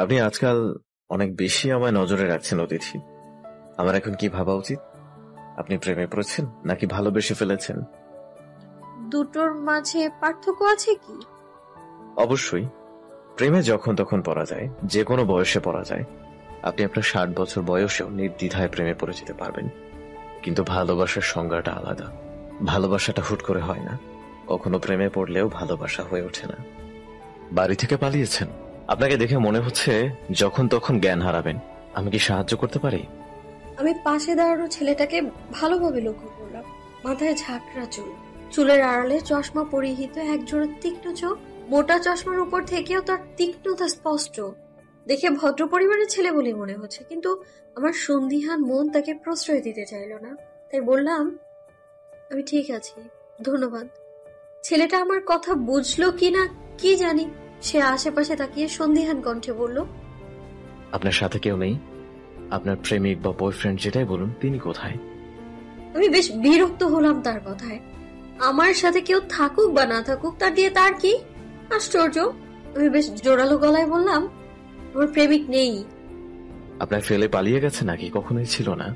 আপনি আজকাল অনেক বেশি আমায় নজরে রাখছেন অতিথি। আমার এখন কি ভাবা উচিত? আপনি প্রেমে পড়েছেন নাকি ভালোবেসে ফেলেছেন? দুটোর মাঝে পার্থক্য আছে কি? অবশ্যই। প্রেমে যখন তখন পড়া যায়, যে কোনো বয়সে পড়া যায়। আপনি আপনার 60 বছর বয়সেও নির্দ্বিধায় প্রেমে পড়ে যেতে পারবেন। কিন্তু ভালোবাসার সংজ্ঞাটা আলাদা। ভালোবাসাটা হুট করে হয় না। কখনো প্রেমে পড়লেও ভালোবাসা হয়ে ওঠে না। বাড়ি থেকে পালিয়েছেন? আপনাকে দেখে মনে হচ্ছে যখন তখন জ্ঞান হারাবেন। আমি কি সাহায্য করতে পারি? আমি পাশে দাঁড়ানো ছেলেটাকে ভালোভাবে লক্ষ্য করলাম। মাথায় ঝাঁকড়া চুল, চুলের আড়ালে চশমা পরিহিত, একজোড়া তীক্ষ্ণ চোখ। মোটা চশমার উপর থেকেও তার তীক্ষ্ণতা স্পষ্ট। দেখে ভদ্র পরিবারের ছেলে বলে মনে হচ্ছে, কিন্তু আমার সন্দিহান মন তাকে প্রশ্রয় দিতে চাইল না। তাই বললাম, আমি ঠিক আছি, ধন্যবাদ। ছেলেটা আমার কথা বুঝলো কিনা কি জানি, সে আশেপাশে তাকিয়ে সন্দিহান কণ্ঠে বলল, আপনার সাথে কেউ নেই? আপনার প্রেমিক বা বয়ফ্রেন্ড যেটাই বলুন, তিনি কোথায়? আমি বেশ বিরক্ত হলাম তার কথায়। আমার সাথে কেউ থাকুক বা না থাকুক, তার দিয়ে তার কি? আশ্চর্য। আমি বেশ জোরালো গলায় বললাম, আমার প্রেমিক নেই। আপনার ফেলে পালিয়ে গেছে নাকি কখনোই ছিল না?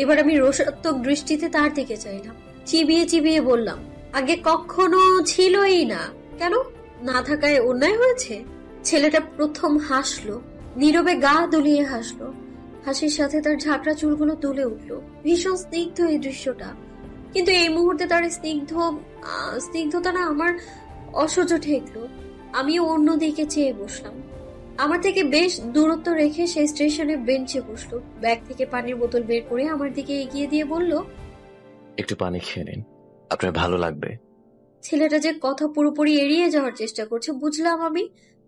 এবার আমি রোষাত্মক দৃষ্টিতে তার দিকে চাইলাম, চিবিয়ে চিবিয়ে বললাম, আগে কখনো ছিলই না। কেন? না থাকায় অন্যায় হয়েছে? ছেলেটা প্রথম হাসলো, নীরবে গা দুলিয়ে হাসলো। হাসির সাথে তার ঝাঁকড়া চুলগুলো তুলে উঠলো। ভীষণ স্নিগ্ধ এই দৃশ্যটা। কিন্তু এই মুহূর্তে তার স্নিগ্ধতা না আমার অসহ্য ঠেকলো। আমিও অন্যদিকে চেয়ে বসলাম। আমার থেকে বেশ দূরত্ব রেখে সে স্টেশনে বেঞ্চে বসলো। ব্যাগ থেকে পানির বোতল বের করে আমার দিকে এগিয়ে দিয়ে বলল, একটু পানি খেয়ে নিন, আপনার ভালো লাগবে। ছেলেটা যে কথা পুরোপুরি এড়িয়ে যাওয়ার চেষ্টা করছে বুঝলাম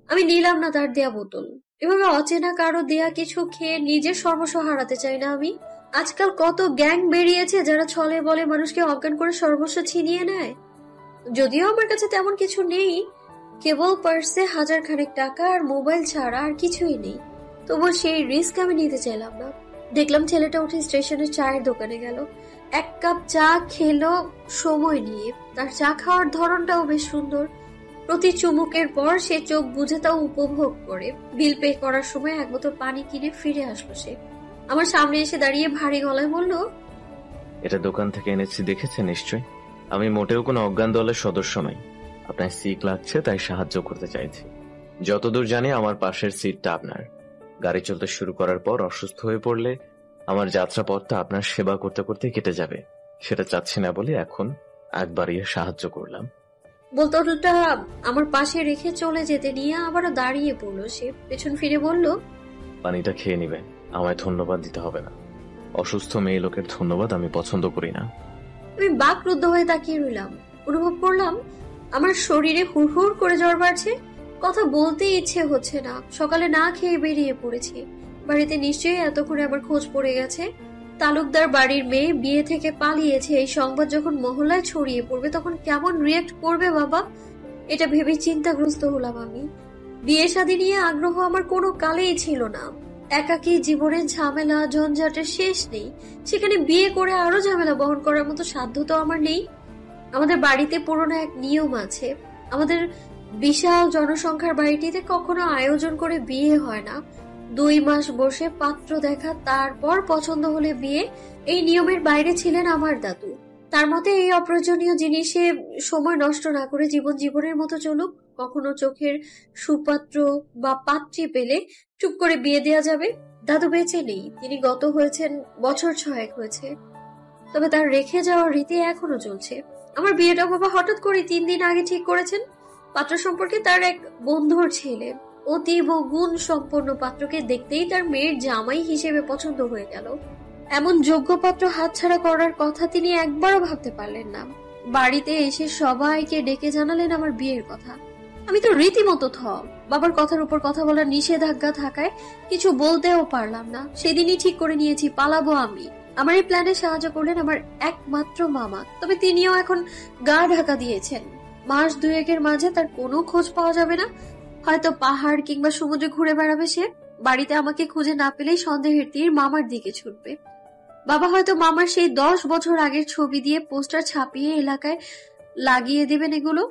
আমি নিলাম না তার দেয়া বোতল। এভাবে অচেনা কারো দেয়া কিছু খেয়ে নিজের সর্বস্ব হারাতে চাই না আমি। আজকাল কত গ্যাং বেরিয়েছে যারা ছলে বলে মানুষকে অজ্ঞান করে সর্বস্ব ছিনিয়ে নেয়। যদিও আমার কাছে তেমন কিছু নেই, কেবল পার্সে 1000 খানেক টাকা আর মোবাইল ছাড়া আর কিছুই নেই। তবু সেই রিস্ক আমি নিতে চাইলাম না। দেখলাম ছেলেটা উঠে স্টেশনের চায়ের দোকানে গেল। 1 কাপ চা খেলো সময় নিয়ে। তার চা খাওয়ার ধরনটাও বেশ সুন্দর। প্রতি চুমুকের পর সে চোখ বুঝে তাও উপভোগ করে। বিল পে করার সময় 1 বোতল পানি কিনে ফিরে আসলো সে। আমার সামনে এসে দাঁড়িয়ে ভারী গলায় বলল, এটা দোকান থেকে এনেছি, দেখেছেন নিশ্চয়। আমি মোটেও কোনো অজ্ঞান দলের সদস্য নই। আপনার সিক লাগছে তাই সাহায্য করতে চাইছি। যতদূর জানি আমার পাশের সিটটা আপনার। গাড়ি চলতে শুরু করার পর অসুস্থ হয়ে পড়লে আমার যাত্রাপথটা আপনার সেবা করতে করতে কেটে যাবে। সেটা চাচ্ছি না বলে এখন একবারই সাহায্য করলাম। বোতলটা আমার পাশে রেখে চলে যেতে নিয়ে আবারও দাঁড়িয়ে পড়লো সে। পেছন ফিরে বলল, পানিটা খেয়ে নিবেন, আমায় ধন্যবাদ দিতে হবে না। অসুস্থ মেয়ে লোকের ধন্যবাদ আমি পছন্দ করি না। আমি বাকরুদ্ধ হয়ে তাকিয়ে রইলাম। অনুভব করলাম আমার শরীরে হুড়হুড় করে জ্বর বাড়ছে। কথা বলতে ইচ্ছে হচ্ছে না। সকালে না খেয়ে বেরিয়ে পড়েছি। বাড়িতে নিশ্চয়ই এতক্ষণে আমার খোঁজ পড়ে গেছে। তালুকদার বাড়ির মেয়ে বিয়ে থেকে পালিয়েছে, এই সংবাদ যখন মহল্লায় ছড়িয়ে পড়বে তখন কেমন রিয়েক্ট করবে বাবা, এটা ভেবে চিন্তাগ্রস্ত হলাম আমি। বিয়ে শাদী নিয়ে আগ্রহ আমার কোনো কালেই ছিল না। একাকী জীবনের ঝামেলা ঝঞ্ঝাটের শেষ নেই, সেখানে বিয়ে করে আরো ঝামেলা বহন করার মতো সাধ্য তো আমার নেই। আমাদের বাড়িতে পুরনো এক নিয়ম আছে। আমাদের বিশাল জনসংখ্যার বাড়িটিতে কখনো আয়োজন করে বিয়ে হয় না। 2 মাস বসে পাত্র দেখা, তারপর পছন্দ হলে বিয়ে। এই নিয়মের বাইরে ছিলেন আমার দাদু। তার মতে এই অপ্রয়োজনীয় জিনিসে সময় নষ্ট না করে জীবন জীবনের মতো চলুক। কখনো চোখের সুপাত্র বা পাত্রী পেলে চুপ করে বিয়ে দেয়া যাবে। দাদু বেঁচে নেই, তিনি গত হয়েছেন বছর 6 হয়েছে। তবে তার রেখে যাওয়ার রীতি এখনো চলছে। আমার বিয়েটা বাবা হঠাৎ করে 3 দিন আগে ঠিক করেছেন। পাত্র সম্পর্কে তার এক বন্ধুর ছেলে, অতীব গুণ সম্পন্ন। পাত্রকে দেখতেই তার মেয়ের জামাই হিসেবে পছন্দ হয়ে গেল। এমন যোগ্য পাত্র হাতছাড়া করার কথা তিনি একবারও ভাবতে পারলেন না। বাড়িতে এসে সবাইকে ডেকে জানালেন আমার বিয়ের কথা। আমি তো রীতিমতো থ। বাবার কথার উপর কথা বলার নিষেধাজ্ঞা থাকায় কিছু বলতেও পারলাম না। সেদিনই ঠিক করে নিয়েছি পালাবো আমি। আমার এই প্ল্যানে সাহায্য করলেন আমার একমাত্র মামা। তবে তিনিও এখন গা ঢাকা দিয়েছেন। মাস 2-এর মাঝে তার কোনো খোঁজ পাওয়া যাবে না। হয়তো পাহাড় কিংবা সমুদ্রে ঘুরে বেড়াবে সে। বাড়িতে আমাকে খুঁজে না পেলেই সন্দেহের তীর মামার দিকে ছুটবে। বাবা হয়তো মামার সেই 10 বছর আগের ছবি দিয়ে পোস্টার ছাপিয়ে এলাকায় লাগিয়ে দেবেন। এগুলো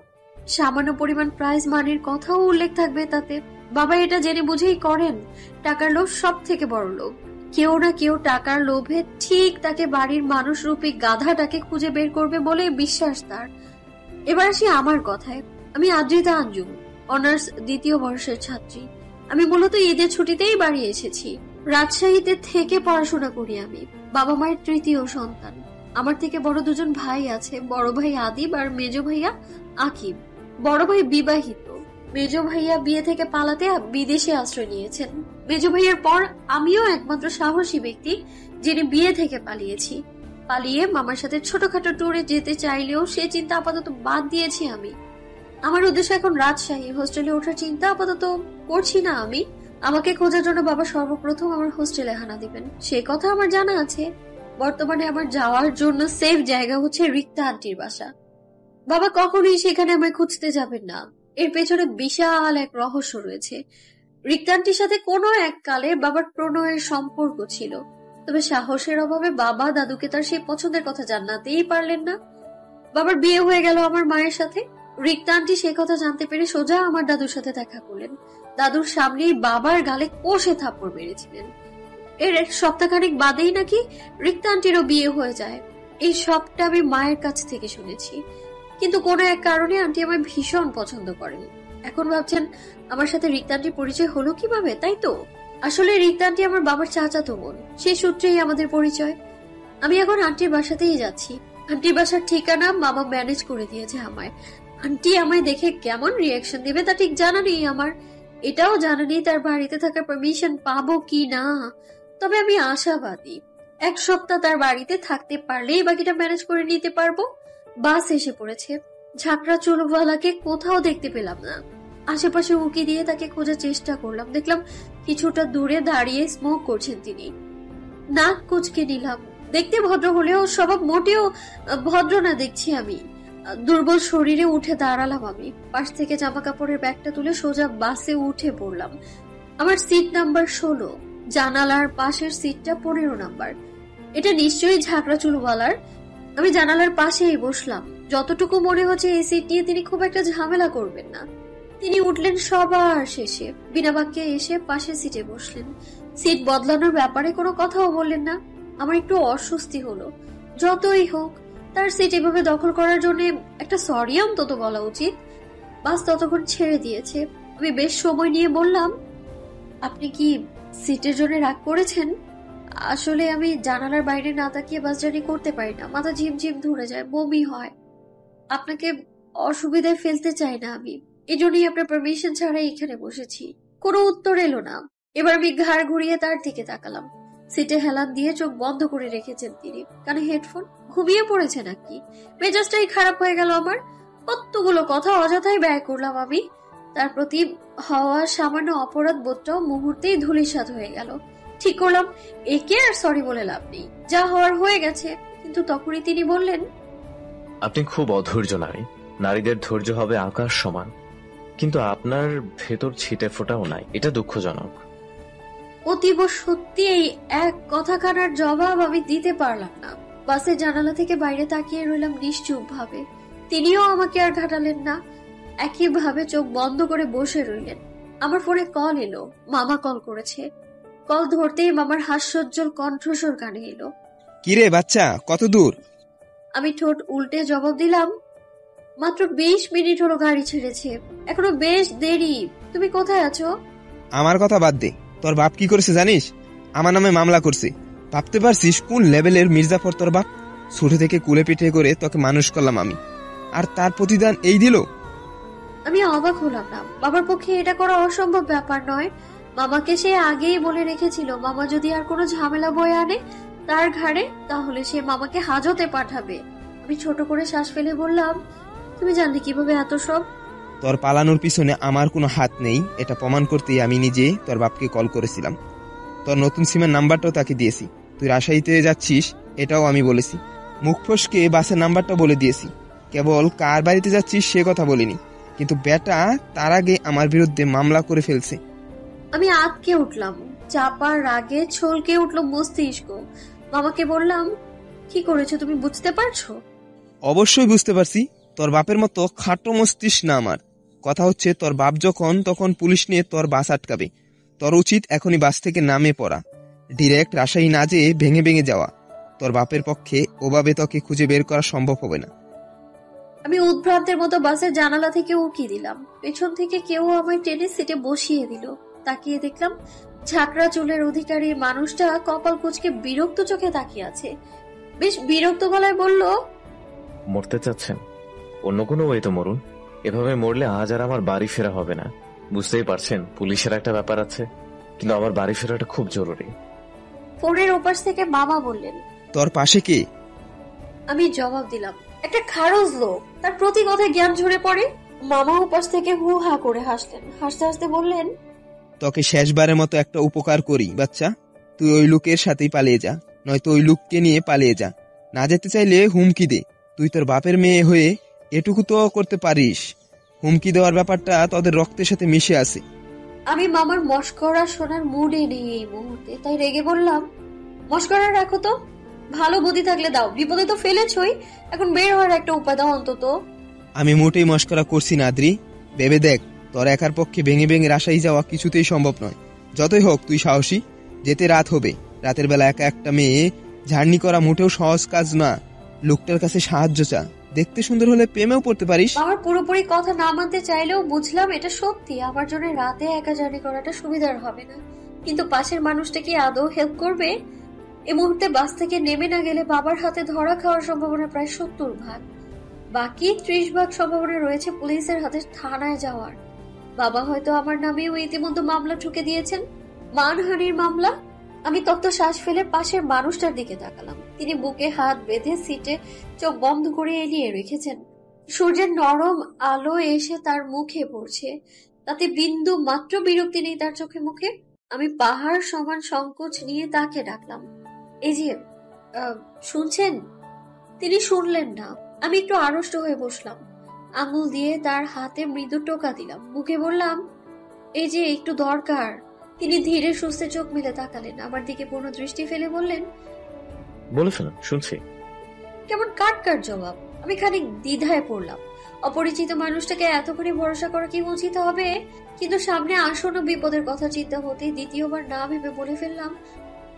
সামান্য পরিমাণ প্রাইজ মানির কথাও উল্লেখ থাকবে তাতে। বাবা এটা জেনে বুঝেই করেন। টাকার লোভ সব থেকে বড় লোভ। কেউ না কেউ টাকার লোভে ঠিক তাকে বাড়ির মানুষ রূপী গাধাটাকে খুঁজে বের করবে বলে বিশ্বাস তার। এবার আসি আমার কথায়। আমি আদ্রিতা আঞ্জুম, অনার্স 2য় বর্ষের ছাত্রী। আমি মূলত ঈদের ছুটিতেই বাড়ি এসেছি। রাজশাহীতে থেকে পড়াশোনা করি আমি। বাবা মায়ের 3য় সন্তান। আমার থেকে বড় 2জন ভাই আছে, বড় ভাই আদিব আর মেজ ভাইয়া আকিব। বড় ভাই বিবাহিত। মেজ ভাইয়া বিয়ে থেকে পালাতে বিদেশে আশ্রয় নিয়েছেন। মেজ ভাইয়ার পর আমিও একমাত্র সাহসী ব্যক্তি যিনি বিয়ে থেকে পালিয়েছি। পালিয়ে মামার সাথে ছোটখাটো ট্যুরে যেতে চাইলেও সে চিন্তা আপাতত বাদ দিয়েছি আমি। আমার উদ্দেশ্য এখন রাজশাহী। হোস্টেলে ওঠার চিন্তা আপাতত করছি না আমি। আমাকে খোঁজার জন্য বাবা সর্বপ্রথম আমার হোস্টেলে হানা দিবেন, সে কথা আমার জানা আছে। বর্তমানে আমার যাওয়ার জন্য সেফ জায়গা হচ্ছে রিক্তা আন্টির বাসা। বাবা কখনোই সেখানে আমায় খুঁজতে যাবেন না। এর পেছনে বিশাল এক রহস্য রয়েছে। রিক্তা আন্টির সাথে কোনো এক কালে বাবার প্রণয়ের সম্পর্ক ছিল, তবে সাহসের অভাবে বাবা দাদুকে তার সেই পছন্দের কথা জানাতেই পারলেন না। বাবার বিয়ে হয়ে গেল আমার মায়ের সাথে। রিক্তা আন্টি সে কথা জানতে পেরে সোজা আমার দাদুর সাথে দেখা করলেন। দাদুর সামনেই বাবার গালে কষে থাপ্পড় মেরেছিলেন। এর এক সপ্তাহখানেক বাদেই নাকি রিক্তা আন্টিরও বিয়ে হয়ে যায়। এই সবটা আমি মায়ের কাছ থেকে শুনেছি। কিন্তু কোনো এক কারণে আন্টি আমায় ভীষণ পছন্দ করেন। এখন ভাবছেন আমার সাথে রিক্তা আন্টির পরিচয় হলো কিভাবে, তাই তো? আসলে রিক্তা আন্টি আমার বাবার চাচাতো বোন, সেই সূত্রেই আমাদের পরিচয়। আমি এখন আন্টির বাসাতেই যাচ্ছি। আন্টির বাসার ঠিকানা মামা ম্যানেজ করে দিয়েছে আমায়। আন্টি আমায় দেখে কেমন রিয়াকশন দেবে তা ঠিক জানা নেই আমার। এটাও জানা নেই তার বাড়িতে থাকার পারমিশন পাবো কি না। তবে আমি আশাবাদী, 1 সপ্তাহ তার বাড়িতে থাকতে পারলেই বাকিটা ম্যানেজ করে নিতে পারবো। বাস এসে পড়েছে। ঝাঁকড়া চুলওয়ালাকে কোথাও দেখতে পেলাম না। আশেপাশে উকি দিয়ে তাকে খোঁজার চেষ্টা করলাম। দেখলাম কিছুটা দূরে দাঁড়িয়ে স্মোক করছেন তিনি। নাক কুচকে নিলাম। দেখতে ভদ্র হলেও স্বভাব মোটেও ভদ্র না দেখছি আমি। দুর্বল শরীরে উঠে দাঁড়ালাম আমি। পাশ থেকে জামা কাপড়ের ব্যাগটা তুলে সোজা বাসে উঠে পড়লাম। আমার সিট নাম্বার 16। জানালার পাশের সিটটা 15 নাম্বার। এটা নিশ্চয়ই ঝাঁকড়া চুলওয়ালার। আমি জানালার পাশেই বসলাম। যতটুকু মনে হচ্ছে এই সিট নিয়ে তিনি খুব একটা ঝামেলা করবেন না। তিনি উঠলেন সবার শেষে, বিনা বাক্যে এসে পাশের সিটে বসলেন। সিট বদলানোর ব্যাপারে কোনো কথাও বললেন না। আমার একটু অস্বস্তি হলো। যতই হোক, তার সিট এভাবে দখল করার জন্য একটা সরি অন্তত বলা উচিত। বাস ততক্ষণ ছেড়ে দিয়েছে। আমি বেশ সময় নিয়ে বললাম, আপনি কি সিটের জন্য রাগ করেছেন? আসলে আমি জানালার বাইরে না তাকিয়ে বাস জার্নি করতে পারি না। মাথা ঝিমঝিম ধরে যায়, বমি হয়। আপনাকে অসুবিধায় ফেলতে চাই না আমি। এই জন্যই আপনার পারমিশন ছাড়া এখানে বসেছি। কোনো উত্তর এলো না। এবার আমি ঘাড় ঘুরিয়ে তার দিকে তাকালাম। সিটে হেলান দিয়ে চোখ বন্ধ করে রেখেছেন তিনি। কানে হেডফোন। ঘুমিয়ে পড়েছে নাকি? মেজাজটাই খারাপ হয়ে গেল আমার। কতগুলো কথা অযথাই ব্যয় করলাম আমি। তার প্রতি হওয়া সামান্য অপরাধ বোধটাও মুহূর্তেই ধূলিসাৎ হয়ে গেল। ঠিক করলাম একে আর সরি বলে লাভ নেই, যা হওয়ার হয়ে গেছে। কিন্তু তখনই তিনি বললেন, আপনি খুব অধৈর্য নারী। নারীদের ধৈর্য হবে আকাশ সমান, কিন্তু আপনার ভেতর ছিটে ফোটাও নাই। এটা দুঃখজনক। অতীব সত্যি এই এক কথাখানার জবাব আমি দিতে পারলাম না। বাসের জানালা থেকে বাইরে তাকিয়ে রইলাম নিশ্চুপ ভাবে। তিনিও আমাকে আর ঘাটালেন না। একইভাবে চোখ বন্ধ করে বসে রইলেন। আমার ফোনে কল এলো। মামা কল করেছে। কল ধরতেই মামার হাস্যোজ্জ্বল কণ্ঠস্বর কানে এলো। কিরে বাচ্চা, কত দূর? আমি ঠোঁট উল্টে জবাব দিলাম, মাত্র 20 মিনিট হলো গাড়ি ছেড়েছে, এখনো বেশ দেরি। তুমি কোথায় আছো? আমার কথা বাদ দে। তোর বাপ কি করেছে জানিস? আমার নামে মামলা করছে। ভাবতে পারছিস কোন লেভেলের মির্জাফর তোর বাপ? ছোট থেকে কুলে পিঠে করে তোকে মানুষ করলাম আমি, আর তার প্রতিদান এই দিল? আমি অবাক হলাম না। বাবার পক্ষে এটা করা অসম্ভব ব্যাপার নয়। মামাকে সে আগেই বলে রেখেছিল, মামা যদি আর কোনো ঝামেলা বয়ে আনে তার ঘাড়ে, তাহলে সে মামাকে হাজতে পাঠাবে। আমি ছোট করে শ্বাস ফেলে বললাম, তুমি জানলে কিভাবে এত সব? তোর পালানোর পিছনে আমার কোনো হাত নেই, এটা প্রমাণ করতেই আমি নিজে তোর বাপকে কল করেছিলাম। তোর নতুন সিমের নাম্বারটাও তাকে দিয়েছি। তুই রাজশাহীতে যাচ্ছিস এটাও আমি বলেছি। মুখ ফসকে বাসের নাম্বারটা বলে দিয়েছি। কেবল কার বাড়িতে যাচ্ছিস সে কথা বলিনি। কিন্তু বেটা তার আগে আমার বিরুদ্ধে মামলা করে ফেলছে। আমি আঁতকে উঠলাম। চাপার রাগে ছলকে উঠল মস্তিষ্ক। মামাকে বললাম, কি করেছো তুমি বুঝতে পারছো? অবশ্যই বুঝতে পারছি। তোর বাপের মতো খাটো মস্তিষ্ক না আমার। কথা হচ্ছে তোর বাপ যখন তখন পুলিশ নিয়ে তোর বাস আটকাবে। তোর উচিত এখনই বাস থেকে নামে পড়া, ডিরেক্ট রাজশাহী না যেয়ে ভেঙে ভেঙে যাওয়া। তোর বাপের পক্ষে ওভাবে তোকে খুঁজে বের করা সম্ভব হবে না। আমি উদ্ভ্রান্তের মতো বাসের জানালা থেকে উঁকি দিলাম। পেছন থেকে কেউ আমায় টেনে সিটে বসিয়ে দিল। তাকিয়ে দেখলাম ঝাঁকড়া চুলের অধিকারী মানুষটা কপাল কুঁচকে বিরক্ত চোখে তাকিয়ে আছে। বেশ বিরক্ত গলায় বলল, মরতে চাচ্ছেন? অন্য কোনো ওয়েতে মরুন। এভাবে মরলে আজ আর আমার বাড়ি ফেরা হবে না। বুঝতেই পারছেন পুলিশের একটা ব্যাপার আছে, কিন্তু আমার বাড়ি ফেরাটা খুব জরুরি। ফোনের ওপাশ থেকে মামা বললেন, তোর পাশে কে? আমি জবাব দিলাম, একটা খারজ লোক। তার প্রতি কথায় জ্ঞান ঝরে পড়ে। মামা ওপাশ থেকে হু হা করে হাসলেন। হাসতে হাসতে বললেন, তোকে শেষবারের মতো একটা উপকার করি বাচ্চা, তুই ওই লোকের সাথেই পালিয়ে যা, নয়তো ওই লোককে নিয়ে পালিয়ে যা। না যেতে চাইলে হুমকি দে। তুই তোর বাপের মেয়ে হয়ে এটুকু তো করতে পারিস। হুমকি দেওয়ার ব্যাপারটা তোদের রক্তের সাথে মিশে আছে। আমি মামার মস্করা শোনার মুডে নেই এই মুহূর্তে, তাই রেগে বললাম, মস্করা রাখো তো, ভালো বুদ্ধি থাকলে দাও। বিপদে তো ফেলেছই, এখন বের হওয়ার একটা উপায় দাও অন্তত। আমি মোটেই মস্করা করছি না আদ্রি। ভেবে দেখ, তোর একার পক্ষে ভেঙে ভেঙে রাজশাহী যাওয়া কিছুতেই সম্ভব নয়। যতই হোক তুই সাহসী। যেতে রাত হবে, রাতের বেলা একা একটা মেয়ে ঝাড়নি করা মোটেও সহজ কাজ না। লোকটার কাছে সাহায্য চা, দেখতে সুন্দর হলে প্রেমেও পড়তে পারিস। আমার পুরোপুরি কথা না মানতে চাইলেও বুঝলাম এটা সত্যি। আমার জন্য রাতে একা জার্নি করাটা সুবিধার হবে না, কিন্তু পাশের মানুষটা কি আদৌ হেল্প করবে? এই মুহূর্তে বাস থেকে নেমে না গেলে বাবার হাতে ধরা খাওয়ার সম্ভাবনা প্রায় 70 ভাগ। বাকি 30 ভাগ সম্ভাবনা রয়েছে পুলিশের হাতে থানায় যাওয়ার। বাবা হয়তো আমার নামেও ইতিমধ্যে মামলা ঠুকে দিয়েছেন, মানহানির মামলা। আমি তপ্ত শ্বাস ফেলে পাশের মানুষটার দিকে তাকালাম। তিনি বুকে হাত বেঁধে সিটে চোখ বন্ধ করে এলিয়ে রেখেছেন। সূর্যের নরম আলো এসে তার মুখে পড়ছে, তাতে বিন্দু মাত্র বিরক্তি নেই তার চোখে মুখে। আমি পাহাড় সমান সংকোচ নিয়ে তাকে ডাকলাম, এই যে শুনছেন? তিনি শুনলেন না। আমি একটু আড়ষ্ট হয়ে বসলাম, আঙুল দিয়ে তার হাতে মৃদু টোকা দিলাম, মুখে বললাম, এই যে একটু দরকার। তিনি ধীরে সুস্থে চোখ মিলে তাকালেন, আমার দিকে পূর্ণ দৃষ্টি ফেলে বললেন, বলে ফেলুন, শুনছি। কেমন কাট কাট জবাব। আমি খানিক দ্বিধায় পড়লাম। অপরিচিত মানুষটাকে এতখানি ভরসা করা কি উচিত হবে? কিন্তু সামনে আসন্ন বিপদের কথা চিন্তা হতেই দ্বিতীয়বার না ভেবে বলে ফেললাম,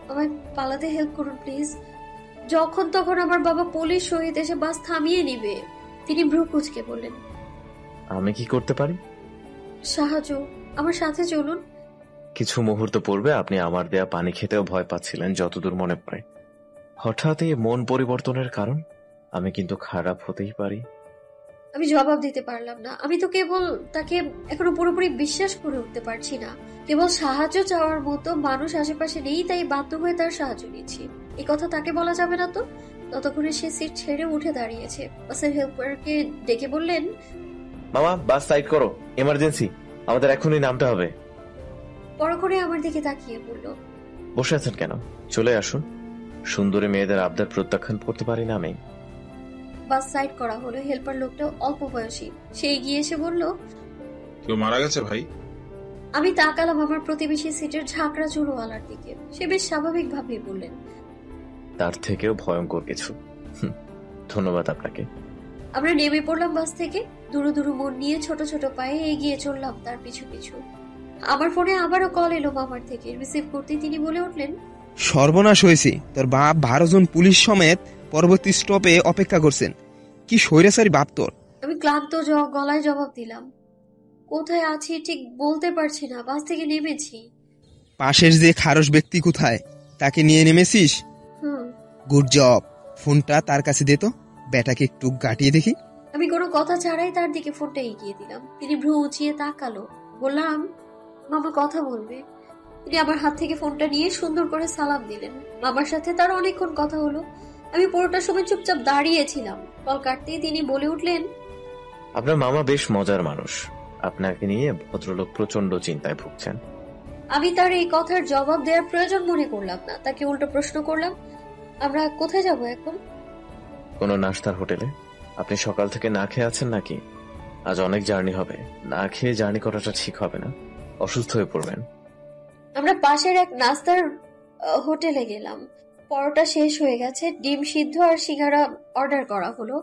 আমায় পালাতে হেল্প করুন প্লিজ। যখন তখন আমার বাবা পুলিশ সহিত এসে বাস থামিয়ে নিবে। তিনি ভ্রু কুঁচকে বললেন, আমি কি করতে পারি? সাহায্য, আমার সাথে চলুন। কিছু মুহূর্ত পূর্বে আপনি আমার দেয়া পানি খেতেও ভয় পাচ্ছিলেন, যতদূর মনে পড়ে। হঠাৎ এই মন পরিবর্তনের কারণ? আমি কিন্তু খারাপ হতেই পারি। আমি জবাব দিতে পারলাম না। আমি তো কেবল তাকে এখনো পুরোপুরি বিশ্বাস করে উঠতে পারছি না। কেবল সাহায্য চাওয়ার মতো মানুষ আশেপাশে নেই, তাই বাধ্য হয়ে তার সাহায্য নিচ্ছি। এই কথা তাকে বলা যাবে না তো। ততক্ষণে সে সিট ছেড়ে উঠে দাঁড়িয়েছে। বাসের হেল্পারকে ডেকে বললেন, মামা, বাস সাইড করো, এমার্জেন্সি, আমাদের এখনই নামতে হবে। পরক্ষণে আমার দিকে তাকিয়ে বলল, বসে আছেন কেন? চলে আসুন। সুন্দরী মেয়েদের আবদার প্রত্যাখ্যান করতে পারি না আমি। বাস সাইড করা হলো। হেল্পার লোকটা অল্প বয়সী। সে এগিয়ে এসে বলল, কেউ মারা গেছে ভাই? আমি তাকালাম আমার প্রতিবেশী সিটের ঝাঁকড়া চুলওয়ালার দিকে। সে বেশ স্বাভাবিক ভাবেই বললেন, তার থেকেও ভয়ঙ্কর কিছু। ধন্যবাদ আপনাকে। আমরা নেমে পড়লাম বাস থেকে। দুরু দুরু মন নিয়ে ছোট ছোট পায়ে এগিয়ে চললাম তার পিছু পিছু। আমার ফোনে আবারও কল এলো মামার থেকে। রিসিভ করতেই তিনি বলে উঠলেন, সর্বনাশ হয়েছে, তোর বাপ 12 জন পুলিশ সমেত পরবর্তী স্টপে অপেক্ষা করছেন। কি স্বৈরাচারী বাপ তোর। আমি ক্লান্ত গলায় জবাব দিলাম, কোথায় আছি ঠিক বলতে পারছি না, বাস থেকে নেমেছি। পাশের যে খারস ব্যক্তি কোথায়, তাকে নিয়ে নেমেছিস? Good job. ফোনটা তার কাছে দে তো, ব্যাটাকে একটু গাটিয়ে দেখি। আমি কোনো কথা ছাড়াই তার দিকে ফোনটা এগিয়ে দিলাম। তিনি ভ্রু উঁচিয়ে তাকালো। বললাম, মামা কথা বলবে। তিনি আমার হাত থেকে ফোনটা নিয়ে সুন্দর করে সালাম দিলেন। মামার সাথে তার অনেকক্ষণ কথা হলো। আমি পুরোটা সময় চুপচাপ দাঁড়িয়েছিলাম। কল কাটতেই তিনি বলে উঠলেন, আপনার মামা বেশ মজার মানুষ। আপনাকে নিয়ে ভদ্রলোক প্রচন্ড চিন্তায় ভুগছেন। আমি তার এই কথার জবাব দেওয়ার প্রয়োজন মনে করলাম না। তাকে উল্টো প্রশ্ন করলাম, আমরা কোথায় যাব এখন? কোনো নাস্তার হোটেলে। আপনি সকাল থেকে না খেয়ে আছেন নাকি? আজ অনেক জার্নি হবে, না খেয়ে জার্নি করাটা ঠিক হবে না, অসুস্থ হয়ে পড়বেন। আমরা পাশের এক নাস্তার হোটেলে গেলাম। পরোটা শেষ হয়ে গেছে, ডিম সিদ্ধ আর সিঙ্গারা অর্ডার করা হলো।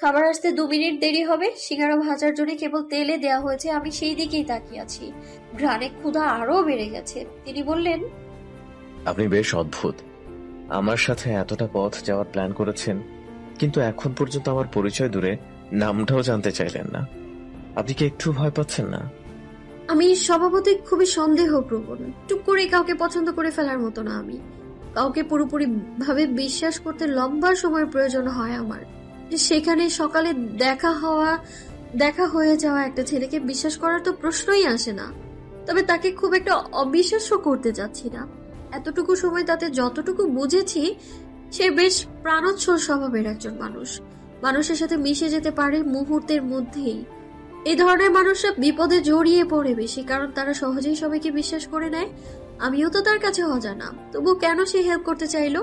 খাবার আসতে 2 মিনিট দেরি হবে। সিঙ্গারা ভাজার জন্য কেবল তেলে দেয়া হয়েছে, আমি সেই দিকেই তাকিয়ে আছি। ঘ্রাণে ক্ষুধা আরো বেড়ে গেছে। তিনি বললেন, আপনি বেশ অদ্ভুত। আমার সাথে এতটা পথ যাওয়ার প্ল্যান করেছেন, কিন্তু এখন পর্যন্ত আমার পরিচয় দূরে নামটাও জানতে চাইলেন না। আপনি কি একটু ভয় পাচ্ছেন না? আমি স্বভাবতই খুবই সন্দেহপ্রবণ। টুক করে কাউকে পছন্দ করে ফেলার মতো না আমি। কাউকে পুরোপুরি ভাবে বিশ্বাস করতে লম্বা সময় প্রয়োজন হয় আমার। সেখানে সকালে দেখা হয়ে যাওয়া একটা ছেলেকে বিশ্বাস করার তো প্রশ্নই আসে না। তবে তাকে খুব একটা অবিশ্বাস্য করতে যাচ্ছি না। এতটুকু সময় তাতে যতটুকু বুঝেছি, সে বেশ প্রাণোচ্ছল স্বভাবের একজন মানুষ। মানুষের সাথে মিশে যেতে পারে মুহূর্তের মধ্যেই। এই ধরনের মানুষরা বিপদে জড়িয়ে পড়ে বেশি, কারণ তারা সহজেই সবাইকে বিশ্বাস করে নেয়। আমিও তো তার কাছে অজানা, তবু কেন সে হেল্প করতে চাইলো?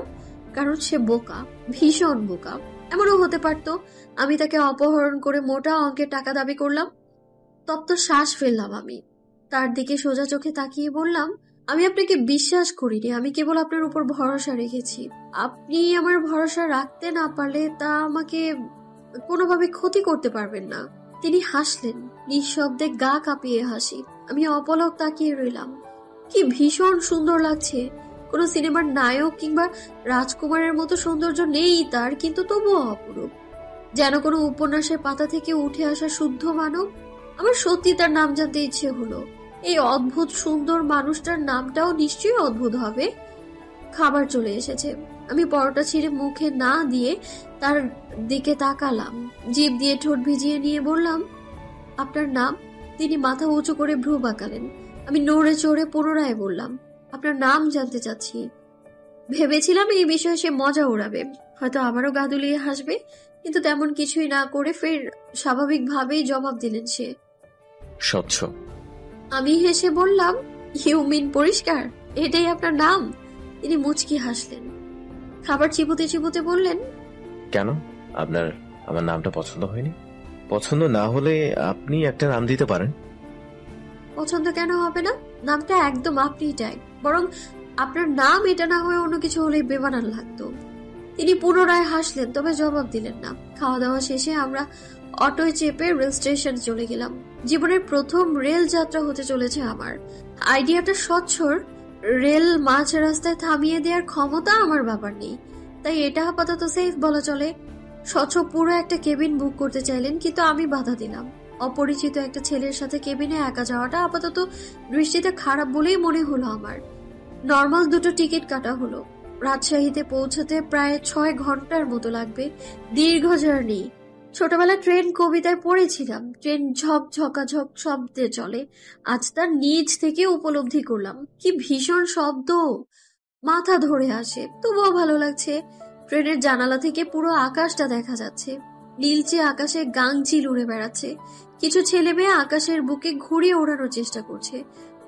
কারণ সে বোকা, ভীষণ বোকা। এমনও হতে পারতো আমি তাকে অপহরণ করে মোটা অঙ্কের টাকা দাবি করলাম। তপ্ত শ্বাস ফেললাম আমি। তার দিকে সোজা চোখে তাকিয়ে বললাম, আমি আপনাকে বিশ্বাস করিনি, আমি কেবল আপনার উপর ভরসা রেখেছি। আপনি আমার ভরসা রাখতে না পারলে তা আমাকে কোনোভাবে ক্ষতি করতে পারবেন না। তিনি হাসলেন, নিঃশব্দে গা কাঁপিয়ে হাসি। আমি অপলক তাকিয়ে রইলাম। কি ভীষণ সুন্দর লাগছে। কোনো সিনেমার নায়ক কিংবা রাজকুমারের মতো সৌন্দর্য নেই তার, কিন্তু তবুও অপরূপ, যেন কোনো উপন্যাসের পাতা থেকে উঠে আসা শুদ্ধ মানব। আমার সত্যি তার নাম জানতে ইচ্ছে হলো। এই অদ্ভুত সুন্দর মানুষটার নামটাও নিশ্চয়ই অদ্ভুত হবে। খাবার চলে এসেছে। আমি পরোটা ছিঁড়ে মুখে না দিয়ে তার দিকে তাকালাম। জিভ দিয়ে ঠোঁট ভিজিয়ে নিয়ে বললাম, আপনার নাম? তিনি মাথা উঁচু করে ভ্রু বাঁকালেন। আমি নড়ে চড়ে পুনরায় বললাম, আপনার নাম জানতে চাচ্ছি। ভেবেছিলাম এই বিষয়ে সে মজা উড়াবে, হয়তো আবারও গা দুলিয়ে হাসবে, কিন্তু তেমন কিছুই না করে ফের স্বাভাবিকভাবেই জবাব দিলেন সে, স্বচ্ছ। আমি হেসে বললাম, ইউ মিন পরিষ্কার? এটাই আপনার নাম? তিনি মুচকি হাসলেন। খাবার চিবোতে চিবোতে বললেন, কেন, আপনার আমার নামটা পছন্দ হয়নি? পছন্দ না হলে আপনি একটা নাম দিতে পারেন। পছন্দ কেন হবে না? নামটা একদম আপনিই টাইপ। বরং আপনার নাম এটা না হয়ে অন্য কিছু হলেই বেমানান লাগতো। তিনি পুনরায় হাসলেন, তবে জবাব দিলেন না। খাওয়া দাওয়া শেষে আমরা অটোয় চেপে রেল স্টেশন চলে গেলাম। জীবনের প্রথম রেল যাত্রা হতে চলেছে আমার। আইডিয়াটা স্বচ্ছর। রেল মাঝ রাস্তায় থামিয়ে দেওয়ার ক্ষমতা আমার বাবার নেই, তাই এটা আপাতত সেফ বলা চলে। স্বচ্ছ পুরো একটা কেবিন বুক করতে চাইলেন, কিন্তু আমি বাধা দিলাম। অপরিচিত একটা ছেলের সাথে কেবিনে একা যাওয়াটা আপাতত দৃষ্টিতে খারাপ বলেই মনে হলো আমার। নর্মাল 2টো টিকিট কাটা হলো। রাজশাহীতে পৌঁছাতে প্রায় 6 ঘন্টার মতো লাগবে। দীর্ঘ জার্নি। ছোটবেলায় ট্রেন কবিতায় পড়েছিলাম, ট্রেন ঝক ঝকাঝক শব্দে চলে। আজ তার নিজ থেকে উপলব্ধি করলাম, কি ভীষণ শব্দ, মাথা ধরে আসে। তবুও ভালো লাগছে। ট্রেনের জানালা থেকে পুরো আকাশটা দেখা যাচ্ছে। নীলচে আকাশে গাংচিল উড়ে বেড়াচ্ছে। কিছু ছেলে মেয়ে আকাশের বুকে ঘুরিয়ে ওড়ানোর চেষ্টা করছে।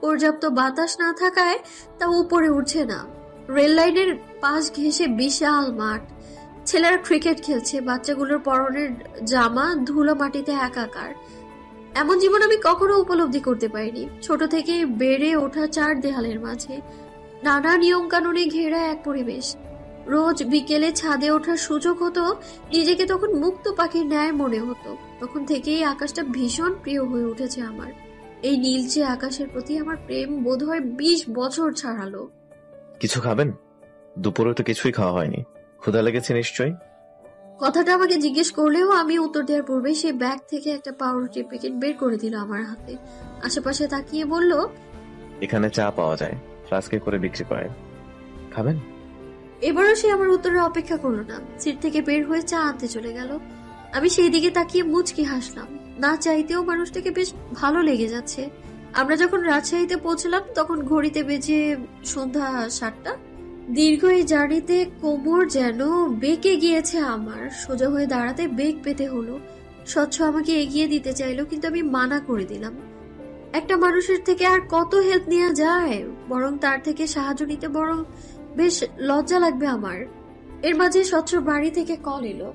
পর্যাপ্ত বাতাস না থাকায় তা উপরে উঠছে না। রেল লাইনের পাশ ঘেঁষে বিশাল মাঠ। ছেলেরা ক্রিকেট খেলছে, বাচ্চাগুলোর পরনের জামা ধুলো মাটিতে একাকার। এমন জীবন আমি কখনো উপলব্ধি করতে পারিনি। ছোট থেকে বেড়ে ওঠা 4 দেয়ালের মাঝে নানা নিয়ম কানুনে ঘেরা এক পরিবেশ। রোজ বিকেলে ছাদে ওঠার সুযোগ হতো, নিজেকে তখন মুক্ত পাখির ন্যায় মনে হতো। তখন থেকেই আকাশটা ভীষণ প্রিয় হয়ে উঠেছে আমার। এই নীলচে আকাশের প্রতি আমার প্রেম বোধহয় 20 বছর ছাড়ালো। কিছু খাবেন? দুপুরে তো কিছুই খাওয়া হয়নি, ক্ষুধা লেগেছে নিশ্চয়ই। কথাটা আমাকে জিজ্ঞেস করলেও আমি উত্তর দেওয়ার পূর্বে সে ব্যাগ থেকে একটা পাউরুটির প্যাকেট বের করে দিল আমার হাতে। আশেপাশে তাকিয়ে বলল, এখানে চা পাওয়া যায়, ফ্লাস্কে করে বিক্রি করে, খাবেন? এবারও সে আমার উত্তরের অপেক্ষা করলো না, সিট থেকে বের হয়ে চা আনতে চলে গেল। আমি সেই দিকে তাকিয়ে মুচকি হাসলাম। না চাইতেও মানুষটাকে বেশ ভালো লেগে যাচ্ছে। আমরা যখন রাজশাহীতে পৌঁছলাম তখন ঘড়িতে বেজে সন্ধ্যা 7টা। দীর্ঘ এই জার্নিতে কোমর যেন বেঁকে গিয়েছে আমার। সোজা হয়ে দাঁড়াতে বেগ পেতে হলো। স্বচ্ছ আমাকে এগিয়ে দিতে চাইলো, কিন্তু আমি মানা করে দিলাম। একটা মানুষের থেকে আর কত হেল্প নেওয়া যায়? বরং তার থেকে সাহায্য নিতে বরং বেশ লজ্জা লাগবে আমার। এর মাঝে স্বচ্ছ বাড়ি থেকে কল এলো।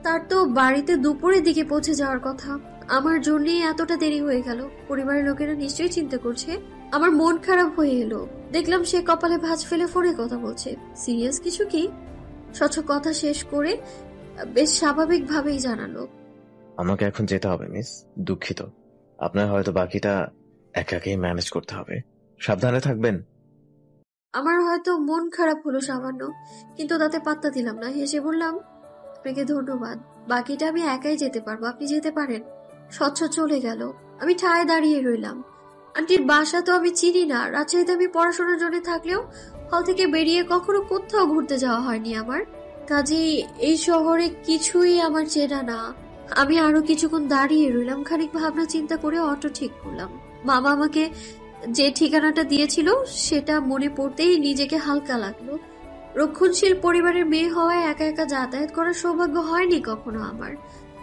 তার তো বাড়িতে দুপুরের দিকে পৌঁছে যাওয়ার কথা। আমার জন্যই এতটা দেরি হয়ে গেল। পরিবারের লোকেরা নিশ্চয়ই চিন্তা করছে। আমার মন খারাপ হয়ে এলো। দেখলাম সে কপালে ভাঁজ ফেলে ফোনে কথা বলছে। সিরিয়াস কিছু কি? স্বচ্ছ কথা শেষ করে বেশ স্বাভাবিকভাবেই জানালো, আমাকে এখন যেতে হবে মিস, দুঃখিত। আপনার হয়তো বাকিটা একাকেই ম্যানেজ করতে হবে। সাবধানে থাকবেন। আমার হয়তো মন খারাপ হলো সামান্য, কিন্তু তাতে পাত্তা দিলাম না। হেসে বললাম, আপনাকে ধন্যবাদ, বাকিটা আমি একাই যেতে পারবো, আপনি যেতে পারেন। স্বচ্ছ চলে গেল। আমি ঠায় দাঁড়িয়ে রইলাম। আন্টির বাসা তো আমি চিনি না। রাজশাহীতে আমি পড়াশোনার জন্য থাকলেও হল থেকে বেরিয়ে কখনো কোথাও ঘুরতে যাওয়া হয়নি আমার। কাজেই এই শহরে কিছুই আমার চেনা না। আমি আরো কিছুক্ষণ দাঁড়িয়ে রইলাম। খানিক ভাবনা চিন্তা করে অটো ঠিক করলাম। মামা আমাকে যে ঠিকানাটা দিয়েছিল সেটা মনে পড়তেই নিজেকে হালকা লাগলো। রক্ষণশীল পরিবারের মেয়ে হওয়ায় একা একা যাতায়াত করার সৌভাগ্য হয়নি কখনো আমার।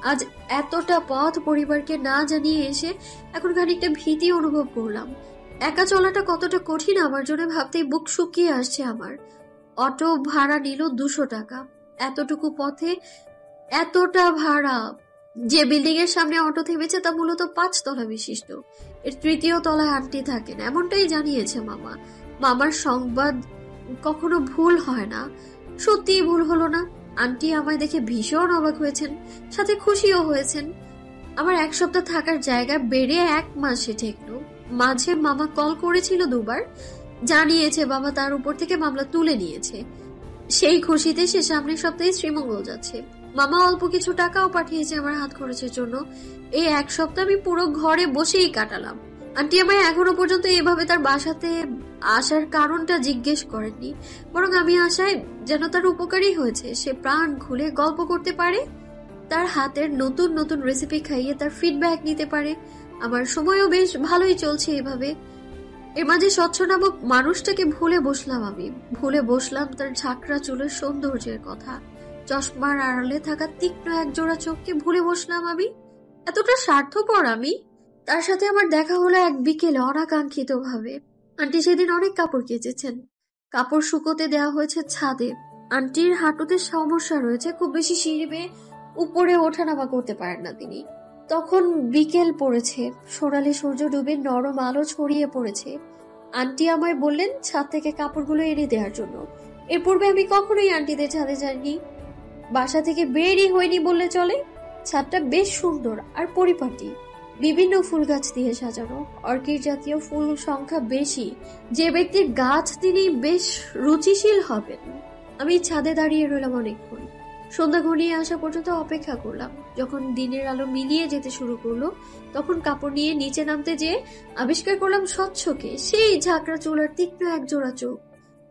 আজ এতটা পথ পরিবারকে না জানিয়ে এসে এখন খানিকটা ভীতি অনুভব করলাম। একা চলাটা কতটা কঠিন আমার জন্য ভাবতেই বুক শুকিয়ে আসছে আমার। অটো ভাড়া নিল 200 টাকা। এতটুকু পথে এতটা ভাড়া। যে বিল্ডিং এর সামনে অটো থেমেছে তা মূলত 5 তলা বিশিষ্ট। এর 3য় তলায় আন্টি থাকেন, এমনটাই জানিয়েছে মামা। মামার সংবাদ কখনো ভুল হয় না। সত্যিই ভুল হলো না। আন্টি আমায় দেখে ভীষণ অবাক হয়েছেন, সাথে খুশিও হয়েছেন। আমার 1 সপ্তাহ থাকার জায়গা বেড়ে 1 মাসে ঠেকলো। মাঝে মামা কল করেছিল 2 বার, জানিয়েছে বাবা তার উপর থেকে মামলা তুলে নিয়েছে। সেই খুশিতে সে সামনের সপ্তাহে শ্রীমঙ্গল যাচ্ছে। মামা অল্প কিছু টাকাও পাঠিয়েছে আমার হাত খরচের জন্য। এই 1 সপ্তাহ আমি পুরো ঘরে বসেই কাটালাম। আন্টি আমায় এখনো পর্যন্ত এভাবে তার বাসাতে আসার কারণটা জিজ্ঞেস করেননি, বরং আমি আশায় যেন তার উপকারই হয়েছে। সে প্রাণ খুলে গল্প করতে পারে, তার হাতের নতুন নতুন রেসিপি খাইয়ে তার ফিডব্যাক নিতে পারে। আমার সময়ও বেশ ভালোই চলছে এভাবে। এর মাঝে স্বচ্ছ নামক মানুষটাকে ভুলে বসলাম আমি। ভুলে বসলাম তার ঝাঁকড়া চুলের সৌন্দর্যের কথা। চশমার আড়ালে থাকা তীক্ষ্ণ এক জোড়া চোখকে ভুলে বসলাম আমি। এতটা স্বার্থপর আমি। তার সাথে আমার দেখা হলো এক বিকেলে অনাকাঙ্ক্ষিত ভাবে। আন্টি সেদিন অনেক কাপড় কেচেছেন। কাপড় শুকোতে দেওয়া হয়েছে ছাদে। আন্টির হাঁটুতে সমস্যা রয়েছে, খুব বেশি সিঁড়ি বেয়ে উপরে ওঠানামা করতে পারেন না তিনি। তখন বিকেল পড়েছে, সোনালি সূর্য ডুবে নরম আলো ছড়িয়ে পড়েছে। আন্টি আমায় বললেন ছাদ থেকে কাপড়গুলো এনে দেওয়ার জন্য। এর পূর্বে আমি কখনোই আন্টিদের ছাদে যাইনি, বাসা থেকে বেরই হয়নি বললে চলে। ছাদটা বেশ সুন্দর আর পরিপাটি, বিভিন্ন ফুল গাছ দিয়ে সাজানো। অর্কিড জাতীয় ফুল সংখ্যা বেশি। যে ব্যক্তির গাছ তিনি বেশ রুচিশীল হবেন। আমি ছাদে দাঁড়িয়ে রইলাম অনেকক্ষণ। সন্ধ্যা ঘনিয়ে আসা পর্যন্ত অপেক্ষা করলাম। যখন দিনের আলো মিলিয়ে যেতে শুরু করলো, তখন কাপড় নিয়ে নিচে নামতে যেয়ে আবিষ্কার করলাম স্বচ্ছকে। সেই ঝাঁকড়া চুলার তীক্ষ্ণ এক জোড়া চোখ।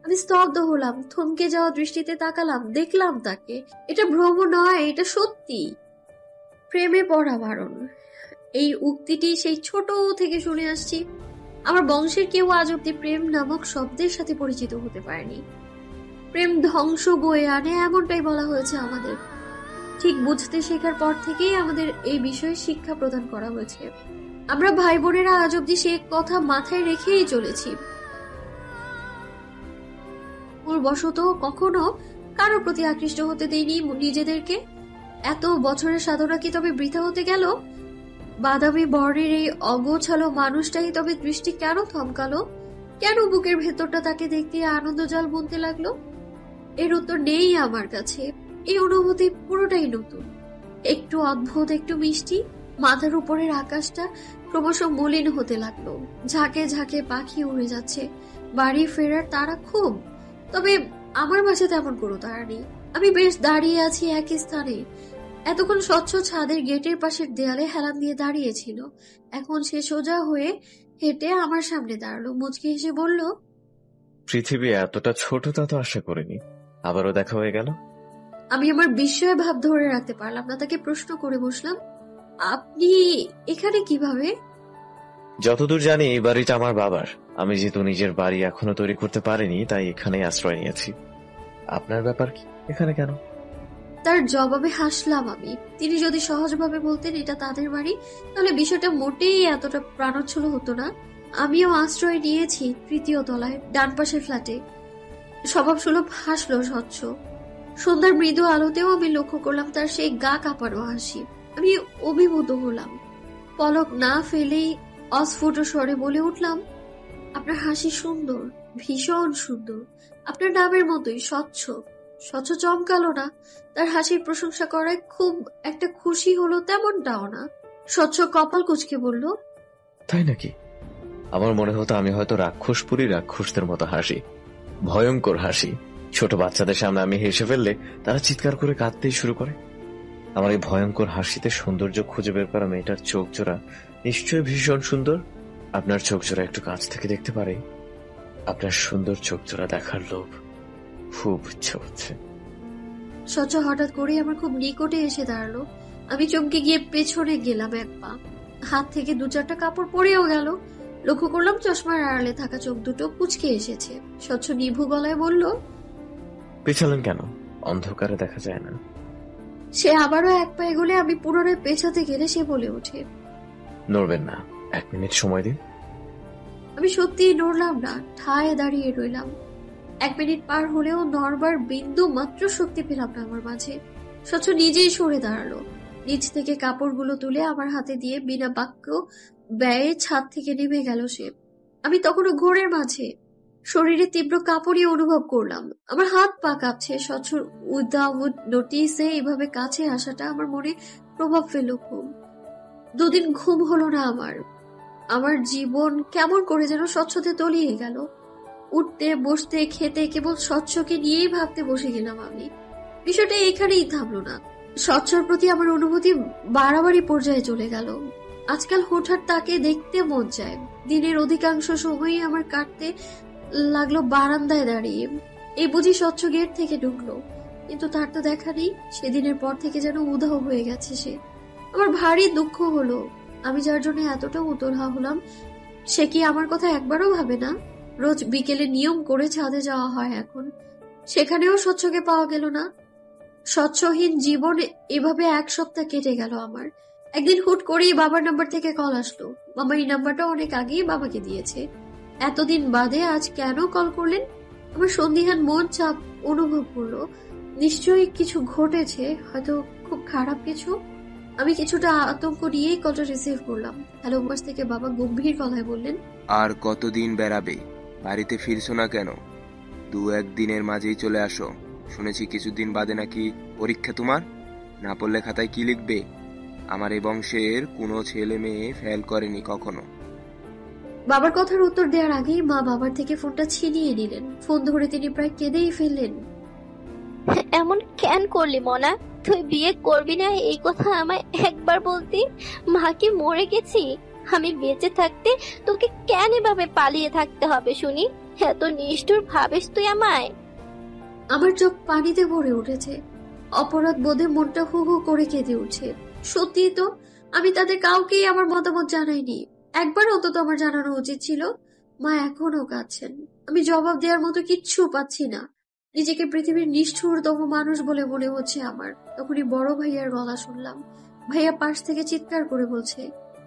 আমি স্তব্ধ হলাম, থমকে যাওয়া দৃষ্টিতে তাকালাম, দেখলাম তাকে। এটা ভ্রম নয়, এটা সত্যি। প্রেমে পড়া বারণ, এই উক্তিটি সেই ছোট থেকে শুনে আসছি। আমার বংশের কেউ আজ অব্দি প্রেম নামক শব্দের সাথে পরিচিত হতে পারেনি। প্রেম ধ্বংস বয়ে আনে, এমনটাই বলা হয়েছে আমাদের। ঠিক বুঝতে শেখার পর থেকেই আমাদের এই বিষয়ে শিক্ষা প্রদান করা হয়েছে। আমরা ভাই বোনেরা আজ অব্দি সে কথা মাথায় রেখেই চলেছি। ভুলবশত কখনো কারোর প্রতি আকৃষ্ট হতে দেইনি নিজেদেরকে। এত বছরের সাধনা কি তবে বৃথা হতে গেল? বাদামি বর্ণের এই অগোছালো মানুষটাই তবে দৃষ্টি কেন থমকালো? কেন বুকের ভেতরটা তাকে দেখতে আনন্দজাল বুনতে লাগলো? এর উত্তর নেই আমার কাছে। এই অনুভূতি পুরোটাই নতুন, একটু অদ্ভুত, একটু মিষ্টি। মাথার উপরের আকাশটা ক্রমশ মলিন হতে লাগলো। ঝাঁকে ঝাঁকে পাখি উড়ে যাচ্ছে। বাড়ি ফেরার তারা খুব, তবে আমার মাঝে তেমন কোনো তাড়া নেই। আমি বেশ দাঁড়িয়ে আছি একই স্থানে। এতক্ষণ স্বচ্ছ ছাদের গেটের পাশের দেয়ালে হেলান দিয়ে দাঁড়িয়েছিল। এখন সে সোজা হয়ে হেঁটে আমার সামনে দাঁড়ালো। মুচকি হেসে বলল, পৃথিবী এতটা ছোট তা তো আশা করিনি। আবারও দেখা হয়ে গেল। আমি আমার বিস্ময় ভাব ধরে রাখতে পারলাম না। তাকে প্রশ্ন করে বসলাম, আপনি এখানে কিভাবে? যতদূর জানি এই বাড়িটা আমার বাবার। আমি যেহেতু নিজের বাড়ি এখনো তৈরি করতে পারিনি, তাই এখানেই আশ্রয় নিয়েছি। আপনার ব্যাপার কি, এখানে কেন? তার জবাবে হাসলাম আমি। তিনি যদি সহজভাবে বলতেন এটা তাদের বাড়ি, তাহলে বিষয়টা মোটেই এতটা প্রাণোচ্ছল হতো না। আমিও আশ্রয় নিয়েছি 3য় তলায়, ডান পাশের ফ্ল্যাটে। স্বভাবসুলভ হাসলো স্বচ্ছ। সন্ধ্যার মৃদু আলোতেও আমি লক্ষ্য করলাম তার সেই গা কাঁপানো হাসি। আমি অভিভূত হলাম। পলক না ফেলেই অস্ফুট স্বরে বলে উঠলাম, আপনার হাসি সুন্দর, ভীষণ সুন্দর। আপনার নামের মতোই স্বচ্ছ। স্বচ্ছ চমকালো না, তার হাসির প্রশংসা করায় খুব একটা খুশি হলো তেমনটাও না। স্বচ্ছ কপাল কুঁচকে বলল, তাই নাকি? আমার মনে হতো আমি হয়তো রাক্ষসপুরী রাক্ষসদের মতো হাসি, ভয়ঙ্কর হাসি। ছোট বাচ্চাদের সামনে আমি হেসে ফেললে তারা চিৎকার করে কাঁদতেই শুরু করে। আমার এই ভয়ঙ্কর হাসিতে সৌন্দর্য খুঁজে বের করা মেয়েটার চোখ জোড়া নিশ্চয়ই ভীষণ সুন্দর। আপনার চোখ জোড়া একটু কাছ থেকে দেখতে পারে? আপনার সুন্দর চোখ জোড়া দেখার লোভ খুব ইচ্ছে হচ্ছে। স্বচ্ছ হঠাৎ করে আমার খুব নিকটে এসে দাঁড়ালো। আমি চমকে গিয়ে পেছনে গেলাম এক পা। হাত থেকে 2-4টা কাপড় পরেও গেল। লক্ষ্য করলাম চশমার আড়ালে থাকা চোখ দুটো কুঁচকে এসেছে। স্বচ্ছ নিভু গলায় বলল, পেছালেন কেন? অন্ধকারে দেখা যায় না। সে আবারও এক পা এগোলে আমি পুনরায় পেছাতে গেলে সে বলে ওঠে, নড়বেন না, 1 মিনিট সময় দিন। আমি সত্যিই নড়লাম না, ঠায় দাঁড়িয়ে রইলাম। 1 মিনিট পার হলেও নড়বার বিন্দু মাত্র শক্তি পেলাম না আমার মাঝে। স্বচ্ছ নিজেই সরে দাঁড়ালো। নিচ থেকে কাপড়গুলো তুলে আমার হাতে দিয়ে বিনা বাক্য ব্যয়ে ছাদ থেকে নেমে গেল সে। আমি তখনও ঘোরের মাঝে, শরীরে তীব্র কাঁপুনি অনুভব করলাম। আমার হাত পা কাঁপছে। স্বচ্ছ উইদাউট নোটিসে এভাবে কাছে আসাটা আমার মনে প্রভাব ফেলল খুব। 2 দিন ঘুম হলো না আমার। আমার জীবন কেমন করে যেন স্বচ্ছতে তলিয়ে গেল। উঠতে বসতে খেতে কেবল স্বচ্ছকে নিয়েই ভাবতে বসে গেলাম আমি। বিষয়টা এখানেই থামলো না। স্বচ্ছর প্রতি আমার অনুভূতি বাড়াবাড়ি পর্যায়ে চলে গেল। আজকাল হঠাৎ তাকে দেখতে মন চায়। দিনের অধিকাংশ সময়ই আমার কাটতে লাগলো বারান্দায় দাঁড়িয়ে। এই বুঝি স্বচ্ছ গেট থেকে ঢুকলো, কিন্তু তার তো দেখা নেই। সেদিনের পর থেকে যেন উধাও হয়ে গেছে সে। আমার ভারী দুঃখ হলো। আমি যার জন্য এতটা উতলা হলাম, সে কি আমার কথা একবারও ভাবে না? রোজ বিকেলে নিয়ম করে ছাদে যাওয়া হয় এখন, সেখানেও স্বচ্ছকে পাওয়া গেল না। স্বচ্ছহীন জীবন এভাবে 1 সপ্তাহ কেটে গেল আমার। একদিন হুট করেই বাবার নাম্বার থেকে কল আসলো। মামা এই নাম্বারটা অনেক আগেই বাবাকে দিয়েছে। এতদিন বাদে আজ কেন কল করলেন? আমার সন্দিহান মন চাপ অনুভব করলো। নিশ্চয়ই কিছু ঘটেছে, হয়তো খুব খারাপ কিছু। আমি কিছুটা আতঙ্ক নিয়েই কলটা রিসিভ করলাম। হ্যালো বাস থেকে বাবা গম্ভীর গলায় বললেন, আর কতদিন বেড়াবে? বাড়িতে ফিরছো না কেন? 2-1 দিনের মাঝেই চলে আসো। শুনেছি কিছুদিন বাদে নাকি পরীক্ষা তোমার। না পড়লে খাতায় কি লিখবে? আমার এই বংশের কোনো ছেলে মেয়ে ফেল করেনি কখনো। বাবার কথার উত্তর দেওয়ার আগেই মা বাবার থেকে ফোনটা ছিনিয়ে নিলেন। ফোন ধরে তিনি প্রায় কেঁদেই ফেললেন। এমন কেন করলি মনা? তুই বিয়ে করবি না এই কথা আমায় একবার বলতি। মা কি মরে গেছি? আমি বেঁচে থাকতে তোকে কেন এভাবে পালিয়ে থাকতে হবে শুনি? এত নিষ্ঠুর ভাবিস তুই আমায়? আমার চোখ পানিতে ভরে উঠেছে। অপরাধ বোধে মনটা হু হু করে কেঁদে উঠছে। সত্যি তো, আমি তাদের কাউকেই আমার মতামত জানাইনি। একবার অন্তত আমার জানানো উচিত ছিল। মা এখনো কাঁদছেন। আমি জবাব দেওয়ার মতো কিচ্ছু পাচ্ছি না। নিজেকে পৃথিবীর নিষ্ঠুরতম মানুষ বলে মনে হচ্ছে আমার। তখনই বড় ভাইয়ার গলা শুনলাম। ভাইয়া পাশ থেকে চিৎকার করে বলছে।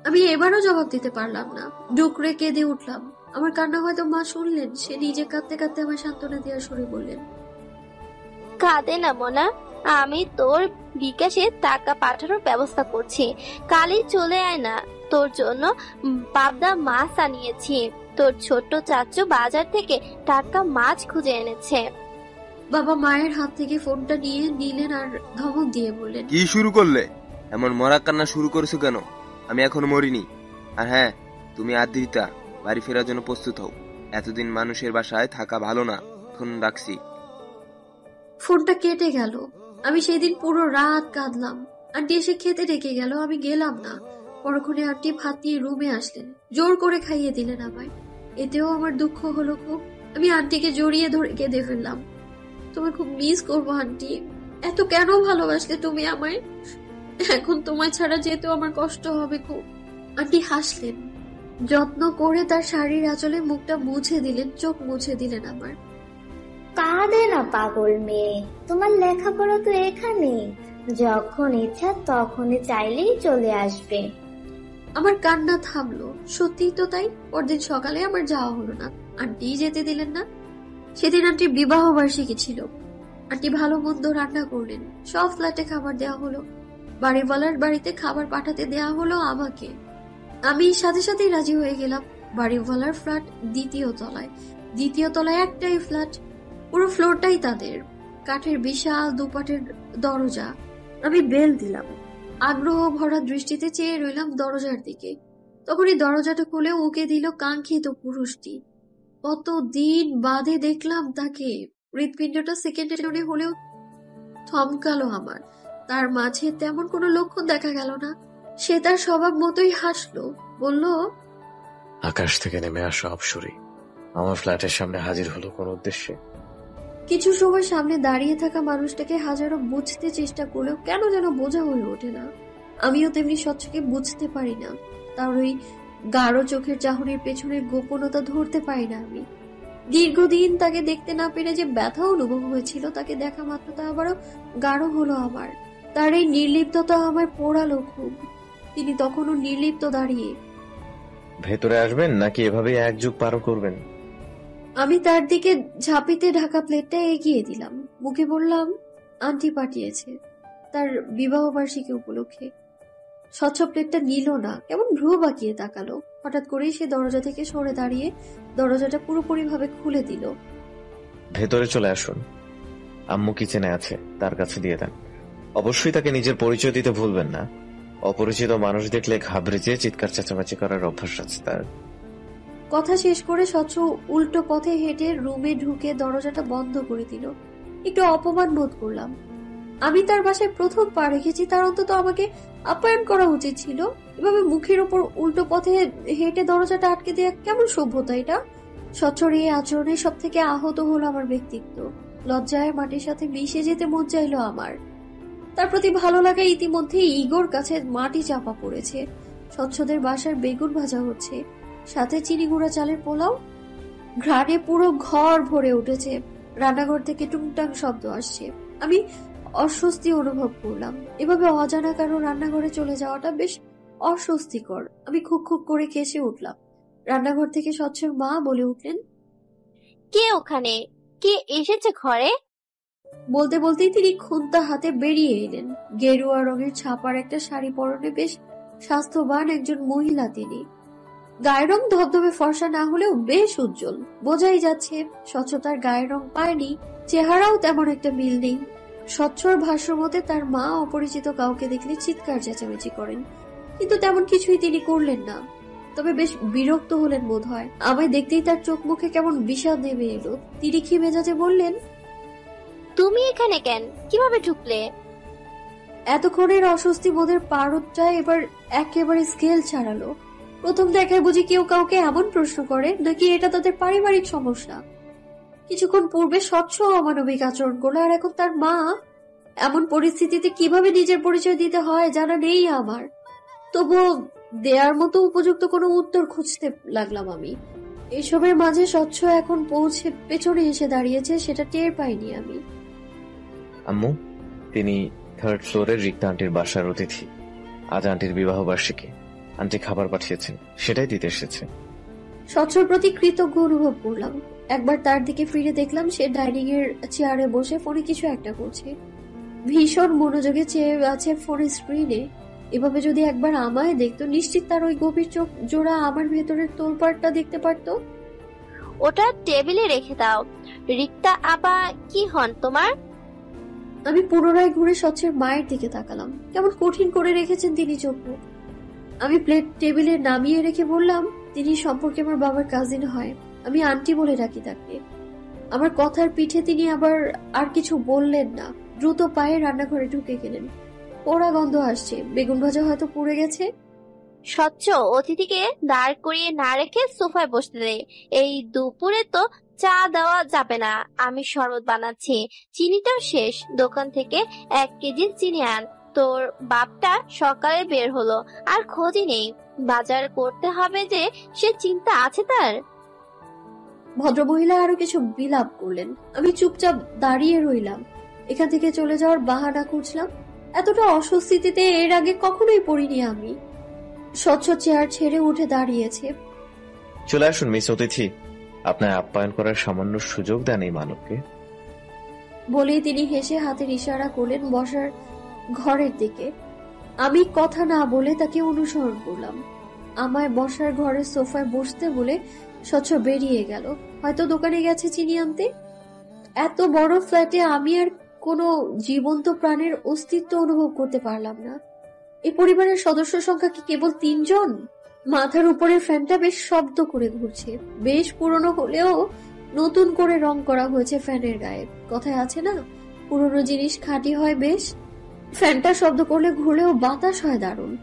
আমি এবারও জবাব দিতে পারলাম না। ডুকরে কেঁদে উঠলাম। আমার কান্না হয়তো মা শুনলেন। সে নিজে কাঁদতে কাঁদতে আমার সান্ত্বনা দেওয়ার সুরে বললেন, কাঁদে না মনা, আমি তোর বিকাশে টাকা পাঠানোর ব্যবস্থা করছি। কালই চলে আয় না। তোর জন্য পাবদা মাছ আনিয়েছি। তোর ছোট্ট চাচু বাজার থেকে টাটকা মাছ খুঁজে এনেছে। বাবা মায়ের হাত থেকে ফোনটা নিয়ে নিলেন আর ধমক দিয়ে বললেন, কি শুরু করলে? এমন মরা কান্না শুরু করেছো কেন? আমি এখনো মরিনি। আর হ্যাঁ, তুমি আদ্রিতা, বাড়ি ফেরার জন্য প্রস্তুত হও। এতদিন মানুষের বাসায় থাকা ভালো না। এখন রাখছি। ফোনটা কেটে গেল। আমি সেদিন পুরো রাত কাঁদলাম। আন্টি এসে খেতে ডেকে গেল, আমি গেলাম না। পরক্ষণে আন্টি ভাত নিয়ে রুমে আসলেন, জোর করে খাইয়ে দিলেন আমায়। এতেও আমার দুঃখ হলো খুব। আমি আন্টিকে জড়িয়ে ধরে কেঁদে ফেললাম। তোমায় খুব মিস করবো আন্টি। এত কেন ভালোবাসলে তুমি আমায়? এখন তোমায় ছাড়া যেতে আমার কষ্ট হবে খুব। আন্টি হাসলেন। যত্ন করে তার শাড়ির আঁচলে মুখটা মুছে দিলেন, চোখ মুছে দিলেন আমার। কাঁদে না পাগল মেয়ে, তোমার লেখাপড়া তো এখানে, যখন ইচ্ছা তখনই চাইলেই চলে আসবে। আমার কান্না থামলো। সত্যি তো তাই। পরদিন সকালে আমার যাওয়া হলো না। আন্টি যেতে দিলেন না। সেদিন আন্টির বিবাহ বার্ষিকী ছিল। আন্টি ভালো মন্দ রান্না করলেন। সব ফ্ল্যাটে খাবার দেওয়া হলো। বাড়িওয়ালার বাড়িতে খাবার পাঠাতে দেওয়া হলো আমাকে। আমি সাথে সাথেই রাজি হয়ে গেলাম। বাড়িওয়ালার ফ্ল্যাট দ্বিতীয় তলায়। দ্বিতীয় তলায় একটাই ফ্ল্যাট, পুরো ফ্লোরটাই তাদের। কাঠের বিশাল দুপাটের দরজা। আমি বেল দিলাম, আগ্রহ ভরা দৃষ্টিতে চেয়ে রইলাম দরজার দিকে। তখনই দরজাটা খুলে উকে দিল কাঙ্ক্ষিত পুরুষটি। কতদিন বাদে দেখলাম তাকে। হৃৎপিণ্ডটা সেকেন্ডের জন্য হলেও থমকালো আমার। তার মাঝে তেমন কোনো লক্ষণ দেখা গেল না। সে তার স্বভাব মতোই হাসলো, বলল, আকাশ থেকে নেমে আসা অপসরী আমার ফ্ল্যাটের সামনে হাজির হলো কোন উদ্দেশ্যে? কিছু সময় সামনে দাঁড়িয়ে থাকা মানুষটাকে হাজারো বুঝতে চেষ্টা করলেও কেন যেন বোঝা হয়ে ওঠে না। আমিও তেমনি স্বচ্ছকে বুঝতে পারি না। তার ওই গাঢ় চোখের চাহনির পেছনের গোপনতা ধরতে পারি না আমি। দীর্ঘদিন তাকে দেখতে না পেরে যে ব্যথা অনুভব হয়েছিল, তাকে দেখা মাত্র তা আবারও গাঢ় হলো আমার। তার এই নির্লিপ্ততা আমার পোড়ালো খুব। তিনি তখনও নির্লিপ্ত দাঁড়িয়ে। ভেতরে আসবেন নাকি এভাবেই এক যুগ পারও করবেন? আমি তার দিকে ঝাঁপিতে ঢাকা প্লেটটা এগিয়ে দিলাম। মুখে বললাম, আন্টি পাঠিয়েছে তার বিবাহ বার্ষিকী উপলক্ষে। স্বচ্ছ প্লেটটা নিল না, কেমন ভ্রু বাঁকিয়ে তাকালো। হঠাৎ করেই সে দরজা থেকে সরে দাঁড়িয়ে দরজাটা পুরোপুরি ভাবে খুলে দিল। ভেতরে চলে আসুন, আম্মু কিচেনে আছে, তার কাছে দিয়ে দেন। অবশ্যই তাকে নিজের পরিচয় দিতে ভুলবেন না। অপরিচিত মানুষ দেখলে ঘাবড়ে যেয়ে চিৎকার চেঁচামেচি করার অভ্যাস আছে তার। কথা শেষ করে স্বচ্ছ উল্টো পথে হেঁটে রুমে ঢুকে দরজাটা বন্ধ করে দিল। একটু অপমান বোধ করলাম। আমি তার বাসায় প্রথম পা রেখেছি, তার অন্তত আমাকে আপ্যায়ন করা উচিত ছিল। এভাবে মুখের ওপর উল্টো পথে হেঁটে দরজাটা আটকে দেওয়া কেমন সভ্যতা এটা? স্বচ্ছর এই আচরণে সব থেকে আহত হলো আমার ব্যক্তিত্ব। লজ্জায় মাটির সাথে মিশে যেতে মন চাইলো আমার। তার প্রতি ভালো লাগা ইতিমধ্যে ইগোর কাছে মাটি চাপা পড়েছে। স্বচ্ছদের বাসার বেগুন ভাজা হচ্ছে, সাথে চিনি গুঁড়া চালের পোলাও। ঘ্রাণে পুরো ঘর ভরে উঠেছে। রান্নাঘর থেকে টুংটাং শব্দ আসছে। আমি অস্বস্তি অনুভব করলাম। এভাবে অজানা কারো রান্নাঘরে চলে যাওয়াটা বেশ অস্বস্তিকর। আমি খুব খুব করে কেসে উঠলাম। রান্নাঘর থেকে স্বচ্ছের মা বলে উঠলেন, কে ওখানে? কে এসেছে ঘরে? বলতে বলতেই তিনি খুন্তা হাতে বেরিয়ে এলেন। গেরুয়া রঙের ছাপার একটা শাড়ি পরনে বেশ স্বাস্থ্যবান একজন মহিলা তিনি। গায়ের রং ধবধবে ফর্সা না হলেও বেশ উজ্জ্বল। বোঝাই যাচ্ছে স্বচ্ছতার গায়ের রং পায়নি, চেহারাও তেমন একটা মিল নেই। স্বচ্ছর ভাষ্য মতে তার মা অপরিচিত কাউকে দেখলে চিৎকার চেঁচামেচি করেন, কিন্তু তেমন কিছুই তিনি করলেন না। তবে বেশ বিরক্ত হলেন বোধ হয়। আমায় দেখতেই তার চোখ মুখে কেমন বিষাদ নেমে এলো। তিনি কি মেজাজে বললেন, তুমি এখানে কেন? কিভাবে ঢুকলে? এতক্ষণের অস্বস্তি বোধের পারদটা এবার একেবারে স্কেল ছাড়ালো। প্রথম দেখায় বুঝি কেউ কাউকে এমন প্রশ্ন করে, নাকি এটা তাদের পারিবারিক সমস্যা? কিছুক্ষণ পূর্বে স্বচ্ছ অমানবিক আচরণ করলো, আর এখন তার মা। এমন পরিস্থিতিতে কিভাবে নিজের পরিচয় দিতে হয় জানা নেই আমার। তবুও দেয়ার মতো উপযুক্ত কোনো উত্তর খুঁজতে লাগলাম আমি। এসবের মাঝে স্বচ্ছ এখন পৌঁছে পেছনে এসে দাঁড়িয়েছে, সেটা টের পাইনি আমি। আম্মু, তিনি 3rd ফ্লোরের রিক্তা আন্টির বাসার অতিথি। আজ আন্টির বিবাহ বার্ষিকী। আন্টি খাবার পাঠিয়েছেন, সেটাই দিতে এসেছে। স্বচ্ছর প্রতি কৃতজ্ঞ অনুভব করলাম। একবার তার দিকে ফিরে দেখলাম সে ডাইনিং এর চেয়ারে বসে ফোনে কিছু একটা করছে। ভীষণ মনোযোগে চেয়ে আছে ফোনের স্ক্রিনে। এভাবে যদি একবার আমায় দেখতো, নিশ্চিত তার ওই গভীর চোখ জোড়া আমার ভেতরের তোলপাড়টা দেখতে পারতো। ওটা টেবিলে রেখে দাও। রিক্তা আপা কি হন তোমার? আমি পুনরায় ঘুরে স্বচ্ছের মায়ের দিকে তাকালাম। কেমন কঠিন করে রেখেছেন তিনি চোখ মুখ। আমি প্লেট টেবিলে নামিয়ে রেখে বললাম, তিনি সম্পর্কে আমার বাবার কাজিন হয়। আমি আন্টি বলে ডাকি তাকে। আমার কথার পিঠে তিনি আবার আর কিছু বললেন না। দ্রুত পায়ে রান্নাঘরে ঢুকে গেলেন। পোড়া গন্ধ আসছে, বেগুন ভাজা হয়তো পুড়ে গেছে। স্বচ্ছ অতিথিকে দাঁড় করিয়ে না রেখে সোফায় বসতে দে। এই দুপুরে তো চা দেওয়া যাবে না। আমি শরবত বানাচ্ছি, চিনিটাও শেষ। দোকান থেকে 1 কেজি চিনি আন। তোর বাপটা সকালে বের হলো, আর খোঁজই নেই। বাজার করতে হবে যে, সে চিন্তা আছে তার। ভদ্রমহিলা আরো কিছু বিলাপ করলেন। আমি চুপচাপ দাঁড়িয়ে রইলাম। এখান থেকে চলে যাওয়ার বাহানা খুঁজলাম। এতটা অস্বস্তিতে এর আগে কখনোই পড়িনি আমি। স্বচ্ছ চেয়ার ছেড়ে উঠে দাঁড়িয়েছে। চলে আসুন মিস অতিথি, আপনার আপ্যায়ন করার সামান্য সুযোগ দেন এই মানবকে। বলেই তিনি হেসে হাতের ইশারা করলেন বসার ঘরের দিকে। আমি কথা না বলে তাকে অনুসরণ করলাম। আমায় বসার ঘরের সোফায় বসতে বলে স্বচ্ছ বেরিয়ে গেল। হয়তো দোকানে গেছে চিনি আনতে। এত বড় ফ্ল্যাটে আমি আর কোনো জীবন্ত প্রাণের অস্তিত্ব অনুভব করতে পারলাম না। এই পরিবারের সদস্য সংখ্যা কি কেবল 3 জন? মাথার উপরের ফ্যানটা বেশ শব্দ করে ঘুরছে। বেশ পুরনো হলেও নতুন করে রং করা হয়েছে ফ্যানের গায়ে। কথায় আছে না, পুরনো জিনিস খাঁটি হয় বেশ। ফ্যানটা শব্দ করলে ঘুরলেও বাতাস হয় দারুণ।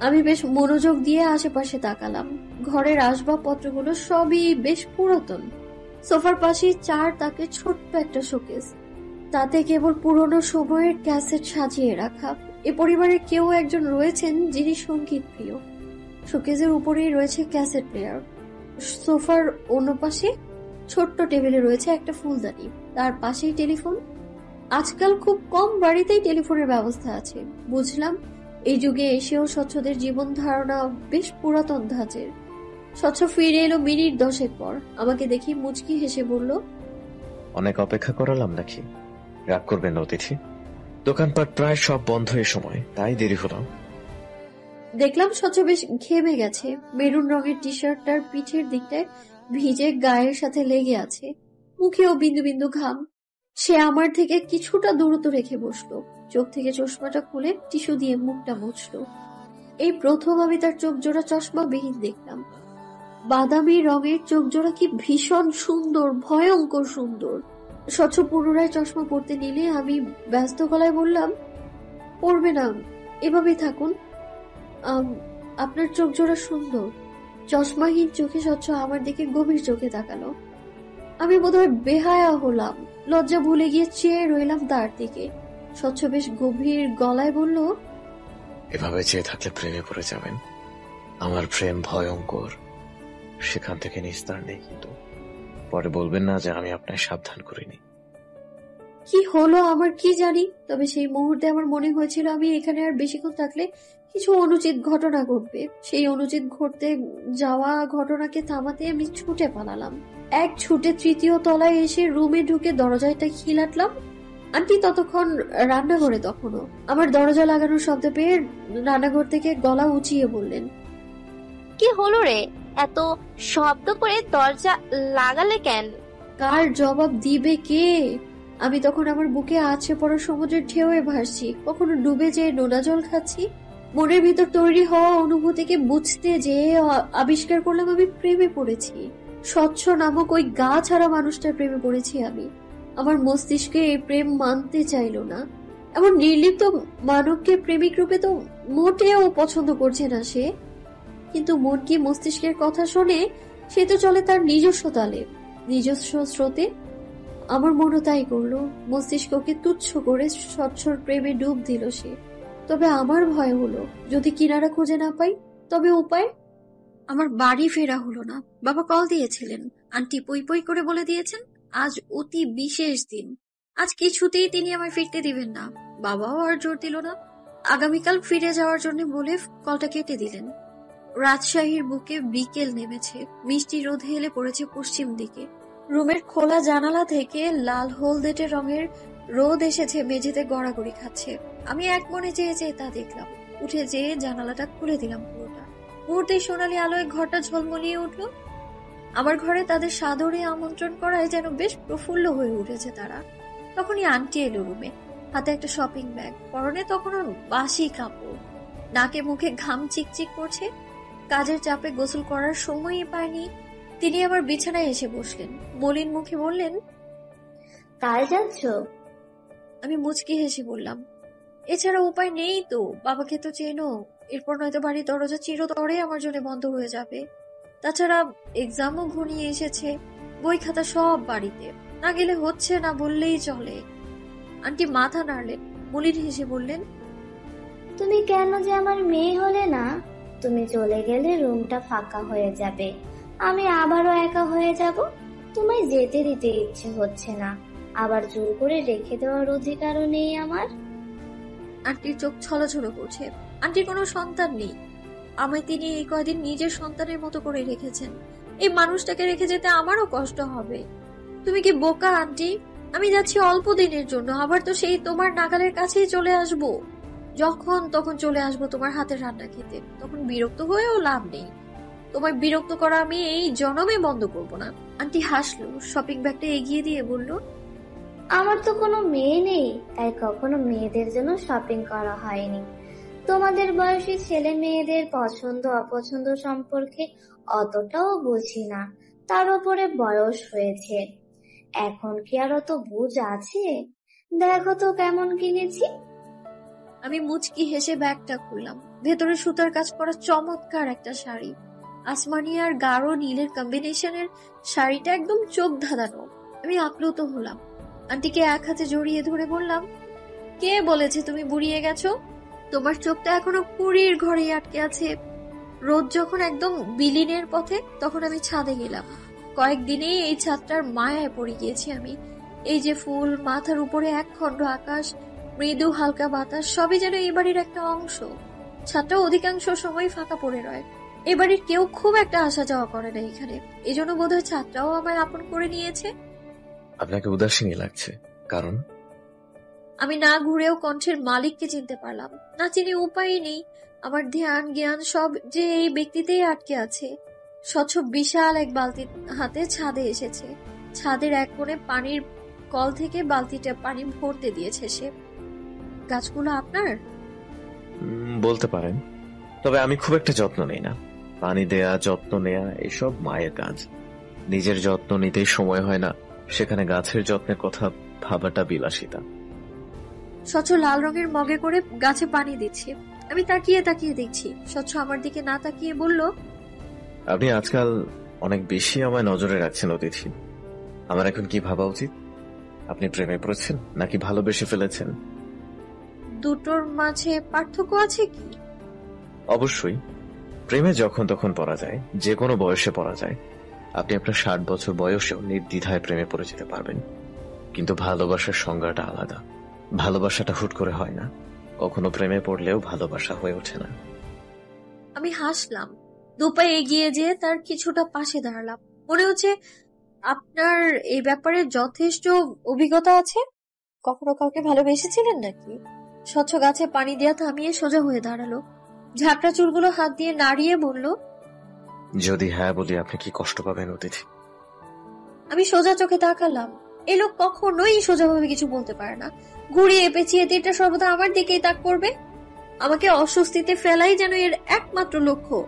আমি বেশ মনোযোগ দিয়ে আশেপাশে তাকালাম। ঘরের আসবাবপত্রগুলো সবই বেশ পুরাতন। সোফার পাশে 4 তাকে ছোট্ট একটা শোকেস, তাতে কেবল পুরনো সময়ের ক্যাসেট সাজিয়ে রাখা। এ পরিবারে কেউ একজন রয়েছেন যিনি সঙ্গীত প্রিয়। শোকেসের উপরেই রয়েছে ক্যাসেট প্লেয়ার। সোফার অন্য পাশে ছোট্ট টেবিলে রয়েছে একটা ফুলদানি, তার পাশেই টেলিফোন। আজকাল খুব কম বাড়িতেই টেলিফোনের ব্যবস্থা আছে। বুঝলাম এই যুগে এসেও স্বচ্ছদের জীবন ধারণা বেশ পুরাতন ধাঁচের। স্বচ্ছ ফিরে এলো মিনিট 10 পর। আমাকে দেখি মুচকি হেসে বলল, অনেক অপেক্ষা করালাম নাকি? রাগ করবেন না অতিথি, দোকানপাট প্রায় সব বন্ধ এই সময়, তাই দেরি হলো। দেখলাম স্বচ্ছ বেশ ঘেমে গেছে। মেরুন রঙের টি শার্টটার পিঠের দিকটায় ভিজে গায়ের সাথে লেগে আছে, মুখেও বিন্দু বিন্দু ঘাম। সে আমার থেকে কিছুটা দূরত্ব রেখে বসলো, চোখ থেকে চশমাটা খুলে টিস্যু দিয়ে মুখটা মুছলো। এই প্রথম আমি তার চোখ জোড়া চশমা বিহীন দেখলাম। বাদামি রঙের চোখ জোড়া কি ভীষণ সুন্দর, ভয়ঙ্কর সুন্দর। স্বচ্ছ পুনরায় চশমা পরতে নিলে আমি ব্যস্ত গলায় বললাম, পরবে না, এভাবেই থাকুন, আপনার চোখ জোড়া সুন্দর। চশমাহীন চোখে স্বচ্ছ আমার দিকে গভীর চোখে তাকালো। আমি বোধহয় বেহায়া হলাম, লজ্জা ভুলে গিয়ে চেয়ে রইলাম তার দিকে। স্বচ্ছ বেশ গভীর গলায় বলল, এভাবে চেয়ে থাকলে প্রেমে পড়ে যাবেন। আমার প্রেম ভয়ঙ্কর, সেখান থেকে নিস্তার নেই। কিন্তু পরে বলবেন না যে আমি আপনার সাবধান করিনি। কি হলো আমার কি জানি, তবে সেই মুহূর্তে আমার মনে হয়েছিল আমি এখানে আর বেশিক্ষণ থাকলে কিছু অনুচিত ঘটনা ঘটবে। সেই অনুচিত ঘটতে যাওয়া ঘটনাকে থামাতে আমি ছুটে পালালাম। এক ছুটে 3য় তলায় এসে রুমে ঢুকে দরজাটা খিলাটলাম। আন্টি ততক্ষণ রান্নাঘরে। তখনও আমার দরজা লাগানোর শব্দ পেয়ে রান্নাঘর থেকে গলা উঁচিয়ে বললেন, কি হলো রে, এত শব্দ করে দরজা লাগালে কেন? কার জবাব দিবে কে? আমি তখন আমার বুকে আছে পড়া সমুদ্রের ঢেউয়ে ভাসছি, কখনো ডুবে যেয়ে নোনা জল খাচ্ছি। মনের ভিতর তৈরি হওয়া অনুভূতিকে বুঝতে যেয়ে আবিষ্কার করলাম আমি প্রেমে পড়েছি। স্বচ্ছ নামক ওই গা ছাড়া মানুষটার প্রেমে পড়েছি আমি। আমার মস্তিষ্কে এই প্রেম মানতে চাইল না। এমন নির্লিপ্ত মানবকে প্রেমিক রূপে তো মোটেও পছন্দ করছে না সে। কিন্তু মন কি মস্তিষ্কের কথা শোনে? সে তো চলে তার নিজস্ব তালে, নিজস্ব স্রোতে। আমার মনও তাই করলো, মস্তিষ্ককে তুচ্ছ করে স্বচ্ছর প্রেমে ডুব দিল সে। তবে আমার ভয় হলো, যদি কিনারা খুঁজে না পাই তবে উপায়। আমার বাড়ি ফেরা হলো না। বাবা কল দিয়েছিলেন, আন্টি পই পই করে বলে দিয়েছেন আজ অতি বিশেষ দিন, আজ কিছুতেই তিনি আমায় ফিরতে দিবেন না। বাবাও আর জোর দিল না, আগামীকাল ফিরে যাওয়ার জন্য বলে কলটা কেটে দিলেন। রাজশাহীর বুকে বিকেল নেমেছে, মিষ্টি রোদ হেলে পড়েছে পশ্চিম দিকে। রুমের খোলা জানালা থেকে লাল হলদেটে রঙের রোদ এসেছে মেঝেতে গড়াগড়ি খাচ্ছে। আমি এক মনে চেয়ে চেয়ে তা দেখলাম। উঠে যেয়ে জানালাটা খুলে দিলাম পুরোটা। মুহূর্তে সোনালী আলোয় ঘরটা ঝলমলিয়ে উঠল। আমার ঘরে তাদের সাদরে আমন্ত্রণ করায় যেন বেশ প্রফুল্ল হয়ে উঠেছে তারা। তখনই আন্টি এলো রুমে, হাতে একটা শপিং ব্যাগ, পরনে তখন বাসি কাপড়, নাকে মুখে ঘাম চিকচিক করছে। কাজের চাপে গোসল করার সময়ই পায়নি। তিনি আমার বিছানায় এসে বসলেন, মলিন মুখে বললেন, কাল যাচ্ছ? আমি মুচকি হেসে বললাম, এছাড়া উপায় নেই তো, বাবাকে তো চেনো, এরপর নয়তো বাড়ির দরজা চিরতরে আমার জন্য বন্ধ হয়ে যাবে। তাছাড়া এক্সামও ঘনিয়ে এসেছে, বই খাতা সব বাড়িতে, না গেলে হচ্ছে না বললেই চলে। আন্টি মাথা নাড়লেন, মলিন হেসে বললেন, তুমি কেন যে আমার মেয়ে হলে না? তুমি চলে গেলে রুমটা ফাঁকা হয়ে যাবে, আমি আবারও একা হয়ে যাব। তোমায় যেতে দিতে ইচ্ছে হচ্ছে না, আবার জোর করে রেখে দেওয়ার অধিকারও নেই আমার। আন্টির চোখ ছলছল করছে। আন্টির কোনো সন্তান নেই, আমায় তিনি এই কয়দিন নিজের সন্তানের মতো করে রেখেছেন। এই মানুষটাকে রেখে যেতে আমারও কষ্ট হবে। তুমি কি বোকা আন্টি? আমি যাচ্ছি অল্প দিনের জন্য, আবার তো সেই তোমার নাগালের কাছেই চলে আসবো। যখন তখন চলে আসবো তোমার হাতের রান্না খেতে, তখন বিরক্ত হয়েও লাভ নেই। তোমায় বিরক্ত করা আমি এই জনমে বন্ধ করবো না। আন্টি হাসলো, শপিং ব্যাগটা এগিয়ে দিয়ে বলল, আমার তো কোনো মেয়ে নেই, তাই কখনো মেয়েদের জন্য শপিং করা হয়নি। তোমাদের বয়সী ছেলে মেয়েদের পছন্দ অপছন্দ সম্পর্কে অতটাও বুঝি না, তার উপরে বয়স হয়েছে। এখন কি আর অত বুঝ আছে? দেখো তো কেমন কিনেছি। আমি মুচকি হেসে ব্যাগটা খুললাম। ভেতরে সুতার কাজ করা চমৎকার একটা শাড়ি, আসমানি আর গাঢ় নীলের কম্বিনেশনের শাড়িটা একদম চোখ ধাঁধানো। আমি আপ্লুত হলাম। আন্টিকে এক হাতে জড়িয়ে ধরে বললাম, কে বলেছে তুমি বুড়িয়ে গেছো? তোমার চোখটা এখনো পুরীর ঘরে আটকে আছে। রোদ যখন একদম বিলীনের পথে, তখন আমি ছাদে গেলাম। কয়েকদিনেই এই ছাদটার মায়ায় পড়ে গিয়েছি আমি। এই যে ফুল, মাথার উপরে এক খণ্ড আকাশ, মৃদু হালকা বাতাস, সবই যেন এই বাড়ির একটা অংশ। ছাদটা অধিকাংশ সময় ফাঁকা পড়ে রয়। এ বাড়ির কেউ খুব একটা আসা যাওয়া করে না এখানে, এজন্য বোধহয় ছাদটাও আমায় আপন করে নিয়েছে। আপনাকে উদাসীনই লাগছে, কারণ আমি না ঘুরেও কণ্ঠের মালিককে চিনতে পারলাম না। চিনি উপায় নেই। আমার ধ্যান জ্ঞান সব যে এই ব্যক্তিতেই আটকে আছে। স্বচ্ছ বিশাল এক বালতি হাতে ছাদে এসেছে। ছাদের এক কোণে পানির কল থেকে বালতিটা পানি ভরতে দিয়েছে সে। গাছগুলো আপনার? বলতে পারেন, তবে আমি খুব একটা যত্ন নেই না। পানি দেয়া, যত্ন নেয়া এসব মায়ের কাজ। নিজের যত্ন নিতেই সময় হয় না, সেখানে গাছের যত্নের কথা ভাবাটা বিলাসিতা। স্বচ্ছ লাল রঙের মগে করে গাছে পানি দিচ্ছে। আমি তাকিয়ে তাকিয়ে দেখছি। স্বচ্ছ আমার দিকে না তাকিয়ে বলল, আপনি আজকাল অনেক বেশি আমায় নজরে রাখছেন অতিথি। আমার এখন কি ভাবা উচিত? আপনি প্রেমে পড়েছেন নাকি ভালোবেসে ফেলেছেন? দুটোর মাঝে পার্থক্য আছে কি? অবশ্যই। প্রেমে যখন তখন পড়া যায়, যে কোনো বয়সে পড়া যায়। আপনি আপনার 60 বছর বয়সেও নির্দ্বিধায় প্রেমে পড়ে যেতে পারবেন। কিন্তু ভালোবাসার সংজ্ঞাটা আলাদা। ভালোবাসাটা হুট করে হয় না, কখনো প্রেমে পড়লেও ভালোবাসা হয়ে ওঠে না। আমি হাসলাম। দুপায়ে এগিয়ে যেয়ে তার কিছুটা পাশে দাঁড়ালাম। মনে হচ্ছে আপনার এই ব্যাপারে যথেষ্ট অভিজ্ঞতা আছে। কখনো কাউকে ভালোবেসেছিলেন নাকি? স্বচ্ছ গাছে পানি দেয়া থামিয়ে সোজা হয়ে দাঁড়ালো। ঝাঁকড়া চুলগুলো হাত দিয়ে নাড়িয়ে বলল, যদি হ্যাঁ বলি আপনি কি কষ্ট পাবেন অতিথি? আমি সোজা চোখে তাকালাম। এ লোক কখনোই সোজাভাবে কিছু বলতে পারে না। ঘুরিয়ে পেঁচিয়ে এটা সর্বদা আমার দিকেই তাক করবে। আমাকে অস্বস্তিতে ফেলাই যেন এর একমাত্র লক্ষ্য।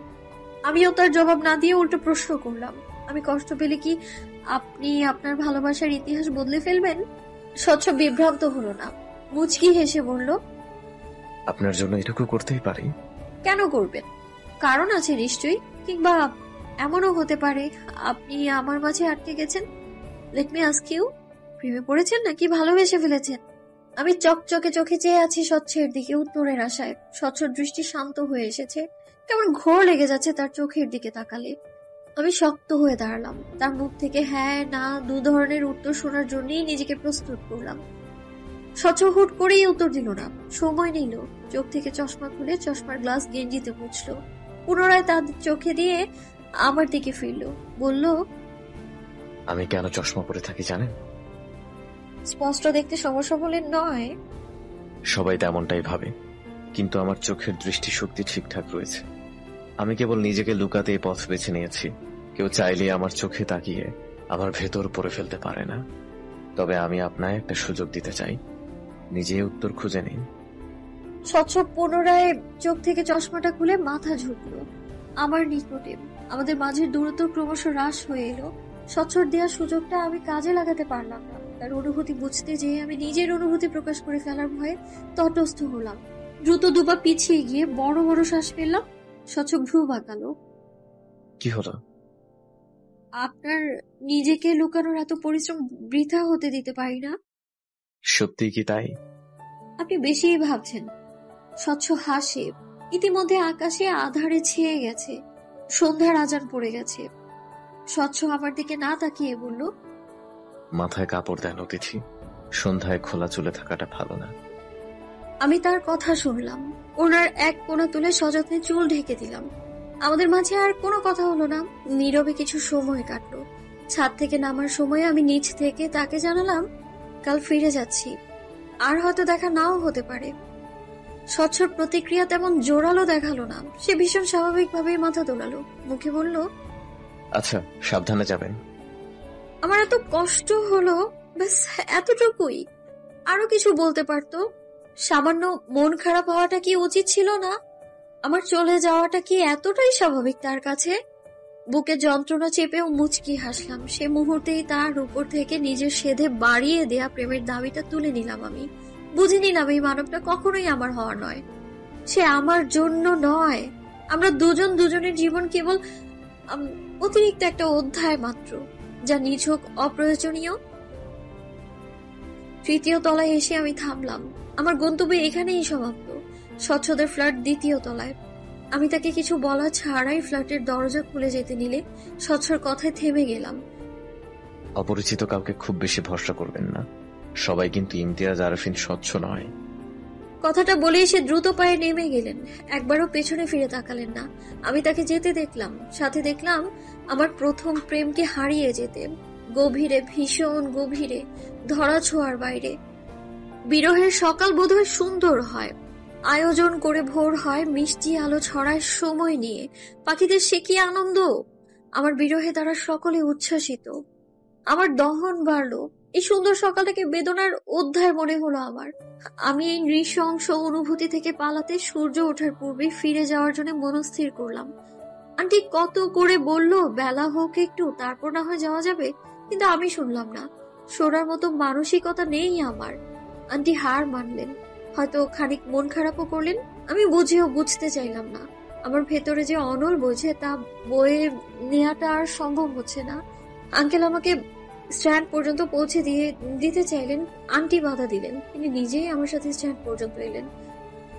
আমিও তার জবাব না দিয়ে উল্টো প্রশ্ন করলাম, আমি কষ্ট পেলে কি আপনি আপনার ভালোবাসার ইতিহাস বদলে ফেলবেন? স্বচ্ছ বিভ্রান্ত হলো না, মুচকি হেসে বলল, আপনার জন্য এটুকু করতেই পারি। কেন করবেন? কারণ আছে নিশ্চয়ই। কিংবা এমনও হতে পারে আপনি আমার মাঝে আটকে গেছেন। লেট মি আস্ক ইউ, প্রেমে পড়েছেন নাকি ভালোবেসে ফেলেছেন? আমি চকচকে চোখে চেয়ে আছি স্বচ্ছের দিকে উত্তরের আশায়। স্বচ্ছর দৃষ্টি শান্ত হয়ে এসেছে। কেমন ঘোর লেগে যাচ্ছে তার চোখের দিকে তাকালে। আমি শক্ত হয়ে দাঁড়ালাম। তার মুখ থেকে হ্যাঁ না দু ধরনের উত্তর শোনার জন্যই নিজেকে প্রস্তুত করলাম। স্বচ্ছ হুট করেই উত্তর দিল না, সময় নিল। চোখ থেকে চশমা খুলে চশমার গ্লাস গেঞ্জিতে মুছল। পুনরায় তার চোখে দিয়ে আমার দিকে ফিরল, বলল, আমি কেন চশমা পরে থাকি জানেন? স্পষ্ট দেখতে সমস্যা বলে নয়। সবাই তেমনটাই ভাবে, কিন্তু আমার চোখের দৃষ্টিশক্তি ঠিকঠাক রয়েছে। আমি কেবল নিজেকে লুকাতে এই পথ বেছে নিয়েছি। কেউ চাইলে আমার চোখে তাকিয়ে আমার ভেতর পড়ে ফেলতে পারে না। তবে আমি আপনায় একটা সুযোগ দিতে চাই, নিজে উত্তর খুঁজে নিন। স্বচ্ছ পুনরায় চোখ থেকে চশমাটা খুলে মাথা ঝুঁকলো আমার নিকটে। আমাদের মাঝের দূরত্ব ক্রমশ হ্রাস হয়ে এলো। স্বচ্ছর দেওয়ার সুযোগটা আমি কাজে লাগাতে পারলাম না। তার অনুভূতি বুঝতে যেয়ে আমি নিজের অনুভূতি প্রকাশ করে ফেলার ভয়ে তটস্থ হলাম। দ্রুত দুপা পিছিয়ে গিয়ে বড় বড় শ্বাস ফেললাম। স্বচ্ছ ভ্রু বাঁকালো। কি হলো? আপনার নিজেকে লুকানোর এত পরিশ্রম বৃথা হতে দিতে পারি না। সত্যি কি তাই? আপনি বেশিই ভাবছেন। স্বচ্ছ হাসে। ইতিমধ্যে আকাশে আধারে ছেয়ে গেছে, সন্ধ্যার আজান পড়ে গেছে। স্বচ্ছ আমার দিকে না তাকিয়ে বলল, মাথায় কাপড় দেন অতিথি, সন্ধ্যায় খোলা চুলে থাকাটা ভালো না। আমি তার কথা শুনলাম। ওনার এক কোণা তুলে সযত্নে চুল ঢেকে দিলাম। আমাদের মাঝে আর কোনো কথা হলো না। নীরবে কিছু সময় কাটলো। ছাদ থেকে নামার সময় আমি নিচ থেকে তাকে জানালাম, কাল ফিরে যাচ্ছি, আর হয়তো দেখা নাও হতে পারে। স্বচ্ছর প্রতিক্রিয়া তেমন জোরালো দেখালো না। সে ভীষণ স্বাভাবিকভাবেই মাথা দোলালো, মুখে বলল, আচ্ছা, সাবধানে যাবেন। আমার এত কষ্ট হলো ব্যাস এতটুকুই। আরো কিছু বলতে পারতো। সামান্য মন খারাপ হওয়াটা কি উচিত ছিল না? আমার চলে যাওয়াটা কি এতটাই স্বাভাবিক তার কাছে? বুকে যন্ত্রণা চেপেও মুচকি হাসলাম। সে মুহূর্তেই তার উপর থেকে নিজের সেধে বাড়িয়ে দেয়া প্রেমের দাবিটা তুলে নিলাম। আমি বুঝে নিলাম এই মানবটা কখনোই আমার হওয়ার নয়। সে আমার জন্য নয়। আমরা দুজন দুজনের জীবন কেবল অতিরিক্ত একটা অধ্যায় মাত্র, যা নিছক অপ্রয়োজনীয়। তৃতীয় তলায় এসে আমি থামলাম। আমার গন্তব্য এখানেই সমাপ্ত। স্বচ্ছদের ফ্ল্যাট দ্বিতীয় তলায়। আমি তাকে কিছু বলা ছাড়াই ফ্ল্যাটের দরজা খুলে যেতে নিলে স্বচ্ছর কথায় থেমে গেলাম। অপরিচিত কাউকে খুব বেশি ভরসা করবেন না। সবাই কিন্তু ইমতিয়াজ আরফিন স্বচ্ছ নয়। কথাটা বলেই সে দ্রুত পায়ে নেমে গেলেন। একবারও পেছনে ফিরে তাকালেন না। আমি তাকে যেতে দেখলাম, সাথে দেখলাম আমার প্রথম প্রেমকে হারিয়ে যেতে, গভীরে, ভীষণ গভীরে, ধরা ছোঁয়ার বাইরে। বিরহের সকাল বোধহয় সুন্দর হয়, আয়োজন করে ভোর হয়, মিষ্টি আলো ছড়ায় সময় নিয়ে। পাখিদের সে কি আনন্দ! আমার বিরহে তারা সকলে উচ্ছ্বাসিত। আমার দহন বাড়লো। এই সুন্দর সকালটাকে বেদনার অধ্যায় মনে হলো আমার। আমি এই নৃশংস অনুভূতি থেকে পালাতে সূর্য ওঠার পূর্বে ফিরে যাওয়ার জন্য মনস্থির করলাম। আন্টি কত করে বলল বেলা হোক একটু, তারপর না হয় যাওয়া যাবে, কিন্তু আমি শুনলাম না। শোনার মতো মানসিকতা নেই আমার। আন্টি হার মানলেন, হয়তো খানিক মন খারাপও করলেন। আমি বুঝেও বুঝতে চাইলাম না। আমার ভেতরে যে অনল বোঝে তা বয়ে নেওয়াটা আর সম্ভব হচ্ছে না। আঙ্কেল আমাকে স্ট্যান্ড পর্যন্ত পৌঁছে দিতে চাইলেন, আন্টি বাধা দিলেন। তিনি নিজেই আমার সাথে স্ট্যান্ড পর্যন্ত এলেন।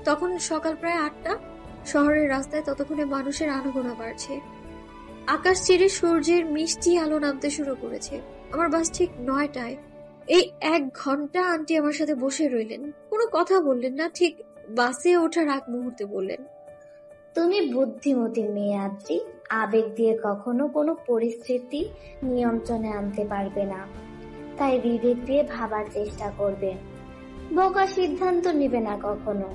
তখন সকাল প্রায় 8টা। শহরের রাস্তায় ততক্ষণে মানুষের আনাগোনা বাড়ছে। আকাশ চিরে সূর্যের মিষ্টি আলো নামতে শুরু করেছে। আমার বাস ঠিক 9টায়। এই 1 ঘন্টা আন্টি আমার সাথে বসে রইলেন, কোনো কথা বললেন না। ঠিক বাসে ওঠার আগ মুহূর্তে বললেন, তুমি বুদ্ধিমতী মেয়ে আদ্রি, আবেগ দিয়ে কখনো কোনো পরিস্থিতি নিয়ন্ত্রণে আনতে পারবে না, তাই বিবেক দিয়ে ভাবার চেষ্টা করবে। বোকা সিদ্ধান্ত নিবে না কখনো।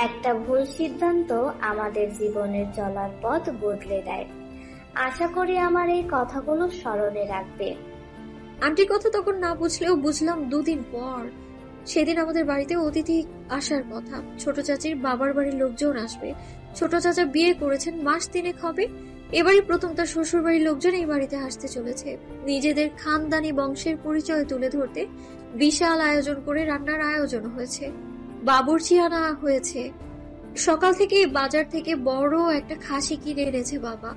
একটা ভুল সিদ্ধান্ত আমাদের জীবনের চলার পথ বদলে দেয়। আশা করি আমার এই কথাগুলো স্মরণে রাখবে। আন্টির কথা তখন না বুঝলেও বুঝলাম 2 দিন পর। সেদিন আমাদের বাড়িতে অতিথি আসার কথা। ছোট চাচির বাবার বাড়ির লোকজন আসবে। ছোট চাচা বিয়ে করেছেন, মাস 3 হবে। এবারই প্রথম তার শ্বশুর বাড়ির লোকজন এই বাড়িতে আসতে চলেছে। নিজেদের খানদানি বংশের পরিচয় তুলে ধরতে বিশাল আয়োজন করে রান্নার আয়োজন হয়েছে, বাবুর্চি আনা হয়েছে। সকাল থেকে বাজার থেকে বড় একটা খাসি কিনে এনেছে বাবা।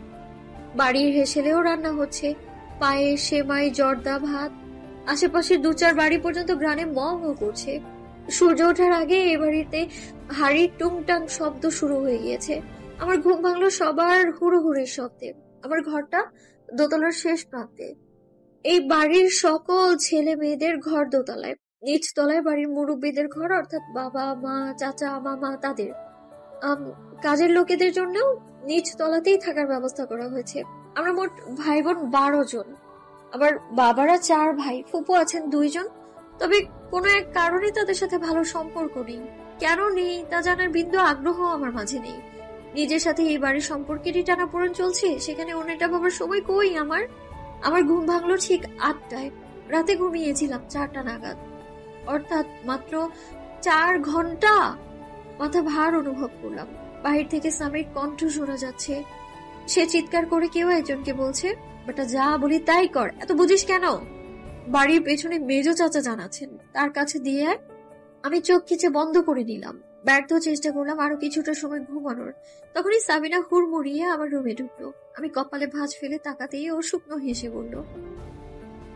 বাড়ির হেসেলেও রান্না হচ্ছে, পায়েস, সেমাই, জর্দা, ভাত। আশেপাশের 2-4 বাড়ি পর্যন্ত গ্রানে মম করছে। সূর্য ওঠার আগে এ বাড়িতে হাড়ির টুংটাং শব্দ শুরু হয়ে গিয়েছে। আমার ঘুম ভাঙলো সবার হুড়োহুড়ির শব্দে। আমার ঘরটা দোতলার শেষ প্রান্তে। এই বাড়ির সকল ছেলে মেয়েদের ঘর দোতলায়। নিচ তলায় বাড়ির মুরব্বীদের ঘর, অর্থাৎ বাবা, মা, চাচা, মামা, তাদের। কাজের লোকেদের জন্যও নিচ তলাতেই থাকার ব্যবস্থা করা হয়েছে। আমরা মোট ভাই বোন 12 জন। আবার বাবারা 4 ভাই, ফুপু আছেন 2 জন। তবে কোনো এক কারণে তাদের সাথে ভালো সম্পর্ক নেই। কেন নেই তা জানার বিন্দু আগ্রহ আমার মাঝে নেই। নিজের সাথে এই বাড়ির সম্পর্কেরই টানাপোড়েন চলছে, সেখানে অন্যটা ভাবার সময় কই আমার। আমার ঘুম ভাঙলো ঠিক 8টায়। রাতে ঘুমিয়েছিলাম 4টা নাগাদ, অর্থাৎ মাত্র 4 ঘন্টা। মাথা ভার অনুভব করলাম। বাহির থেকে স্বামীর কণ্ঠ শোনা যাচ্ছে। সে চিৎকার করে কেউ একজনকে বলছে, বেটা যা বলি তাই কর, এত বুঝিস কেন? বাড়ির পেছনে মেজো চাচা জানাচ্ছেন, তার কাছে দিয়ে আমি চোখ খিচে বন্ধ করে নিলাম। ব্যর্থ চেষ্টা করলাম আরো কিছুটা সময় ঘুমানোর। তখনই সাবিনা হুড়মুড়িয়ে আমার রুমে ঢুকলো। আমি কপালে ভাঁজ ফেলে তাকাতেই ও শুকনো হেসে বলল,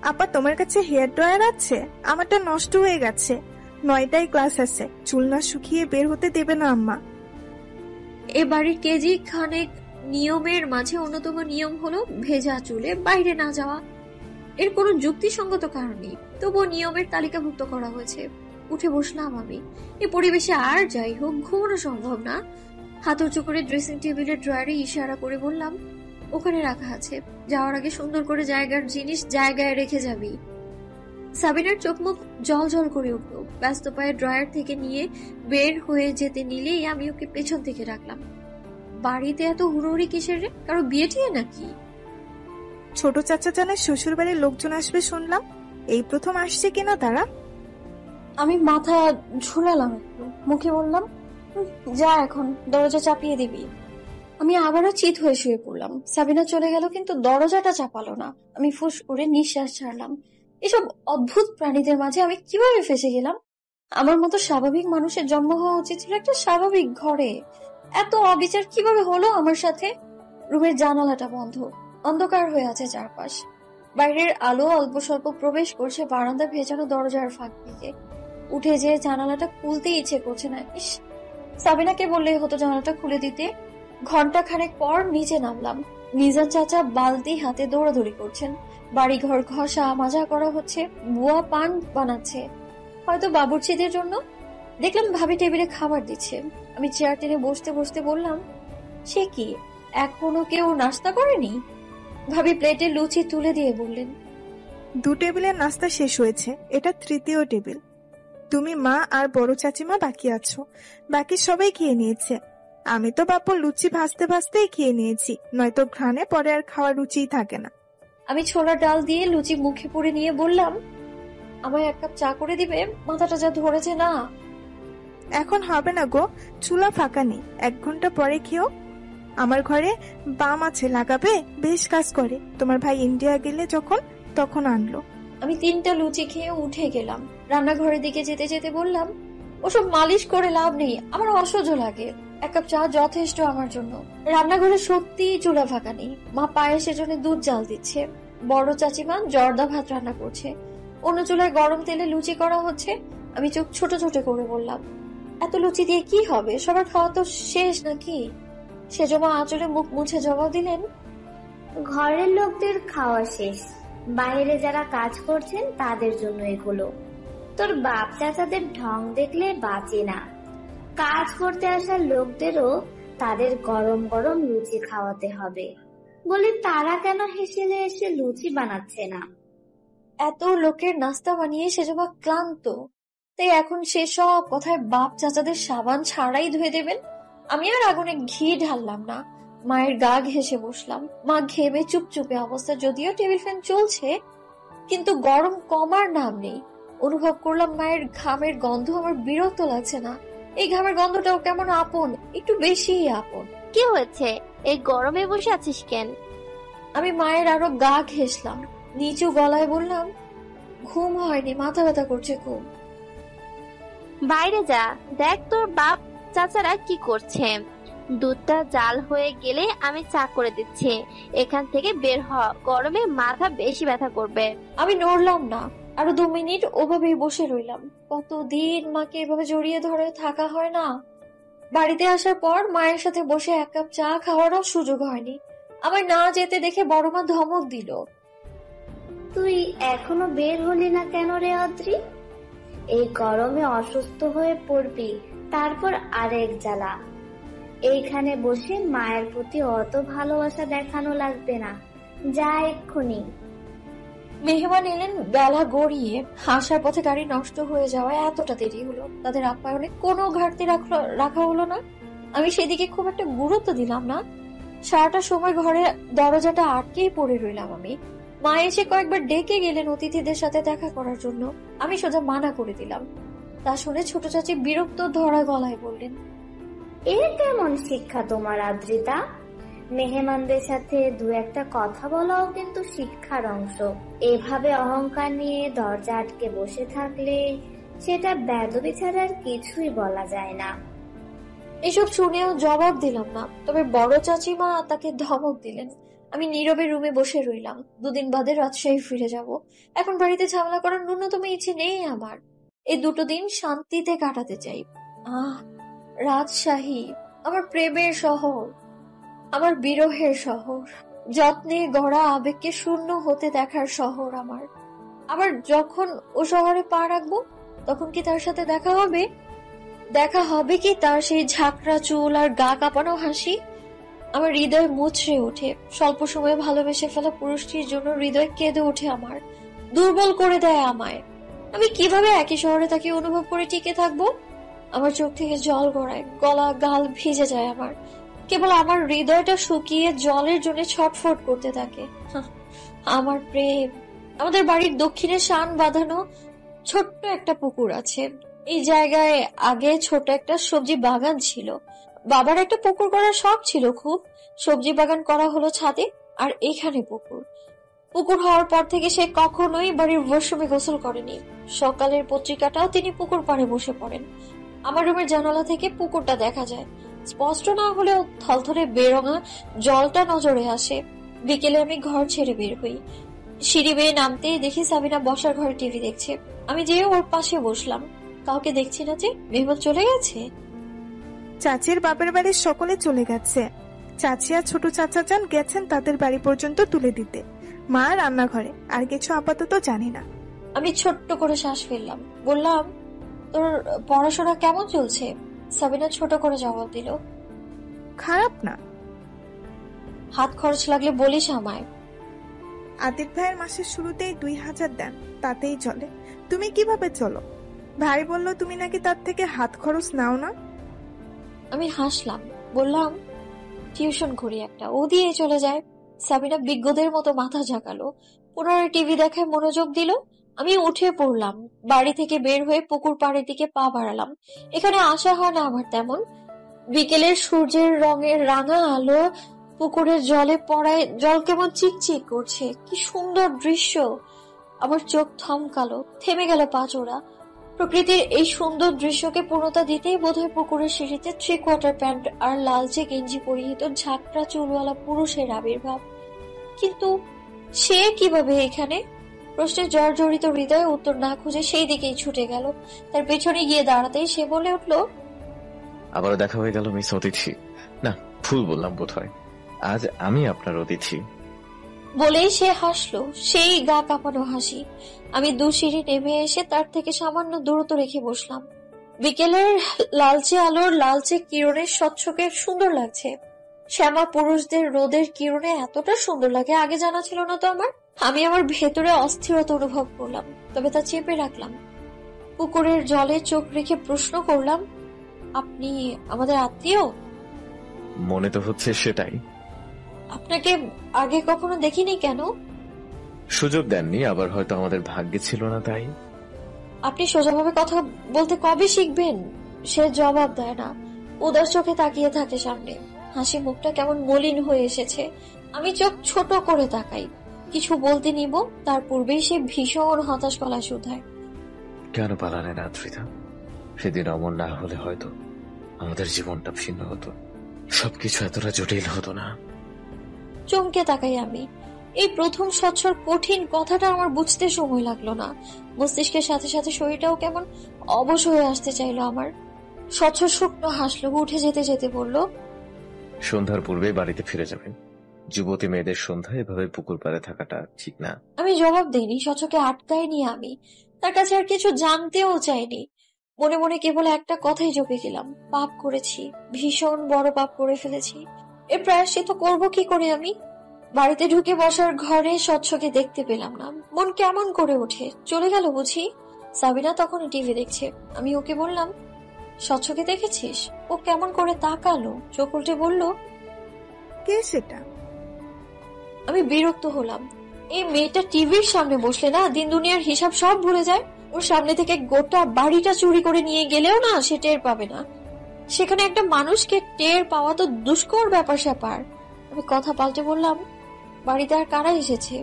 আপা তোমার কাছে হেয়ার ড্রায়ার আছে? আমারটা নষ্ট হয়ে গেছে। 9টায় ক্লাস আছে, চুল না শুকিয়ে বের হতে দেবে না আম্মা। এ বাড়ির কেজি খানেক নিয়মের মাঝে অন্যতম নিয়ম হলো ভেজা চুলে বাইরে না যাওয়া। এর কোনো যুক্তিসঙ্গত কারণ নেই, তবুও নিয়মের তালিকাভুক্ত করা হয়েছে। উঠে বসলাম আমি। এ পরিবেশে আর যাই হোক ঘুমানো সম্ভব না। হাত উঁচু করে ড্রেসিং টেবিলের ড্রয়ারে ইশারা করে বললাম, ওখানে রাখা আছে, যাওয়ার আগে সুন্দর করে জায়গার জিনিস জায়গায় রেখে যাবি। সাবিনার চোখ মুখ জল জল করে উঠল। ব্যস্ত পায়ে ড্রয়ার থেকে নিয়ে বের হয়ে যেতে নিলেই আমি ওকে পেছন থেকে রাখলাম। বাড়িতে এত হুড়োহুড়ি কিসের রে? কারো বিয়ে টিয়ে নাকি? ছোট চাচা জানার শ্বশুর বাড়ির লোকজন আসবে শুনলাম। এই প্রথম আসছে কিনা তারা? আমি মাথা ঝুলালাম একটু, মুখে বললাম, যা এখন দরজা চাপিয়ে দিবি। আমি আবারও চিত হয়ে শুয়ে পড়লাম। সাবিনা চলে গেল, কিন্তু দরজাটা চাপালো না। আমি ফুস করে নিঃশ্বাস ছাড়লাম। এসব অদ্ভুত প্রাণীদের মাঝে আমি কিভাবে ফেসে গেলাম? আমার মতো স্বাভাবিক মানুষের জন্ম হওয়া উচিত ছিল একটা স্বাভাবিক ঘরে। এত অবিচার কিভাবে হলো আমার সাথে? রুমের জানালাটা বন্ধ, অন্ধকার হয়ে আছে চারপাশ। বাইরের আলো অল্প স্বল্প প্রবেশ করছে বারান্দা ভেজানো দরজার ফাঁক দিকে। উঠে যেয়ে জানালাটা খুলতে ইচ্ছে করছে না। ইস, সাবিনাকে বললেই হতো জানালাটা খুলে দিতে। ঘন্টা খানেক পর নিচে নামলাম। মিজান চাচা বালতি হাতে দৌড়াদৌড়ি করছেন। বাড়িঘর ঘষা মাজা করা হচ্ছে, বুয়া পান বানাচ্ছে, হয়তো বাবুর্চিদের জন্য। দেখলাম ভাবি টেবিলে খাবার দিচ্ছে। আমি চেয়ার টেনে বসতে বসতে বললাম, সে কি, এখনো কেউ নাস্তা করেনি? ভাবি প্লেটে লুচি তুলে দিয়ে বললেন, 2 টেবিলের নাস্তা শেষ হয়েছে, এটা 3য় টেবিল। তুমি, মা আর বড় চাচিমা বাকি আছো, বাকি সবাই খেয়ে নিয়েছে। আমি তো বাপুর লুচি ভাজতে ভাজতেই খেয়ে নিয়েছি, নয়তো ঘ্রাণে পরে আর খাওয়ার রুচিই থাকে না। আমি ছোলার ডাল দিয়ে লুচি মুখে পুরে নিয়ে বললাম, আমায় 1 কাপ চা করে দিবে, মাথাটা যা ধরেছে না। এখন হবে না গো, চুলা ফাঁকা নেই, 1 ঘন্টা পরে খেও। আমার ঘরে বাম আছে, লাগাবে, বেশ কাজ করে। তোমার ভাই ইন্ডিয়া গেলে যখন, তখন আনলো। আমি 3টা লুচি খেয়ে উঠে গেলাম। রান্নাঘরের দিকে যেতে যেতে বললাম, ওসব মালিশ করে লাভ নেই, আমার অসহ্য লাগে। 1 কাপ চা যথেষ্ট আমার জন্য। রান্নাঘরে সত্যিই চুলা ফাঁকা নেই। মা পায়েসের জন্য দুধ জাল দিচ্ছে। বড় চাচিমা জর্দা ভাত রান্না করছে। অন্য চুলায় গরম তেলে লুচি করা হচ্ছে। আমি চোখ ছোট ছোট করে বললাম, এত লুচি দিয়ে কি হবে, সবার খাওয়া তো শেষ নাকি? সেজমা আঁচলে মুখ মুছে জবাব দিলেন, ঘরের লোকদের খাওয়া শেষ, বাইরে যারা কাজ করছেন তাদের জন্য এগুলো। তোর বাপ চাচাদের ঢং দেখলে বাঁচি না। কাজ করতে আসা লোকদেরও তাদের গরম গরম লুচি খাওয়াতে হবে। বলি, তারা কেন হেসেলে এসে লুচি বানাচ্ছে না? এত লোকের নাস্তা বানিয়ে সেজমা ক্লান্ত, তাই এখন সেসব কথায় বাপ চাচাদের সাবান ছাড়াই ধুয়ে দেবেন। আমি আর আগুনে ঘি ঢাললাম না, মায়ের গা ঘেঁষে বসলাম। মা ঘেমে চুপচুপে অবস্থা, যদিও টেবিল ফ্যান চলছে, কিন্তু গরম কমার নাম নেই। অনুভব করলাম মায়ের ঘামের গন্ধ আমার বিরক্ত লাগছে না। এই ঘামের গন্ধটাও কেমন আপন, একটু বেশিই আপন। কি হয়েছে, এই গরমে বসে আছিস কেন? আমি মায়ের আরো গা ঘেঁষলাম, নিচু গলায় বললাম, ঘুম হয়নি, মাথা ব্যথা করছে খুব। বাইরে যা, দেখ তোর বাপ চাচারা কি করছে। দুধটা জাল হয়ে গেলে আমি চা করে দিচ্ছি। এখান থেকে বের হ, গরমে মাথা বেশি ব্যথা করবে। আমি নড়লাম না। আরো 2 মিনিট ওভাবেই বসে রইলাম। কতদিন মাকে এভাবে জড়িয়ে ধরে থাকা হয় না। বাড়িতে আসার পর মায়ের সাথে বসে 1 কাপ চা খাওয়ারও সুযোগ হয়নি। আমার না যেতে দেখে বড় মা ধমক দিল, তুই এখনো বের হলি না কেন রে অদ্রি? এই গরমে অসুস্থ হয়ে পড়বি, তারপর আরেক জ্বালা। এইখানে বসে মায়ের প্রতি অত ভালোবাসা দেখানো লাগবে না, যা এক্ষুনি। মেহমান এলেন বেলা গড়িয়ে। আসার পথে গাড়ি নষ্ট হয়ে যাওয়ায় এতটা দেরি হলো। তাদের আপ্যায়নে কোনো ঘাটতি রাখা হলো না। আমি সেদিকে খুব একটা গুরুত্ব দিলাম না। সারাটা সময় ঘরে দরজাটা আটকেই পড়ে রইলাম আমি। মা এসে কয়েকবার ডেকে গেলেন অতিথিদের সাথে দেখা করার জন্য। আমি সোজা মানা করে দিলাম। তা শুনে ছোট চাচি বিরক্ত ধরা গলায় বললেন, এ কেমন শিক্ষা তোমার আদ্রিতা? মেহমানদের সাথে 2-1টা কথা বলাও কিন্তু শিক্ষার অংশ। এভাবে অহংকার নিয়ে দরজা আটকে বসে থাকলে সেটা বেদবি ছাড়া আর কিছুই বলা যায় না। এসব শুনেও জবাব দিলাম না। তবে বড় চাচিমা তাকে ধমক দিলেন। আমি নীরবে রুমে বসে রইলাম। 2 দিন বাদে রাজশাহী ফিরে যাব। এখন বাড়িতে ঝামেলা করার ন্যূনতম ইচ্ছে নেই আমার। এই 2টো দিন শান্তিতে কাটাতে চাই। রাজশাহী আমার প্রেমের শহর, আমার বিরহের শহর, যত্নে গড়া আবেগকে শূন্য হতে দেখার শহর আমার। আবার যখন ও শহরে পা রাখবো, তখন কি তার সাথে দেখা হবে? দেখা হবে কি তার সেই ঝাঁকড়া চুল আর গা কাঁপানো হাসি? আমার হৃদয় মুচড়ে ওঠে। স্বল্প সময়ে ভালোবেসে ফেলা পুরুষটির জন্য হৃদয় কেঁদে ওঠে আমার, দুর্বল করে দেয় আমায়। আমি কিভাবে একই শহরে তাকে অনুভব করে টিকে থাকবো? আমার চোখ থেকে জল গড়ায়, গলা গাল ভিজে যায় আমার। কেবল আমার হৃদয়টা শুকিয়ে জলের জন্য ছটফট করতে থাকে। আমার প্রেম, আমাদের বাড়ির দক্ষিণে শান বাঁধানো ছোট্ট একটা পুকুর আছে। এই জায়গায় আগে ছোট একটা সবজি বাগান ছিল। বাবার একটা পুকুর করার শখ ছিল খুব। সবজি বাগান করা হলো ছাদে, আর এখানে পুকুর। পুকুর হওয়ার পর থেকে সে কখনোই বাড়ির ওয়াশরুমে গোসল করেনি। সকালের পত্রিকাটাও তিনি পুকুর পাড়ে বসে পড়েন। আমার রুমের জানালা থেকে পুকুরটা দেখা যায়। স্পষ্ট না হলেও থলথলে বেরঙা জলটা নজরে আসে। বিকেলে আমি ঘর ছেড়ে বের হই। সিঁড়ি বেয়ে নামতেই দেখি সাবিনা বসার ঘরে টিভি দেখছে। আমি যেয়ে ওর পাশে বসলাম। কাউকে দেখছি না যে, মেহমান চলে গেছে। চাচির বাপের বাড়ির সকলে চলে গেছে। চাচি আর ছোট চাচা যান গেছেন তাদের বাড়ি পর্যন্ত তুলে দিতে। মা রান্নাঘরে, আর কিছু আপাতত জানি না। আমি ছোট্ট করে শ্বাস ফেললাম। বললাম, তোর পড়াশোনা কেমন চলছে? সাবিনা ছোট করে জবাব দিল, খারাপ না। হাত খরচ লাগলে বলিস আমায়। আতিক ভাইয়ের মাসের শুরুতেই 2000 দেন, তাতেই চলে। তুমি কিভাবে চলো? ভাই বলল তুমি নাকি তার থেকে হাত খরচ নাও না। আমি হাসলাম, বললাম, টিউশন করি একটা, ও দিয়ে চলে যায়। সাবিনা বিজ্ঞদের মতো মাথা ঝাঁকালো, পুনরায় টিভি দেখায় মনোযোগ দিল। আমি উঠে পড়লাম। বাড়ি থেকে বের হয়ে পুকুর পাড়ের দিকে পা বাড়ালাম। এখানে আসা হয় না আমার তেমন। বিকেলের সূর্যের রঙের রাঙা আলো পুকুরের জলে পড়ায় জল কেমন চিকচিক করছে। কি সুন্দর দৃশ্য! আমার চোখ থমকালো, থেমে গেল পা চোরা। প্রকৃতির এই সুন্দর দৃশ্যকে পূর্ণতা দিতেই বোধহয় পুকুরের সিঁড়িতে 3/4 প্যান্ট আর লালচে গেঞ্জি পরিহিত ঝাঁকড়া চুলওয়ালা পুরুষের আবির্ভাব। কিন্তু সে কিভাবে এখানে? প্রশ্নের জর্জরিত হৃদয়ে উত্তর না খুঁজে সেই দিকেই ছুটে গেল। তার পেছনে গিয়ে দাঁড়াতেই সে বলে উঠল, আবারও দেখা হয়ে গেল মিস অতিথি। না, ভুল বললাম বোধহয়। আজ আমি আপনার অতিথি। বলেই সে হাসলো, সেই গা কাঁপানো হাসি। আমি 2 সিঁড়ি নেমে এসে তার থেকে সামান্য দূরত্ব রেখে বসলাম। বিকেলের লালচে আলোর লালচে কিরণে স্বচ্ছকে সুন্দর লাগছে। শ্যামা পুরুষদের রোদের কিরণে এতটা সুন্দর লাগে আগে জানা ছিল না তো আমার। আমি আমার ভেতরে অস্থিরতা অনুভব করলাম, তবে তা চেপে রাখলাম। পুকুরের জলে চোখ রেখে প্রশ্ন করলাম, আপনি আমাদের আত্মীয়? মনে তো হচ্ছে সেটাই। আপনাকে আগে কখনো দেখিনি কেন? সুযোগ দেননি, আবার হয়তো আমাদের ভাগ্যে ছিল না তাই। আপনি সোজাভাবে কথা বলতে কবে শিখবেন? সে জবাব দেয় না, উদাস চোখে তাকিয়ে থাকে সামনে। হাসি মুখটা কেমন মলিন হয়ে এসেছে। আমি চোখ ছোট করে তাকাই, কিছু বলতে নিব, তার পূর্বেই সে ভীষণ হতাশ গলায় শুধায়, কেন পালালে না ধৃতা? সেদিন অমর না হলে হয়তো আমাদের জীবনটা ভিন্ন হতো, সবকিছু এতটা জটিল হতো না। চমকে তাকাই আমি। এই প্রথম স্বচ্ছর কঠিন কথাটা আমার বুঝতে সময় লাগলো না। মস্তিষ্কের সাথে সাথে শরীরটাও কেমন অবশ হয়ে আসতে চাইলো আমার। স্বচ্ছ শুকনো হাসলো, উঠে যেতে যেতে বলল, সন্ধ্যার পূর্বে বাড়িতে ফিরে যাবেন। যুবতী মেয়েদের সন্ধ্যায় এভাবে পুকুর পাড়ে থাকাটা ঠিক না। আমি জবাব দেইনি, স্বচ্ছকে আটকাইনি আমি। তার কাছে আর কিছু জানতেও চাইনি। মনে মনে কেবল একটা কথাই জপে গেলাম, পাপ করেছি, ভীষণ বড় পাপ করে ফেলেছি। এর প্রায়শ্চিত্ত করব কি করে আমি? বাড়িতে ঢুকে বসার ঘরে স্বচ্ছকে দেখতে পেলাম না। মন কেমন করে ওঠে, চলে গেল বুঝি? সাবিনা তখন টিভি দেখছে। আমি ওকে বললাম, স্বচ্ছকে দেখেছিস? ও কেমন করে তাকালো, চোখ উল্টে বলল, কে সেটা? আমি বিরক্ত হলাম। এই মেয়েটা টিভির সামনে বসলে না দিন দুনিয়ার হিসাব সব ভুলে যায়। ওর সামনে থেকে গোটা বাড়িটা চুরি করে নিয়ে গেলেও না সে টের পাবে না। সেখানে একটা মানুষকে টের পাওয়া তো দুষ্কর ব্যাপার স্যাপার। আমি কথা পাল্টে বললাম, বাড়িতে আর কারা এসেছে?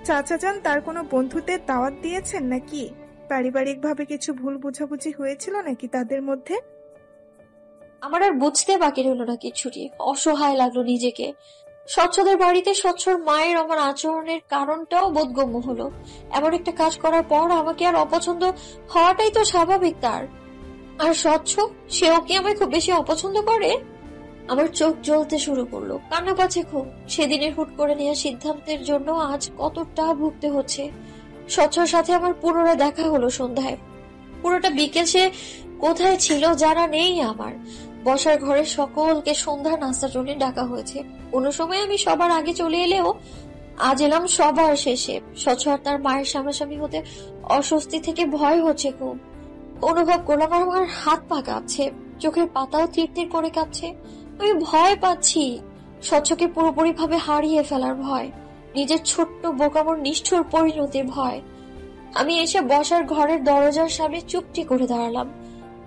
চাচা যান তার কোনো বন্ধুদের দাওয়াত দিয়েছেন নাকি? পারিবারিক ভাবে কিছু ভুল বোঝাবুঝি হয়েছিল নাকি তাদের মধ্যে? আমার আর বুঝতে বাকি রইল না কিছুটি। অসহায় লাগলো নিজেকে। স্বচ্ছদের বাড়িতে স্বচ্ছর মায়ের আমার আচরণের কারণটাও বোধগম্য হলো। এমন একটা কাজ করার পর আমাকে আর অপছন্দ হওয়াটাই তো স্বাভাবিক তার। আর স্বচ্ছ, সেও কি আমায় খুব বেশি অপছন্দ করে? আমার চোখ জ্বলতে শুরু করলো, কান্না পাচ্ছে খুব। সেদিনের হুট করে নেওয়া সিদ্ধান্তের জন্য আজ কতটা ভুগতে হচ্ছে। স্বচ্ছর সাথে আমার পুনরায় দেখা হলো সন্ধ্যায়। পুরোটা বিকেল সে কোথায় ছিল জানা নেই আমার। বসার ঘরে সকলকে সন্ধ্যা নাস্তার জন্য ডাকা হয়েছে। কোনো সময় আমি সবার আগে চলে এলেও আজ এলাম সবার শেষে। স্বচ্ছ আর তার মায়ের সামনাসামনি হতে অস্বস্তি থেকে ভয় হচ্ছে খুব। অনুভব করলাম আমার হাত পা কাঁপছে, চোখের পাতাও তীর তীর করে কাঁপছে। আমি ভয় পাচ্ছি, স্বচ্ছকে পুরোপুরি ভাবে হারিয়ে ফেলার ভয়। নিজের ছোট্ট বোকামোর নিষ্ঠুর পরিণতির ভয়। আমি এসে বসার ঘরের দরজার সামনে চুপটি করে দাঁড়ালাম।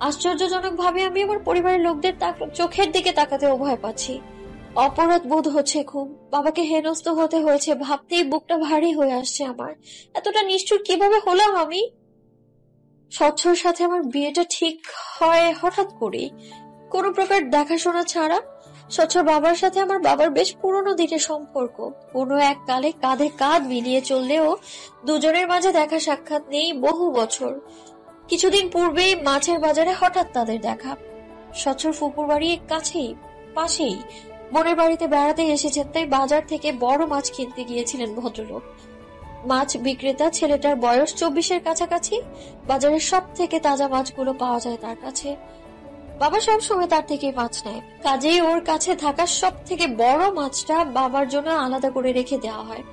আশ্চর্যজনক ভাবে আমি আমার পরিবারের লোকদের চোখের দিকে তাকাতেও ভয় পাচ্ছি। অপরাধ বোধ হচ্ছে খুব। বাবাকে হেনস্থ হতে হয়েছে ভাবতেই বুকটা ভারী হয়ে আসছে আমার। এতটা নিষ্ঠুর কিভাবে হলাম আমি? স্বচ্ছর সাথে আমার বিয়েটা ঠিক হয় হঠাৎ করেই, কোনো প্রকার দেখাশোনা ছাড়া। স্বচ্ছর বাবার সাথে আমার বাবার বেশ পুরনো দিনের সম্পর্ক। কোনো এক কালে কাঁধে কাঁধ মিলিয়ে চললেও দুজনের মাঝে দেখা সাক্ষাৎ নেই বহু বছর। কিছুদিন পূর্বেই মাছের বাজারে হঠাৎ তাদের দেখা। স্বচ্ছর ফুপুর বাড়ি কাছেই, পাশেই। বোনের বাড়িতে বেড়াতে এসেছেন, তাই বাজার থেকে বড় মাছ কিনতে গিয়েছিলেন ভদ্রলোক। মাছ বিক্রেতা ছেলেটার বয়স 24-এর কাছাকাছি। বাজারের সব থেকে তাজা মাছগুলো পাওয়া যায় তার কাছে। বাবা সবসময় তার থেকেই মাছ নেয়, কাজেই ওর কাছে থাকা সব থেকে বড় মাছটা বাবার জন্য আলাদা করে রেখে দেওয়া হয়।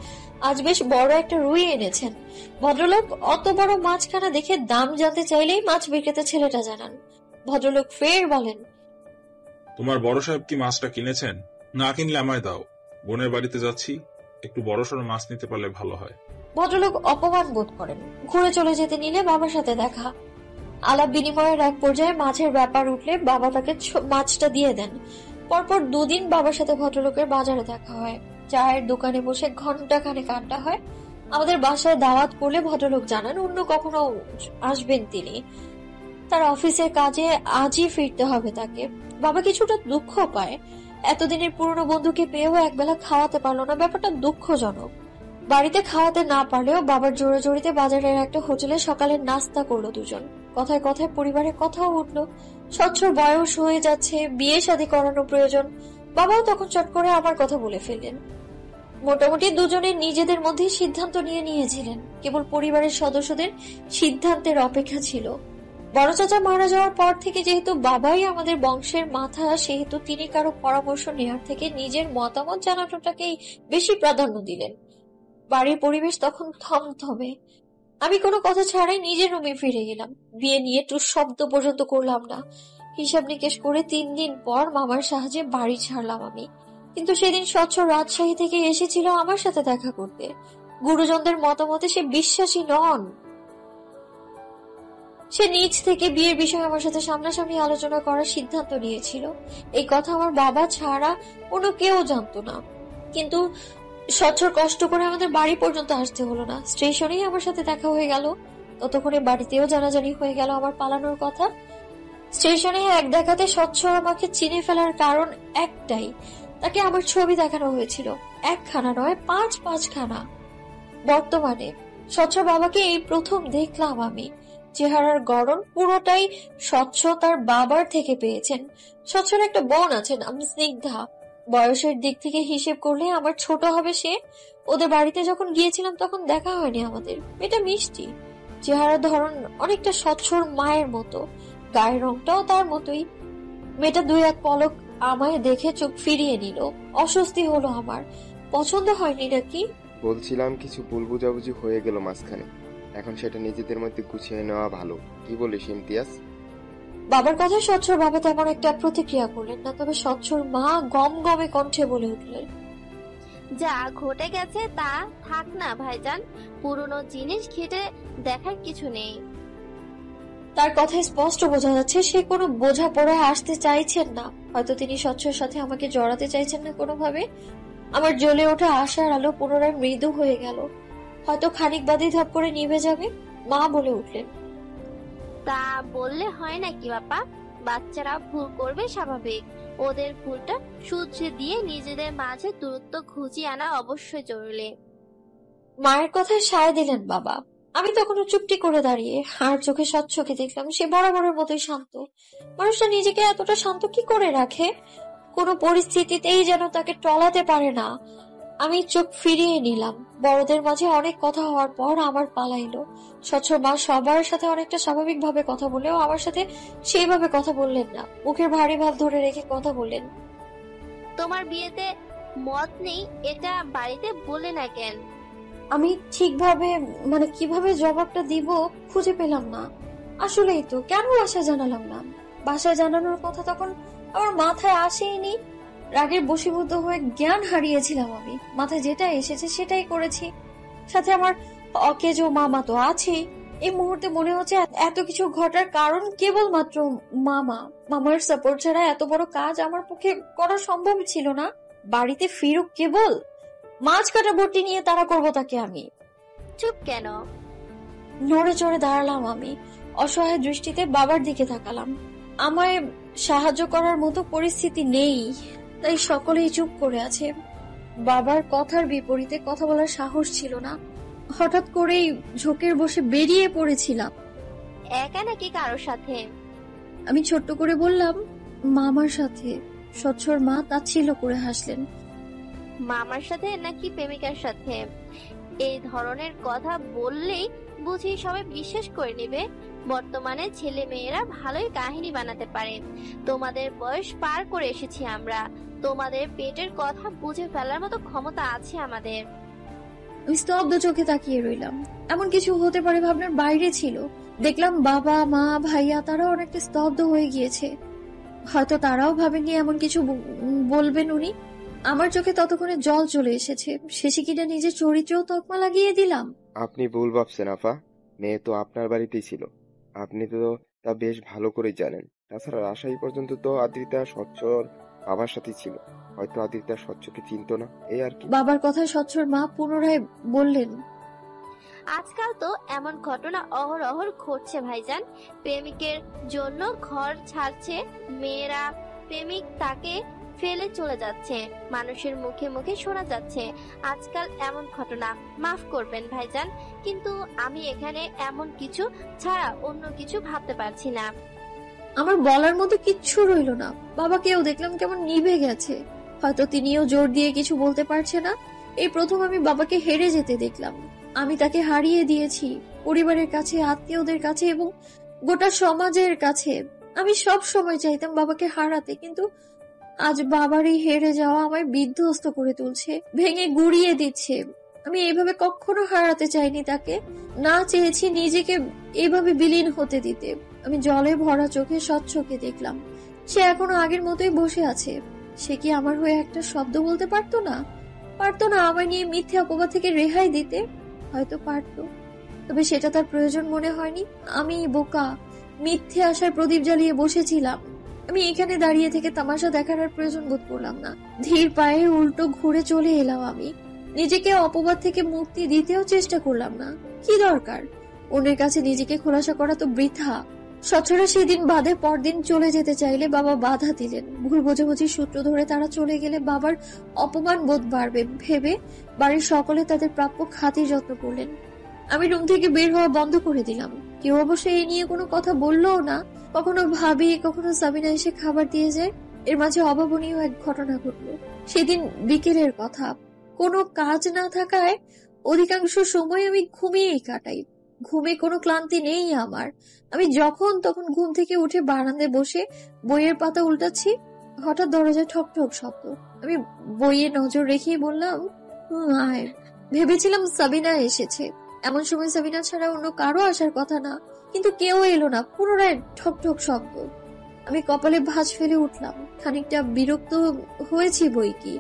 আজ বেশ বড় একটা রুই এনেছেন। ভদ্রলোক অত বড় মাছখানা দেখে দাম জানতে চাইলেই মাছ বিক্রেতা ছেলেটা জানান। ভদ্রলোক ফের বলেন, তোমার বড় সাহেব কি মাছটা কিনেছেন? না কিনলে আমায় দাও, বোনের বাড়িতে যাচ্ছি, একটু বড়সড় মাছ নিতে পারলে ভালো হয়। ভদ্রলোক অপমান বোধ করেন। ঘুরে চলে যেতে নিলে বাবার সাথে দেখা। আলাপ বিনিময়ের এক পর্যায়ে মাছের ব্যাপার উঠলে বাবা তাকে মাছটা দিয়ে দেন। পরপর 2 দিন বাবার সাথে ভদ্রলোকের বাজারে দেখা হয়। চায়ের দোকানে বসে ঘন্টাখানেক আড্ডা হয়। আমাদের বাসায় দাওয়াত করলে ভদ্রলোক জানান অন্য কখনো আসবেন তিনি। তার অফিসের কাজে আজই ফিরতে হবে তাকে। বাবা কিছুটা দুঃখ পায়, এতদিনের পুরনো বন্ধুকে পেয়েও একবেলা খাওয়াতে পারলো না, ব্যাপারটা দুঃখজনক। বাড়িতে খাওয়াতে না পারলেও বাবার জোরে জোরিতে বাজারের একটা হোটেলে সকালের নাস্তা করলো দুজন। কথায় কথায় পরিবারের কথাও উঠলো। স্বচ্ছর বয়স হয়ে যাচ্ছে, বিয়ে শাদী করানো প্রয়োজন। বাবাও তখন চট করে আমার কথা বলে ফেললেন। মোটামুটি দুজনে নিজেদের মধ্যে সিদ্ধান্ত নিয়েছিলেন, কেবল পরিবারের সদস্যদের সিদ্ধান্তের অপেক্ষা ছিল। বড় চাচা মারা যাওয়ার পর থেকে যেহেতু বাবাই আমাদের বংশের মাথা, সেহেতু তিনি কারো পরামর্শ নেওয়ার থেকে নিজের মতামত জানানোটাকেই বেশি প্রাধান্য দিলেন। বাড়ির পরিবেশ তখন থমথমে। আমি কোনো কথা ছাড়াই নিজের রুমে ফিরে গেলাম। বিয়ে নিয়ে একটু শব্দ পর্যন্ত করলাম না। হিসাব নিকেশ করে 3 দিন পর মামার সাহায্যে বাড়ি ছাড়লাম আমি। কিন্তু সেদিন স্বচ্ছ রাজশাহী থেকে এসেছিল আমার সাথে দেখা করতে। গুরুজনদের মতামতে সে বিশ্বাসী নন। সে নিজ থেকে বিয়ের বিষয়ে আমার সাথে সামনাসামনি আলোচনা করার সিদ্ধান্ত নিয়েছিল। এই কথা আমার বাবা ছাড়া অন্য কেউ জানতো না। কিন্তু স্বচ্ছর কষ্ট করে আমাদের বাড়ি পর্যন্ত আসতে হলো না, স্টেশনেই আমার সাথে দেখা হয়ে গেল। ততক্ষণে বাড়িতেও জানাজানি হয়ে গেল আমার পালানোর কথা। স্টেশনে এক দেখাতে স্বচ্ছ আমাকে চিনে ফেলার কারণ একটাই, তাকে আমার ছবি দেখানো হয়েছিল। 1খানা নয়, 5খানা। বর্তমানে স্বচ্ছ বাবাকে এই প্রথম দেখলাম আমি। চেহারার গড়ন পুরোটাই স্বচ্ছ তার বাবার থেকে পেয়েছেন। স্বচ্ছর একটা বোন আছে, নাম স্নিগ্ধা। বয়সের দিক থেকে হিসেব করলে আমার ছোট হবে সে। ওদের বাড়িতে যখন গিয়েছিলাম তখন দেখা হয়নি আমাদের। মেয়েটা মিষ্টি, চেহারার ধরন অনেকটা স্বচ্ছর মায়ের মতো, গায়ের রংটাও তার মতোই। মেয়েটা 2-1 পলক আমায় দেখে চোখ ফিরিয়ে নিল। অস্বস্তি হলো আমার। পছন্দ হয়নি নাকি? বলছিলাম কিছু ভুল বুঝাবুঝি হয়ে গেল মাঝখানে, এখন সেটা নিজেদের মধ্যে গুছিয়ে নেওয়া ভালো। কি বলিস ইমতিয়াজ? বাবার কথা স্বচ্ছর বাবা তেমন একটা প্রতিক্রিয়া করলেন না, তবে স্বচ্ছর মা গমগমে কণ্ঠে বলে উঠলেন, যা ঘটে গেছে তা থাক না ভাইজান, পুরনো জিনিস ঘেটে দেখার কিছু নেই। তার কথায় স্পষ্ট বোঝা যাচ্ছে সে কোনো বোঝাপড়ায় আসতে চাইছেন না। হয়তো তিনি স্বচ্ছর সাথে আমাকে জড়াতে চাইছেন না কোনোভাবে। আমার জ্বলে ওঠা আশার আলো পুনরায় মৃদু হয়ে গেল। হয়তো খানিক বাদে ধাপ করে নিভে যাবে। মা বলে উঠলেন, তা বললে হয় নাকি বাপা? বাচ্চারা ভুল করবে স্বাভাবিক, ওদের ভুলটা শুধরে দিয়ে নিজেদের মাঝে দূরত্ব ঘুচিয়ে আনা অবশ্যই জরুরি। মায়ের কথায় সায় দিলেন বাবা। আমি তখনও চুপটি করে দাঁড়িয়ে আর চোখে স্বচ্ছকে দেখলাম। সে বরাবরের মতোই শান্ত। মানুষটা নিজেকে এতটা শান্ত কি করে রাখে? কোনো পরিস্থিতিতেই যেন তাকে টলাতে পারে না। আমি চোখ ফিরিয়ে নিলাম। বড়দের মাঝে অনেক কথা হওয়ার পর আমার পালাইলো। স্বচ্ছ মা সবার সাথে অনেকটা স্বাভাবিক ভাবে কথা বললেও আমার সাথে সেইভাবে কথা বললেন না। মুখের ভারী ভাব ধরে রেখে কথা বললেন, তোমার বিয়েতে মত নেই এটা বাড়িতে বলে না কেন? আমি ঠিকভাবে কিভাবে জবাবটা দিব খুঁজে পেলাম না। আসলেই তো কেন বাসায় জানালাম না? বাসায় জানানোর কথা তখন আমার মাথায় আসেইনি। রাগের বশীভূত হয়ে জ্ঞান হারিয়েছিলাম আমি। মাথায় যেটা এসেছে সেটাই করেছি। সাথে আমার অকেজ ও মামা তো আছেই। এই মুহূর্তে মনে হচ্ছে এত কিছু ঘটার কারণ কেবলমাত্র মামার সাপোর্ট ছাড়া এত বড় কাজ আমার পক্ষে করা সম্ভব ছিল না। বাড়িতে ফিরুক কেবল, মাছ কাটা বটি নিয়ে তাড়া করবো তাকে আমি। চুপ কেন? নড়ে চড়ে দাঁড়ালাম আমি, অসহায় দৃষ্টিতে বাবার দিকে তাকালাম। আমায় সাহায্য করার মতো পরিস্থিতি নেই, তাই সকলেই চুপ করে আছে। বাবার কথার বিপরীতে কথা বলার সাহস ছিল না। হঠাৎ করেই ঝোঁকের বসে বেরিয়ে পড়েছিলাম। একা নাকি কারোর সাথে? আমি ছোট্ট করে বললাম, মামার সাথে। স্বচ্ছর মা তাচ্ছিল্য করে হাসলেন। মামার সাথে নাকি প্রেমিকার সাথে? এই ধরনের কথা বললেই বুঝি সবাই বিশ্বাস করে নেবে। বর্তমানে ছেলে মেয়েরা ভালোই কাহিনী বানাতে পারে। তোমাদের বয়স পার করে এসেছি আমরা, তোমাদের পেটের কথা বুঝে ফেলার মতো ক্ষমতা আছে আমাদের। আমি স্তব্ধ চোখে তাকিয়ে রইলাম। এমন কিছু হতে পারে ভাবনার বাইরে ছিল। দেখলাম বাবা, মা, ভাইয়া তারাও অনেকটা স্তব্ধ হয়ে গিয়েছে। হয়তো তারাও ভাবেননি এমন কিছু বলবেন উনি। আমার চোখে ততক্ষণে জল চলে এসেছে। শেষে কিনা নিজের চরিত্রেও তকমা লাগিয়ে দিলাম। আপনি ভুল ভাবছেন আফা, মেয়ে তো আপনার বাড়িতেই ছিল, আপনি তো তা বেশ ভালো করে জানেন। তাছাড়া রাজশাহী পর্যন্ত তো আদ্রিতা স্বচ্ছর বাবার সাথে ছিল, হয়তো আদ্রিতা স্বচ্ছকে চিনত না, এই আর কি। বাবার কথায় স্বচ্ছর মা পুনরায় বললেন, আজকাল তো এমন ঘটনা অহরহ ঘটছে ভাইজান। প্রেমিকের জন্য ঘর ছাড়ছে মেয়েরা, প্রেমিক তাকে ফেলে চলে যাচ্ছে, মানুষের মুখে মুখে শোনা যাচ্ছে আজকাল এমন ঘটনা। মাফ করবেন ভাইজান, কিন্তু আমি এখানে এমন কিছু ছাড়া অন্য কিছু ভাবতে পারছি না। আমার বলার মতো কিচ্ছু রইল না। বাবাকেও দেখলাম কেমন নিভে গেছে। হয়তো তিনিও জোর দিয়ে কিছু বলতে পারছে না। এই প্রথম আমি বাবাকে হেরে যেতে দেখলাম। আমি তাকে হারিয়ে দিয়েছি পরিবারের কাছে, আত্মীয়দের কাছে এবং গোটা সমাজের কাছে। আমি সব সময় চাইতাম বাবাকে হারাতে, কিন্তু আজ বাবার এই হেরে যাওয়া আমায় বিধ্বস্ত করে তুলছে, ভেঙে গুড়িয়ে দিচ্ছে। আমি এইভাবে কখনো হারাতে চাইনি তাকে, না চেয়েছি নিজেকে এইভাবে বিলীন হতে দিতে। আমি জলে ভরা চোখে স্বচ্ছকে দেখলাম। সে এখনো আগের মতোই বসে আছে। সে কি আমার হয়ে একটা শব্দ বলতে পারতো না? পারতো না আমায় নিয়ে মিথ্যে অপবাদ থেকে রেহাই দিতে? হয়তো পারতো, তবে সেটা তার প্রয়োজন মনে হয়নি। আমি বোকা, মিথ্যে আশায় প্রদীপ জ্বালিয়ে বসেছিলাম। আমি এখানে দাঁড়িয়ে থেকে তামাশা দেখার আর প্রয়োজন বোধ করলাম না। ধীর পায়ে উল্টো ঘুরে চলে এলাম আমি। নিজেকে অপবাদ থেকে মুক্তি দিতেও চেষ্টা করলাম না। কি দরকার? অন্যের কাছে নিজেকে খোলাসা করা তো বৃথা। স্বচ্ছরা সেদিন বাদে পরদিন চলে যেতে চাইলে বাবা বাধা দিলেন। ভুল বোঝাবুঝির সূত্র ধরে তারা চলে গেলে বাবার অপমান বোধ বাড়বে ভেবে বাড়ির সকলে তাদের প্রাপ্য খাতির যত্ন করলেন। আমি রুম থেকে বের হওয়া বন্ধ করে দিলাম। কেউ অবশ্য এই নিয়ে কোনো কথা বললও না। কখনো ভাবি, কখনো সাবিনা এসে খাবার দিয়ে যায়। এর মাঝে অভাবনীয় এক ঘটনা ঘটলো। সেদিন বিকেলের কথা। কোনো কাজ না থাকায় অধিকাংশ সময় আমি ঘুমিয়েই কাটাই। ঘুমে কোনো ক্লান্তি নেই আমার। আমি যখন তখন ঘুম থেকে উঠে বারান্দায় বসে বইয়ের পাতা উল্টাচ্ছি। হঠাৎ দরজায় ঠক ঠক শব্দ। আমি বইয়ে নজর রেখেই বললাম, আয়। ভেবেছিলাম সাবিনা এসেছে। এমন সময় সাবিনা ছাড়া অন্য কারো আসার কথা না, কিন্তু কেউ এলো না। পুনরায় ঠক ঠক শব্দ। আমি কপালে ভাঁজ ফেলে উঠলাম। খানিকটা বিরক্ত হয়েছি বই কি,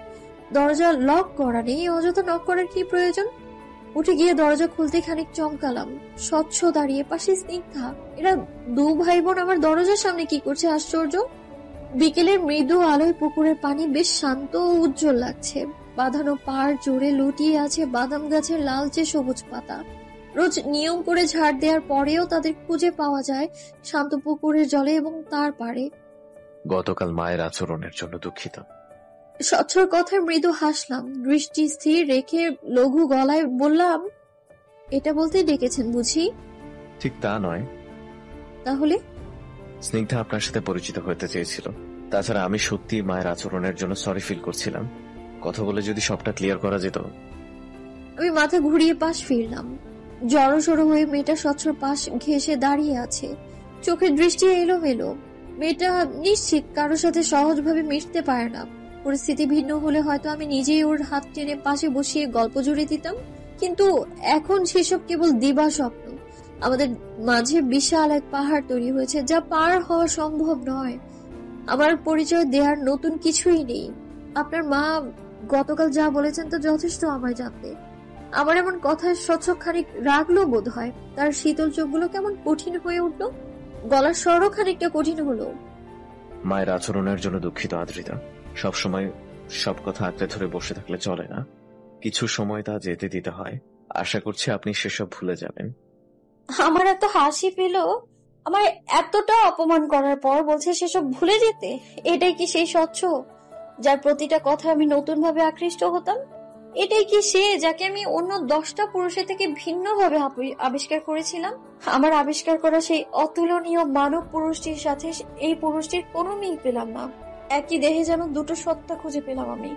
দরজা লক করা নেই, অযথা নক করার কি প্রয়োজন? উঠে গিয়ে দরজা খুলতে খানিক চমকালাম। স্বচ্ছ দাঁড়িয়ে, পাশে স্নিগ্ধা। এরা দু ভাই বোন আমার দরজার সামনে কি করছে? আশ্চর্য। বিকেলের মৃদু আলোয় পুকুরের পানি বেশ শান্ত ও উজ্জ্বল লাগছে। বাঁধানো পাড় জুড়ে লুটিয়ে আছে বাদাম গাছের লালচে সবুজ পাতা। রোজ নিয়ম করে ঝাড় দেওয়ার পরেও তাদের খুঁজে পাওয়া যায় শান্ত পুকুরের জলে এবং তার পাড়ে। গতকাল মায়ের আচরণের জন্য দুঃখিত। স্বচ্ছর কথায় মৃদু হাসলাম। দৃষ্টি স্থির রেখে লঘু গলায় বললাম, এটা বলতে ডেকেছেন বুঝি? ঠিক তা নয়। তাহলে? স্নিগ্ধা আপনার সাথে পরিচিত হতে চেয়েছিল। তাছাড়া আমি সত্যি মায়ের আচরণের জন্য সরি ফিল করছিলাম। কথা বলে যদি সবটা ক্লিয়ার করা যেত। আমি মাথা ঘুরিয়ে পাশ ফিরলাম। জড়সড় হয়ে মেয়েটা স্বচ্ছর পাশ ঘেঁষে দাঁড়িয়ে আছে। চোখের দৃষ্টি এলোমেলো। মেয়েটা নিশ্চিত কারোর সাথে সহজভাবে মিশতে পারে না। পরিস্থিতি ভিন্ন হলে হয়তো আমি নিজেই ওর হাত টেনে পাশে বসিয়ে গল্প জুড়ে দিতাম, কিন্তু এখন সেসব কেবল দিবা স্বপ্ন। আমাদের মাঝে বিশাল এক পাহাড় তৈরি হয়েছে, যা পার হওয়া সম্ভব নয়। আমার পরিচয় দেওয়ার নতুন কিছুই নেই। আপনার মা গতকাল যা বলেছেন তা যথেষ্ট আমায় জানতে। আমার এমন কথায় স্বচ্ছ খানিক রাগলো বোধ হয়। তার শীতল চোখগুলো কেমন কঠিন হয়ে উঠলো, গলার স্বরও খানিকটা কঠিন হলো। মায়ের আচরণের জন্য দুঃখিত আদ্রিতা। সবসময় সব কথা আঁকড়ে ধরে বসে থাকলে চলে না, কিছু সময় তা যেতে দিতে হয়। আশা করছি আপনি সেসব ভুলে যাবেন। আমার এত হাসি পেল, আমার এতটা অপমান করার পর বলছে সেসব ভুলে যেতে। এটাই কি সেই স্বচ্ছ যার প্রতিটা কথা আমি নতুন ভাবে আকৃষ্ট হতাম? এটাই কি সে যাকে আমি অন্য 10টা পুরুষের থেকে ভিন্ন ভাবে আবিষ্কার করেছিলাম? আমার আবিষ্কার করা সেই অতুলনীয় মানব পুরুষটির সাথে এই পুরুষটির কোনো মিল পেলাম না। একই দেহে যেন দুটো সত্তা খুঁজে পেলাম আমি,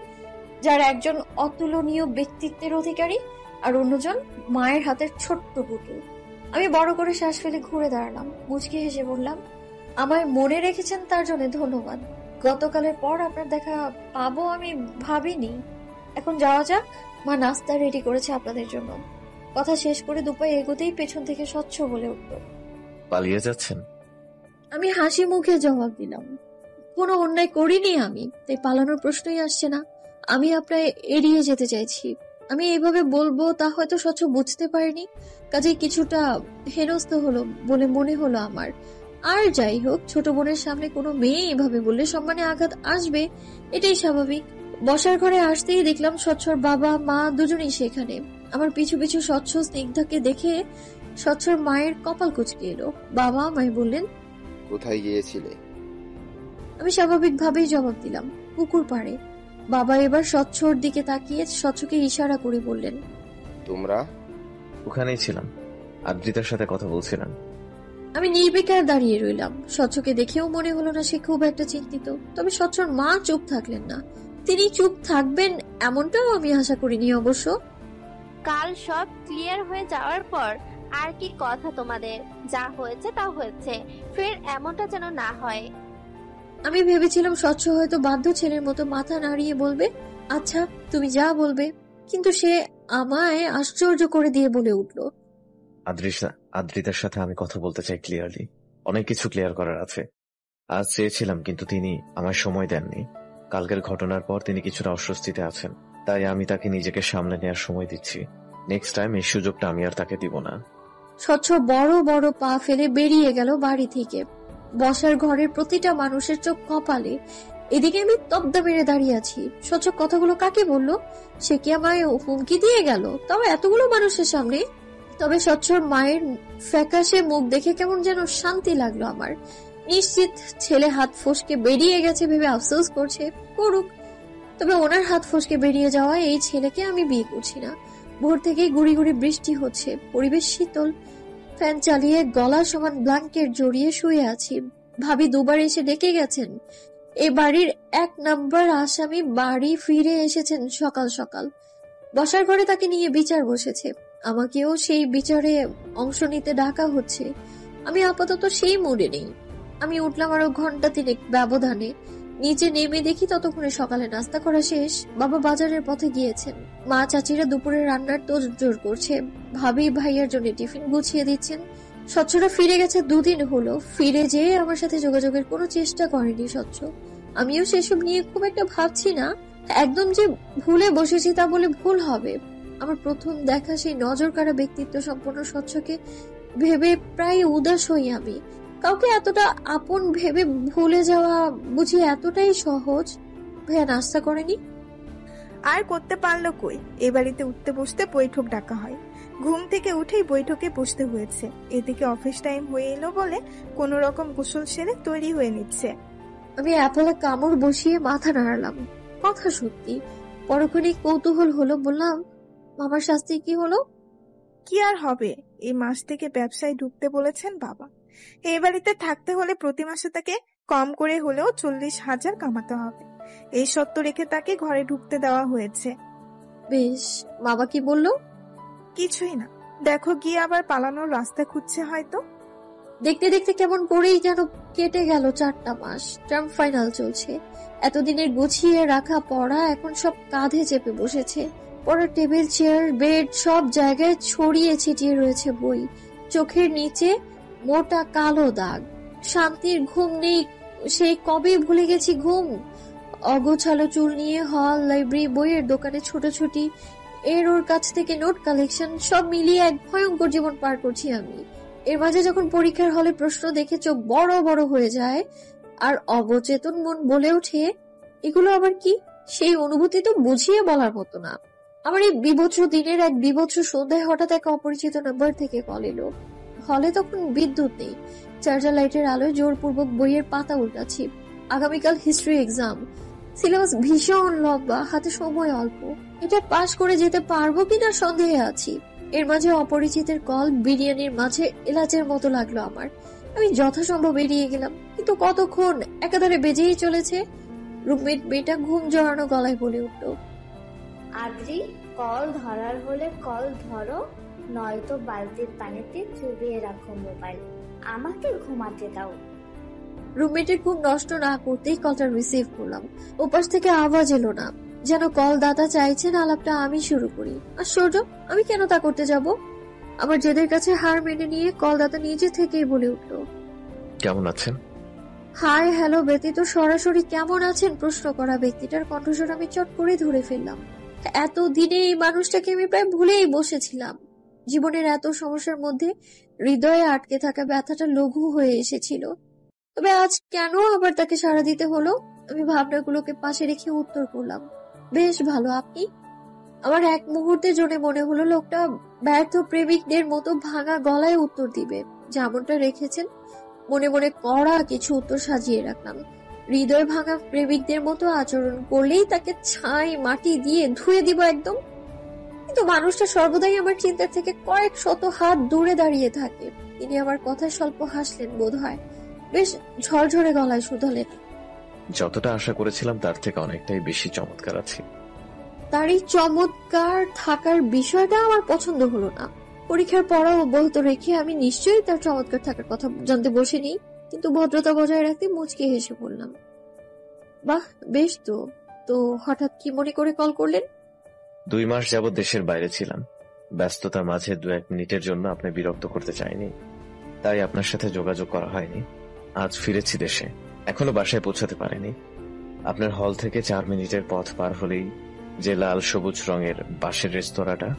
যার একজন অতুলনীয় ব্যক্তিত্বের অধিকারী আর অন্যজন মায়ের হাতের ছোট্ট পুতুল। আমি বড় করে শ্বাস ফেলে ঘুরে দাঁড়ালাম, মুচকি হেসে বললাম, আমায় মনে রেখেছেন তার জন্য ধন্যবাদ। গতকালের পর আপনার দেখা পাবো আমি ভাবিনি। এখন যাওয়া যাক, মা নাস্তা রেডি করেছে আপনাদের জন্য। কথা শেষ করে দুপায়ে এগোতেই পেছন থেকে স্বচ্ছ বলে উঠল, পালিয়ে যাচ্ছেন? আমি হাসি মুখে জবাব দিলাম, কোনো অন্যায় করিনি আমি, তাই পালানোর প্রশ্নই আসছে না। আমি আপনায় এড়িয়ে যেতে চাইছি। আমি এইভাবে বলবো তা হয়তো স্বচ্ছ বুঝতে পারিনি, কাজেই কিছুটা হেনস্থ হলো বলে মনে হলো আমার। আর যাই হোক, ছোট বোনের সামনে কোনো মেয়ে এভাবে বললে সম্মানে আঘাত আসবে, এটাই স্বাভাবিক। বসার ঘরে আসতেই দেখলাম স্বচ্ছর বাবা মা দুজনেই সেখানে। আমার পিছু পিছু স্বচ্ছ স্নিগ্ধাকে দেখে স্বচ্ছর মায়ের কপাল কুঁচকে এলো। বাবা আমায় বললেন, কোথায় গিয়েছিলে? আমি স্বাভাবিকভাবেই জবাব দিলাম, পুকুর পাড়ে। বাবা এবার স্বচ্ছর দিকে তাকিয়ে স্বচ্ছকে ইশারা করে বললেন, তোমরা? ওখানেই ছিলাম, আদ্রিতার সাথে কথা বলছিলাম। আমি নির্বিকার দাঁড়িয়ে রইলাম। স্বচ্ছকে দেখেও মনে হলো না সে খুব একটা চিন্তিত, তবে স্বচ্ছর মা চুপ থাকলেন না। তিনি চুপ থাকবেন এমনটাও আমি আশা করিনি অবশ্য। কাল সব ক্লিয়ার হয়ে যাওয়ার পর আর কি কথা তোমাদের? যা হয়েছে তা হয়েছে, ফের এমনটা যেন না হয়। আমি ভেবেছিলাম স্বচ্ছ হয়তো বাধ্য ছেলের মতো মাথা নাড়িয়ে বলবে, আচ্ছা তুমি যা বলবে, কিন্তু সে আমায় আশ্চর্য করে দিয়ে বলে উঠল, আদ্রিতার সাথে আমি কথা বলতে চাই ক্লিয়ারলি। অনেক কিছু ক্লিয়ার করার আছে। আজ চেয়েছিলাম, কিন্তু তিনি আমায় সময় দেননি। কালকের ঘটনার পর তিনি কিছুটা অস্বস্তিতে আছেন, তাই আমি তাকে নিজেকে সামলে নেওয়ার সময় দিচ্ছি। নেক্সট টাইম এই সুযোগটা আমি আর তাকে দিব না। স্বচ্ছ বড় বড় পা ফেলে বেরিয়ে গেল বাড়ি থেকে। বসার ঘরের প্রতিটা মানুষের চোখ কপালে। এদিকে আমি তবদা মেরে দাঁড়িয়ে আছি। স্বচ্ছ কথাগুলো কাকে বলল? সে কি আমায় হুমকি দিয়ে গেল, তাও এতগুলো মানুষের সামনে? তবে স্বচ্ছর মায়ের ফ্যাকাশে মুখ দেখে কেমন যেন শান্তি লাগলো আমার। নিশ্চিত ছেলে হাত ফসকে বেরিয়ে গেছে ভেবে আফসোস করছে, করুক। তবে ওনার হাত ফসকে বেরিয়ে যাওয়া এই ছেলেকে আমি বিয়ে করছি না। ভোর থেকেই গুড়ি গুড়ি বৃষ্টি হচ্ছে, পরিবেশ শীতল। ফ্যান চালিয়ে গলা সমান ব্ল্যাঙ্কেট জড়িয়ে শুয়ে আছি। ভাবি দুবার এসে ডেকে গেছেন। এ বাড়ির 1 নাম্বার আসামি বাড়ি ফিরে এসেছেন সকাল সকাল। বসার ঘরে তাকে নিয়ে বিচার বসেছে, আমাকেও সেই বিচারে অংশ নিতে ডাকা হচ্ছে। আমি আপাতত সেই মুডে নেই। আমি উঠলাম আরো ঘন্টা 3 ব্যবধানে। নিচে নেমে দেখি ততক্ষণে সকালে নাস্তা করা শেষ। বাবা বাজারের পথে গিয়েছেন, মা চাচিরা দুপুরে রান্নার তোড়জোড় করছে, ভাবি ভাইয়ার জন্য টিফিন গুছিয়ে দিচ্ছেন। স্বচ্ছরা ফিরে গেছে 2 দিন হলো। ফিরে যেয়ে আমার সাথে যোগাযোগের কোনো চেষ্টা করেনি স্বচ্ছ। আমিও সেসব নিয়ে খুব একটা ভাবছি না। একদম যে ভুলে বসেছি তা বলে ভুল হবে। আমার প্রথম দেখা সেই নজর কাড়া ব্যক্তিত্ব সম্পন্ন স্বচ্ছকে ভেবে প্রায় উদাস হই আমি। কাউকে এতটা আপন ভেবে ভুলে যাওয়া বুঝি এতটাই সহজ? ভাইয়া নাস্তা করেনি? আর করতে পারলো কই, এ বাড়িতে উঠতে বসতে বৈঠক ডাকা হয়। ঘুম থেকে উঠেই বৈঠকে বসতে হয়েছে। এদিকে অফিস টাইম হয়ে এলো বলে কোনো রকম গোসল সেরে তৈরি হয়ে নিচ্ছে। আমি অ্যাপলে কামড় বসিয়ে মাথা নাড়ালাম। কথা সত্যি। পরক্ষণে কৌতূহল হলো, বললাম, মামার শাস্তি কি হলো? কি আর হবে, এই মাস থেকে ব্যবসায় ঢুকতে বলেছেন বাবা। এই বাড়িতে থাকতে হলে প্রতি মাসে তাকে কম করে হলেও 40,000 কামাতে হবে। এই সত্য রেখে তাকে ঘরে ঢুকতে দেওয়া হয়েছে। বেশ, বাবা কি বললো? কিছুই না, দেখো গিয়ে আবার পালানোর রাস্তা খুঁজছে হয়তো। দেখতে দেখতে কেমন করেই যেন কেটে গেল 4টা মাস। টার্ম ফাইনাল চলছে। এতদিনের গুছিয়ে রাখা পড়া এখন সব কাঁধে চেপে বসেছে। পড়ার টেবিল, চেয়ার, বেড সব জায়গায় ছড়িয়ে ছিটিয়ে রয়েছে বই। চোখের নিচে মোটা কালো দাগ। শান্তির ঘুম নেই, সেই কবে ভুলে গেছি ঘুম। অগোছালো চুল নিয়ে হল, লাইব্রেরি, বইয়ের দোকানে ছোটাছুটি, ওর কাছ থেকে নোট কালেকশন, সব মিলিয়ে এক ভয়ঙ্কর জীবন পার করছি আমি। এর মাঝে যখন পরীক্ষার হলে প্রশ্ন দেখে চোখ বড় বড় হয়ে যায় আর অবচেতন মন বলে ওঠে, এগুলো আবার কি? সেই অনুভূতি তো বুঝিয়ে বলার মতো না। আমার এই বিভৎস দিনের এক বিভৎস সন্ধ্যায় হঠাৎ এক অপরিচিত নাম্বার থেকে কল এলো। হলে তখন বিদ্যুৎ নেই। চার্জার লাইটের আলোয় জোরপূর্বক বইয়ের পাতা উল্টাচ্ছি। আগামীকাল হিস্ট্রি এক্সাম। সিলেবাস ভীষণ লম্বা, হাতে সময় অল্প। এটা পাশ করে যেতে পারবো কিনা সন্দেহে আছি। এর মাঝে অপরিচিতের কল বিরিয়ানির মাঝে এলাচের মতো লাগলো আমার। আমি যথাসম্ভব এড়িয়ে গেলাম, কিন্তু কতক্ষণ একাধারে বেজেই চলেছে। রুমমেট মেয়েটা ঘুম জড়ানো গলায় বলে উঠল, আদ্রি, কল ধরার হলে কল ধরো, নয়তো বালতির পানিতে চুবিয়ে রাখো মোবাইল। আমাকে ঘুমাতে দাও। রুমমেটের ঘুম নষ্ট না করতেই কলটা রিসিভ করলাম। ওপাশ থেকে আওয়াজ এলো না, যেন কল দাতা চাইছেন আলাপটা আমি শুরু করি। আশ্চর্য, আমি কেন তা করতে যাব? আমার জেদের কাছে হার মেনে নিয়ে কল দাতা নিজে থেকেই বলে উঠল, কেমন আছেন? হাই হ্যালো ব্যতীত সরাসরি কেমন আছেন প্রশ্ন করা ব্যক্তিটার কণ্ঠস্বর আমি চট করে ধরে ফেললাম। এতদিনে এই মানুষটাকে আমি প্রায় ভুলেই বসেছিলাম। জীবনের এত সমস্যার মধ্যে হৃদয়ে আটকে থাকা ব্যথাটা লঘু হয়ে এসেছিল। তবে আজ কেন আবার তাকে সাড়া দিতে হলো? আমি ভাবনাগুলোকে পাশে রেখে উত্তর করলাম, বেশ ভালো, আপনি? আমার এক মুহূর্তের জন্য মনে হলো লোকটা ব্যর্থ প্রেমিকদের মতো ভাঙা গলায় উত্তর দিবে, যেমনটা রেখেছেন। মনে মনে কড়া কিছু উত্তর সাজিয়ে রাখলাম। হৃদয় ভাঙা প্রেমিকদের মতো আচরণ করলেই তাকে ছাই মাটি দিয়ে ধুয়ে দিব একদম। কিন্তু মানুষটা সর্বদাই আমার চিন্তা থেকে কয়েক শত হাত দূরে দাঁড়িয়ে থাকে। তিনি আমার কথা স্বল্প হাসলেন বোধ হয়, বেশ ঝরঝরে গলায় শুধালেন, যতটা আশা করেছিলাম তার থেকে অনেকটাই বেশি চমৎকার আছে। তার এই চমৎকার থাকার বিষয়টা আমার পছন্দ হলো না। পরীক্ষার পড়া অব্যাহত রেখে আমি নিশ্চয়ই তার চমৎকার থাকার কথা জানতে বসিনি, কিন্তু ভদ্রতা বজায় রাখতে মুচকে হেসে বললাম, বাহ, বেশ তো। তো হঠাৎ কি মনে করে কল করলেন? 2 মাস যাবৎ দেশের বাইরে ছিলাম। ব্যস্ততার মাঝে 2-1 মিনিটের জন্য আপনি বিরক্ত করতে চাইনি, তাই আপনার সাথে যোগাযোগ করা হয়নি। আজ ফিরেছি দেশে, এখনো বাসায় পৌঁছাতে পারেনি। আপনার হল থেকে 4 মিনিটের পথ পার হলেই যে লাল সবুজ রঙের বাঁশের রেস্তোরাঁটা,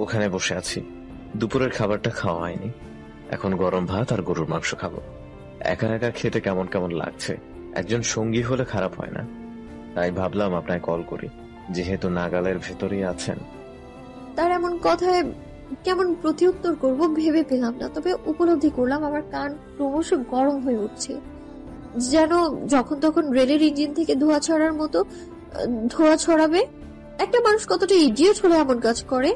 ওখানে বসে আছি। দুপুরের খাবারটা খাওয়া হয়নি, এখন গরম ভাত আর গরুর মাংস খাবো। একা একা খেতে কেমন কেমন লাগছে, একজন সঙ্গী হলে খারাপ হয় না। তাই ভাবলাম আপনায় কল করি, যেহেতু নাগালের ভেতরেই আছেন। তার এমন কথায় কেমন প্রতিউত্তর করব ভেবে পেলাম না, তবে উপলব্ধি করলাম আমার কান ক্রমশ গরম হয়ে উঠছে, যেন যখন তখন রেলের ইঞ্জিন থেকে ধোঁয়া ছড়ার মতো ধোঁয়া ছড়াবে। একটা মানুষ কতটা ইডিয়েট হলে এমন কাজ করে?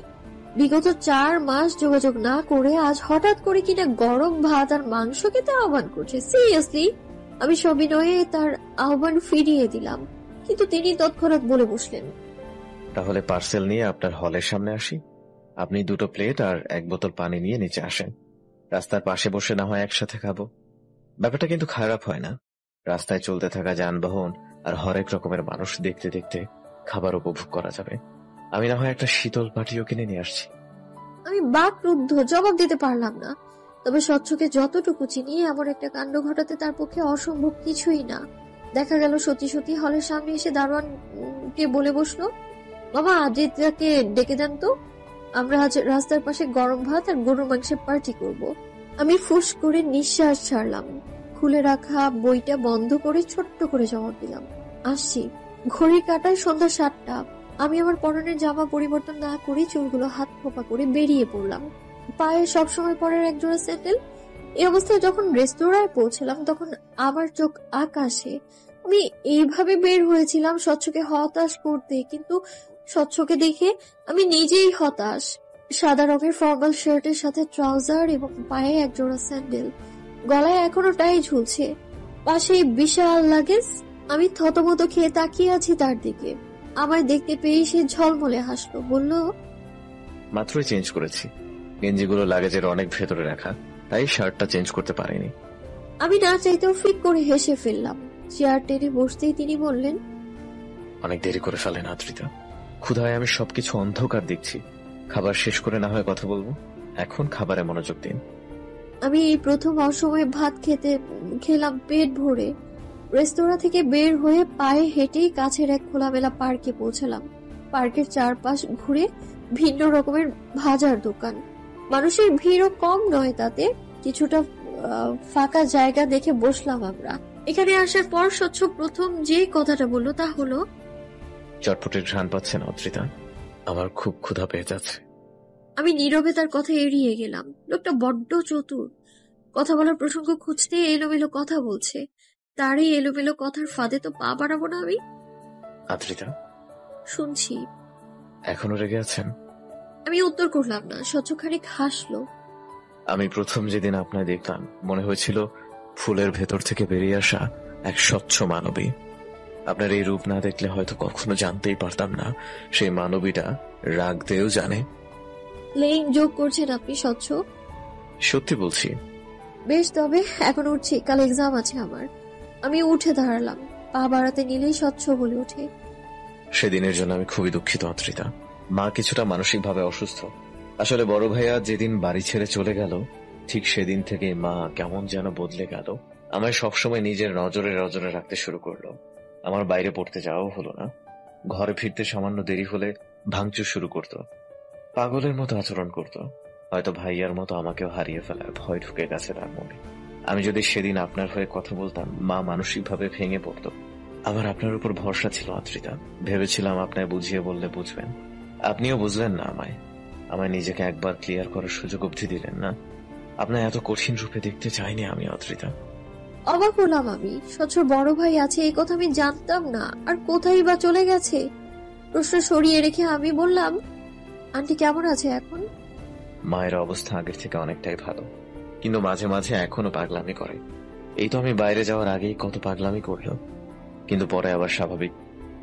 বিগত 4 মাস যোগাযোগ না করে আজ হঠাৎ করে কিনা গরম ভাত আর মাংস খেতে আহ্বান করছে। সিরিয়াসলি? আমি সবিনয়ে তার আহ্বান ফিরিয়ে দিলাম, কিন্তু তিনি তৎক্ষণাৎ বলে বসলেন, তাহলে পার্সেল নিয়ে আপনার হলের সামনে আসি। আপনি 2টো প্লেট আর 1 বোতল পানি নিয়ে নিচে আসেন। রাস্তার পাশে বসে না হয় একসাথে খাবো। ব্যাপারটা কিন্তু খারাপ হয় না। রাস্তায় চলতে থাকা যানবাহন আর হরেক রকমের মানুষ দেখতে দেখতে খাবার উপভোগ করা যাবে। আমি না হয় একটা শীতল পাটিও কিনে নিয়ে আসছি। আমি বাকরুদ্ধ, জবাব দিতে পারলাম না। তবে স্বচ্ছকে যতটুকু চিনি, এমন একটা কাণ্ড ঘটাতে তার পক্ষে অসম্ভব কিছুই না। দেখা গেল সত্যি সত্যি হলের সামনে এসে দারোয়ান কে বলে বসলো, মামা আদিত্যকে ডেকে দেন তো, আমরা আজ রাস্তার পাশে গরম ভাত আর গরুর মাংসের পার্টি করব। আমি ফুস করে নিঃশ্বাস ছাড়লাম, খুলে রাখা বইটা বন্ধ করে ছোট্ট করে জবাব দিলাম, আসছি। ঘড়ির কাঁটায় সন্ধ্যা 7টা। আমি আমার পরনের জামা পরিবর্তন না করে চুলগুলো হাত খোপা করে বেরিয়ে পড়লাম। পায়ে সবসময় পরার একজোড়া স্যান্ডেল। এই অবস্থায় যখন রেস্তোরাঁয় পৌঁছলাম তখন আমার চোখ আকাশে। আমি এইভাবে বের হয়েছিলাম স্বচ্ছকে হতাশ করতে, কিন্তু স্বচ্ছকে দেখে আমি নিজেই হতাশ। সাদা রঙের ফর্মাল শার্টের সাথে ট্রাউজার এবং পায়ে একজোড়া স্যান্ডেল, গলায় এখনো টাই ঝুলছে, পাশে বিশাল লাগেজ। আমি থতমত খেয়ে তাকিয়ে আছি তার দিকে। আমায় দেখতে পেয়ে সে ঝলমলে হাসলো, বলল, মাত্রই চেঞ্জ করেছি। গেঞ্জিগুলো লাগেজের অনেক ভেতরে রাখা, তাই শার্টটা চেঞ্জ করতে পারিনি। আমি না চাইতেও ফিক করে হেসে ফেললাম। চেয়ার টেনে বসতেই তিনি বললেন, অনেক দেরি করে ফেলেন আদ্রিতা, ক্ষুধায় আমি সবকিছু অন্ধকার দেখছি। খাবার শেষ করে না হয় কথা বলবো, এখন খাবারে মনোযোগ দিন। আমি এই প্রথম অসময়ে ভাত খেলাম পেট ভরে। রেস্তোরাঁ থেকে বের হয়ে পায়ে হেঁটেই কাছের এক খোলামেলা পার্কে পৌঁছালাম। পার্কের চারপাশ ঘুরে ভিন্ন রকমের ভাজার দোকান, মানুষের ভিড়ও কম নয়, তাতে কিছুটা ফাঁকা জায়গা দেখে বসলাম আমরা। এখানে আসার পর স্বচ্ছ প্রথম যে কথাটা বললো তা হলো, চটপটের ঘ্রাণ পাচ্ছেন অদ্রিতা? আমার খুব ক্ষুধা পেয়ে যাচ্ছে। আমি নীরবে তার কথা এড়িয়ে গেলাম। লোকটা বড্ড চতুর, কথা বলার প্রসঙ্গ খুঁজতে এলোমেলো কথা বলছে। তার এই এলোমেলো কথার ফাঁদে তো পা বাড়াবো না আমি। আদ্রিতা, শুনছি। এখনো রেগে আছেন? আমি উত্তর করলাম না। স্বচ্ছ খানিক হাসলো। আমি প্রথম যেদিন আপনায় দেখলাম মনে হয়েছিল ফুলের ভেতর থেকে বেরিয়ে আসা এক স্বচ্ছ মানবী। আপনার এই রূপ না দেখলে হয়তো কখনো জানতেই পারতাম না সেই মানবীটা রাগতেও জানে। প্লেইং যোগ করছেন আপনি স্বচ্ছ? সত্যি বলছি। বেশ, তবে এখন উঠছি, কাল এক্সাম আছে আমার। আমি উঠে দাঁড়ালাম। পা বাড়াতে নিলেই স্বচ্ছ বলে ওঠে, সেদিনের জন্য আমি খুবই দুঃখিত অদ্রিতা। মা কিছুটা মানসিকভাবে অসুস্থ। আসলে বড় ভাইয়া যেদিন বাড়ি ছেড়ে চলে গেল, ঠিক সেদিন থেকে মা কেমন যেন বদলে গেল। আমায় সবসময় নিজের নজরে নজরে রাখতে শুরু করলো। আমার বাইরে পড়তে যাওয়াও হলো না। ঘরে ফিরতে সামান্য দেরি হলে ভাঙচুর শুরু করত, পাগলের মতো আচরণ করত। হয়তো ভাইয়ার মতো আমাকেও হারিয়ে ফেলার ভয় ঢুকে গেছে তার মনে। আমি যদি সেদিন আপনার হয়ে কথা বলতাম, মা মানসিকভাবে ভেঙে পড়তো। আমার আপনার উপর ভরসা ছিল অদ্রিতা। ভেবেছিলাম আপনায় বুঝিয়ে বললে বুঝবেন। আপনিও বুঝলেন না আমায়। আমায় নিজেকে একবার ক্লিয়ার করার সুযোগ অবধি দিলেন না। আপনার এত কঠিন রূপে দেখতে চাইনি আমি অদ্রিতা। অবাক হলাম আমি। স্বচ্ছ বড় ভাই আছে এই কথা আমি জানতাম না। আর কোথায় বা চলে গেছে? প্রশ্ন সরিয়ে রেখে আমি বললাম, আন্টি কেমন আছে এখন? মায়ের অবস্থা আগের থেকে অনেকটাই ভালো, কিন্তু মাঝে মাঝে এখনো পাগলামি করে। এই তো আমি বাইরে যাওয়ার আগেই কত পাগলামি করলো, কিন্তু পরে আবার স্বাভাবিক।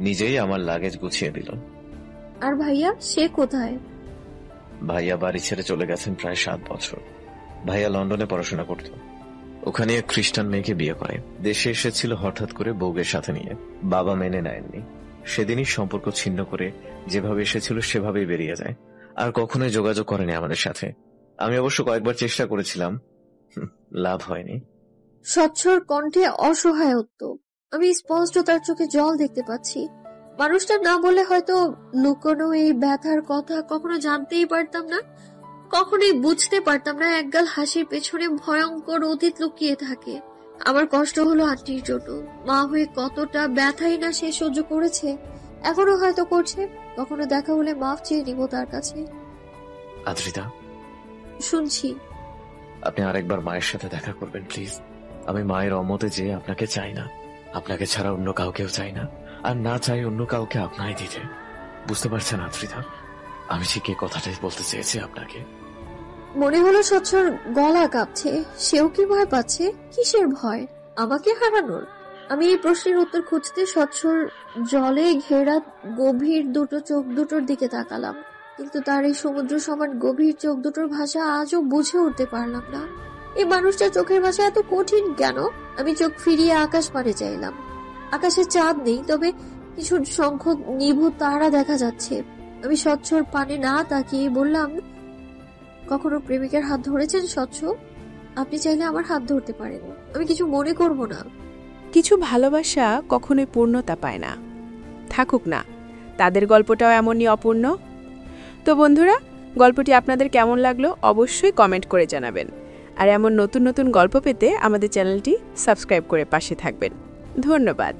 নিজেই আমার লাগেজ গুছিয়ে দিল। আর ভাইয়া, সে কোথায়? ভাইয়া বাড়ি ছেড়ে চলে গেছেন প্রায় 7 বছর। ভাইয়া লন্ডনে পড়াশোনা করত। ওখানে এক খ্রিস্টান মেয়েকে বিয়ে করে। দেশে এসেছিল হঠাৎ করে বউয়ের সাথে নিয়ে। বাবা মেনে নেয়নি। সেদিনই সম্পর্ক ছিন্ন করে যেভাবে এসেছিল সেভাবেই বেরিয়ে যায়। আর কখনোই যোগাযোগ করেনি আমাদের সাথে। আমি অবশ্য কয়েকবার চেষ্টা করেছিলাম, লাভ হয়নি। স্বচ্ছর কণ্ঠে অসহায়ত্ব। আমি স্পষ্ট তার চোখে জল দেখতে পাচ্ছি। মানুষটা না বলে হয়তো লুকোনো এই ব্যথার কথা কখনো জানতেই পারতাম না, কখনোই বুঝতে পারতাম না একগাল হাসির পেছনে ভয়ঙ্কর অতীত লুকিয়ে থাকে। আমার কষ্ট হলো আন্টির জন্য। মা হয়ে কতটা ব্যথাই না সে সহ্য করেছে, এখনো হয়তো করছে। কখনো দেখা হলে মাফ চেয়ে নিব তার কাছে। আদ্রিতা, শুনছি। আপনি আরেকবার মায়ের সাথে দেখা করবেন প্লিজ। আমি মায়ের অমতে যে আপনাকে চাই না, আপনাকে ছাড়া অন্য কাউকেও চাই না, আর না চাই অন্য কাউকে আপনাই দিতে। বুঝতে পারছেন আদ্রিতা, আমি ঠিক এই কথাটাই বলতে চেয়েছি আপনাকে। মনে হলো স্বচ্ছর গলা কাঁপছে। সেও কি ভয় পাচ্ছে? কিসের ভয়? আমাকে হারানোর? আমি এই প্রশ্নের উত্তর খুঁজতে স্বচ্ছর জলে ঘেরা গভীর দুটো চোখ দুটোর দিকে তাকালাম, কিন্তু তার এই সমুদ্র সমান গভীর চোখ দুটোর ভাষা আজও বুঝে উঠতে পারলাম না। এই মানুষটার চোখের ভাষা এত কঠিন কেন? আমি চোখ ফিরিয়ে আকাশ পানে চাইলাম। আকাশে চাঁদ নেই, তবে কিছু সংখ্যক নিভু তারা দেখা যাচ্ছে। আমি স্বচ্ছর পানে না তাকিয়ে বললাম, কখনো প্রেমিকের হাত ধরেছেন স্বচ্ছ? আপনি চাইলে আমার হাত ধরতে পারেন, আমি কিছু মনে করব না। কিছু ভালোবাসা কখনোই পূর্ণতা পায় না, থাকুক না তাদের গল্পটাও এমনই অপূর্ণ। তো বন্ধুরা, গল্পটি আপনাদের কেমন লাগলো অবশ্যই কমেন্ট করে জানাবেন। আর এমন নতুন নতুন গল্প পেতে আমাদের চ্যানেলটি সাবস্ক্রাইব করে পাশে থাকবেন। ধন্যবাদ।